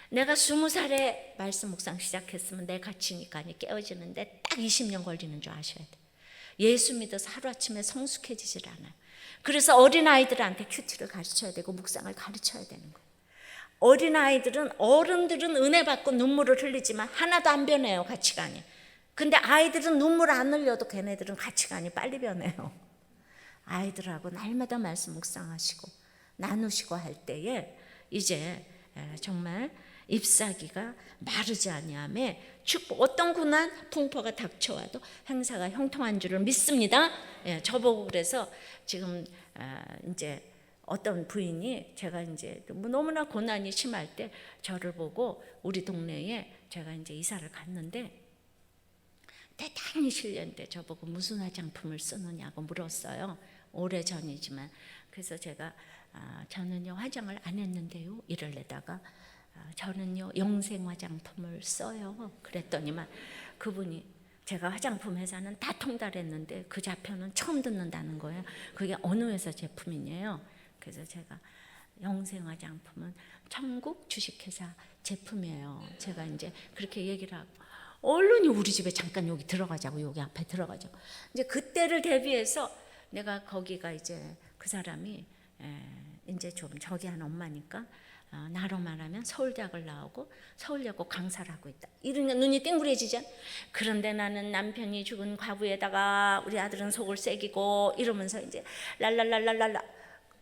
내가 20살에 말씀 묵상 시작했으면 내 가치니까 깨어지는데 딱 20년 걸리는 줄 아셔야 돼요. 예수 믿어서 하루아침에 성숙해지질 않아요. 그래서 어린아이들한테 큐티를 가르쳐야 되고 묵상을 가르쳐야 되는 거예요. 어른들은 은혜 받고 눈물을 흘리지만 하나도 안 변해요, 가치관이. 근데 아이들은 눈물 안 흘려도 걔네들은 가치관이 빨리 변해요. 아이들하고 날마다 말씀 묵상하시고 나누시고 할 때에 이제 정말 잎사귀가 마르지 아니하며 축복, 어떤 고난 풍파가 닥쳐와도 행사가 형통한 줄을 믿습니다. 저보고 그래서 지금 이제 어떤 부인이, 제가 이제 너무나 고난이 심할 때 저를 보고 우리 동네에 제가 이제 이사를 갔는데 대단히 실례인데 저보고 무슨 화장품을 쓰느냐고 물었어요. 오래전이지만. 그래서 제가 저는요 화장을 안 했는데요 이럴래다가 저는요 영생 화장품을 써요 그랬더니만 그분이, 제가 화장품 회사는 다 통달했는데 그 좌표는 처음 듣는다는 거예요. 그게 어느 회사 제품이냐요. 그래서 제가 영생 화장품은 천국 주식회사 제품이에요. 제가 이제 그렇게 얘기를 하고 얼른이 우리 집에 잠깐 여기 들어가자고, 여기 앞에 들어가자고. 이제 그때를 대비해서 내가 거기가 이제 그 사람이 이제 좀 저기 한 엄마니까 나로 말하면 서울대학을 나오고 서울여고 강사를 하고 있다. 이러니까 눈이 띵그레지죠. 그런데 나는 남편이 죽은 과부에다가 우리 아들은 속을 새기고 이러면서 이제 랄랄랄랄랄라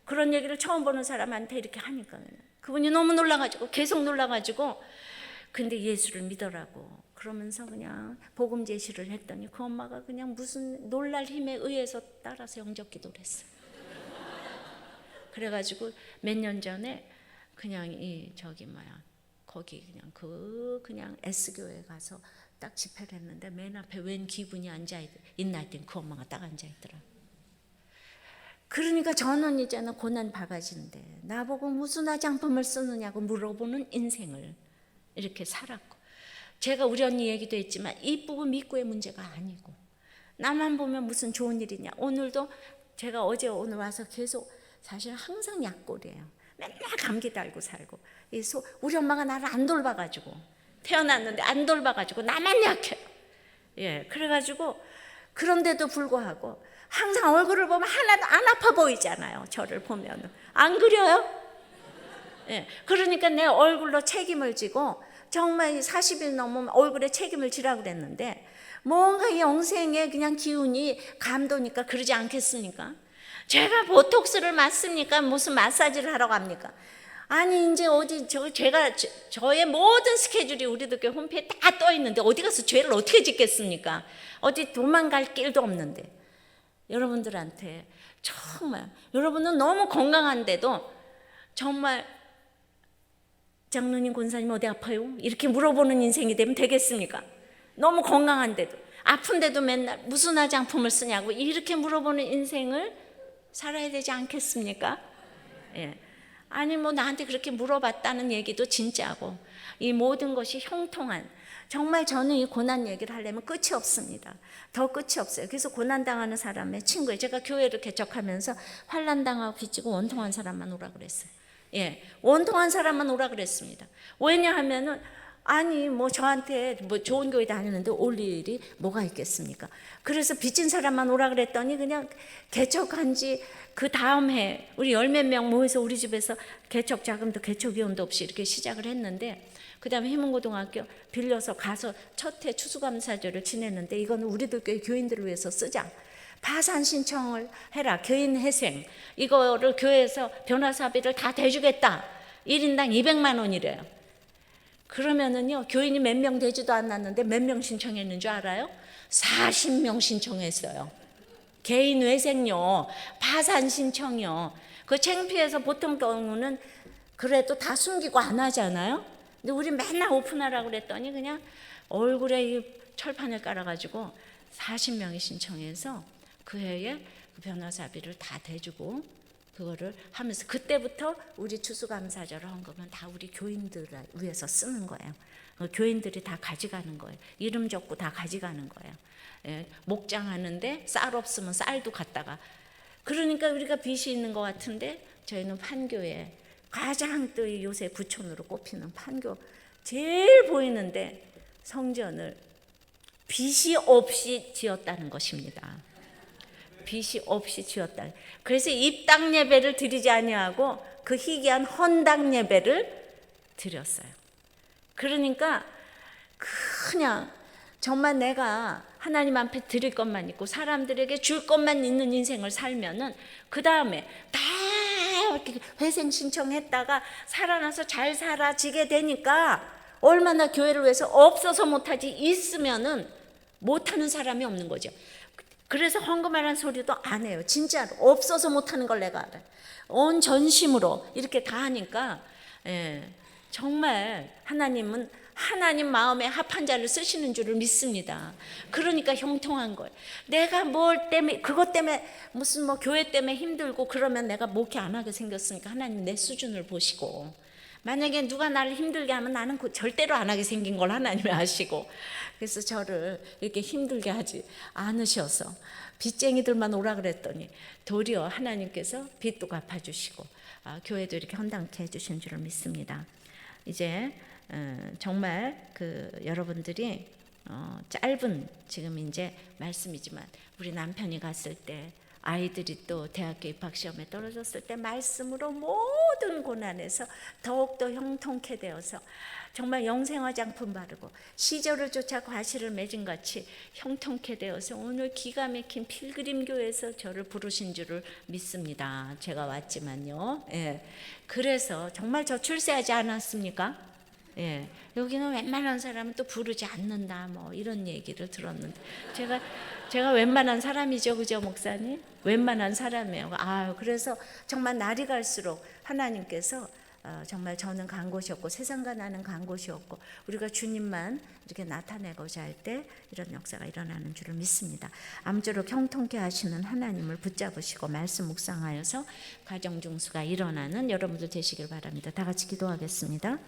그런 얘기를 처음 보는 사람한테 이렇게 하니까 그분이 너무 놀라가지고 계속 놀라가지고 근데 예수를 믿으라고 그러면서 그냥 복음 제시를 했더니 그 엄마가 그냥 무슨 놀랄 힘에 의해서 따라서 영접 기도를 했어요. 그래가지고 몇 년 전에 그냥 거기 그냥 그냥 S교회 가서 딱 집회를 했는데 맨 앞에 웬 기분이 앉아 있나 했더니 그 엄마가 딱 앉아 있더라. 그러니까 저는 이제는 고난 바가지인데 나보고 무슨 화장품을 쓰느냐고 물어보는 인생을 이렇게 살았고, 제가 우리 언니 얘기도 했지만 이쁘고 믿고의 문제가 아니고 나만 보면 무슨 좋은 일이냐. 오늘도 제가 어제 오늘 와서 계속 사실 항상 약골이에요. 맨날 감기 달고 살고, 우리 엄마가 나를 안 돌봐가지고 태어났는데 안 돌봐가지고 나만 약해요. 예, 그래가지고 그런데도 불구하고 항상 얼굴을 보면 하나도 안 아파 보이잖아요. 저를 보면은 안 그래요? 예, 그러니까 내 얼굴로 책임을 지고 정말 40일 넘으면 얼굴에 책임을 지라고 그랬는데 뭔가 이 영생의 그냥 기운이 감도니까 그러지 않겠습니까? 제가 보톡스를 맞습니까? 무슨 마사지를 하러 갑니까? 아니 이제 어디 저의 모든 스케줄이 우리들 교회 홈페이지에 다 떠 있는데 어디 가서 죄를 어떻게 짓겠습니까? 어디 도망갈 길도 없는데. 여러분들한테 정말, 여러분은 너무 건강한데도 정말 장로님, 권사님 어디 아파요? 이렇게 물어보는 인생이 되면 되겠습니까? 너무 건강한데도, 아픈데도 맨날 무슨 화장품을 쓰냐고 이렇게 물어보는 인생을 살아야 되지 않겠습니까? 예. 아니 뭐 나한테 그렇게 물어봤다는 얘기도 진짜고, 이 모든 것이 형통한, 정말 저는 이 고난 얘기를 하려면 끝이 없습니다. 더 끝이 없어요. 그래서 고난당하는 사람의 친구예요. 제가 교회를 개척하면서 환난당하고 빚지고 원통한 사람만 오라 그랬어요. 예, 원통한 사람만 오라 그랬습니다. 왜냐하면은 아니 뭐 저한테 뭐 좋은 교회 다니는데 올 일이 뭐가 있겠습니까? 그래서 빚진 사람만 오라 그랬더니 그냥 개척한 지 그 다음 해 우리 10몇 명 모여서 우리 집에서 개척 자금도 개척위원도 없이 이렇게 시작을 했는데, 그 다음에 희문고등학교 빌려서 가서 첫 해 추수감사절을 지냈는데, 이거는 우리들 교회 교인들을 위해서 쓰자, 파산 신청을 해라, 교인 회생, 이거를 교회에서 변호사비를 다 대주겠다, 1인당 200만 원이래요. 그러면은요 교인이 몇 명 되지도 않았는데 몇 명 신청했는 줄 알아요? 40명 신청했어요. 개인 회생요, 파산 신청요. 그 창피해서 보통 경우는 그래도 다 숨기고 안 하잖아요. 근데 우리 맨날 오픈하라고 그랬더니 그냥 얼굴에 이 철판을 깔아가지고 40명이 신청해서 그 해에 그 변호사비를 다 대주고 그거를 하면서, 그때부터 우리 추수감사절 헌금은 다 우리 교인들을 위해서 쓰는 거예요. 교인들이 다 가져가는 거예요. 이름 적고 다 가져가는 거예요. 예, 목장하는데 쌀 없으면 쌀도 갖다가. 그러니까 우리가 빚이 있는 것 같은데 저희는 판교에 가장 또 요새 부촌으로 꼽히는 판교 제일 보이는데 성전을 빚이 없이 지었다는 것입니다. 빚이 없이 지었다. 그래서 입당 예배를 드리지 아니하고 그 희귀한 헌당 예배를 드렸어요. 그러니까 그냥 정말 내가 하나님 앞에 드릴 것만 있고 사람들에게 줄 것만 있는 인생을 살면은 그 다음에 다 이렇게 회생 신청했다가 살아나서 잘 살아지게 되니까 얼마나 교회를 위해서 없어서 못하지, 있으면은 못하는 사람이 없는 거죠. 그래서 헌금하라는 소리도 안 해요. 진짜로 없어서 못하는 걸 내가 알아요. 온 전심으로 이렇게 다 하니까, 예, 정말 하나님은 하나님 마음에 합한 자를 쓰시는 줄을 믿습니다. 그러니까 형통한 거예요. 내가 뭘 때문에, 그것 때문에 무슨 뭐 교회 때문에 힘들고 그러면 내가 목회 안 하게 생겼으니까 하나님 내 수준을 보시고, 만약에 누가 나를 힘들게 하면 나는 절대로 안 하게 생긴 걸 하나님이 아시고, 그래서 저를 이렇게 힘들게 하지 않으셔서 빚쟁이들만 오라 그랬더니 도리어 하나님께서 빚도 갚아주시고 교회도 이렇게 헌당케 해주신 줄을 믿습니다. 이제 정말 그 여러분들이 짧은 지금 이제 말씀이지만 우리 남편이 갔을 때, 아이들이 또 대학교 입학시험에 떨어졌을 때 말씀으로 모든 고난에서 더욱더 형통케 되어서 정말 영생화장품 바르고 시절을 쫓아 과실을 맺은 같이 형통케 되어서 오늘 기가 막힌 필그림교회에서 저를 부르신 줄을 믿습니다. 제가 왔지만요. 예. 그래서 정말 저 출세하지 않았습니까? 예. 여기는 웬만한 사람은 또 부르지 않는다 뭐 이런 얘기를 들었는데 제가 웬만한 사람이죠, 그죠 목사님? 웬만한 사람이에요. 그래서 정말 날이 갈수록 하나님께서 정말 저는 간 곳이었고 세상과 나는 간 곳이었고 우리가 주님만 이렇게 나타내고자 할 때 이런 역사가 일어나는 줄을 믿습니다. 아무쪼록 형통케 하시는 하나님을 붙잡으시고 말씀 묵상하여서 가정 중수가 일어나는 여러분들 되시길 바랍니다. 다 같이 기도하겠습니다.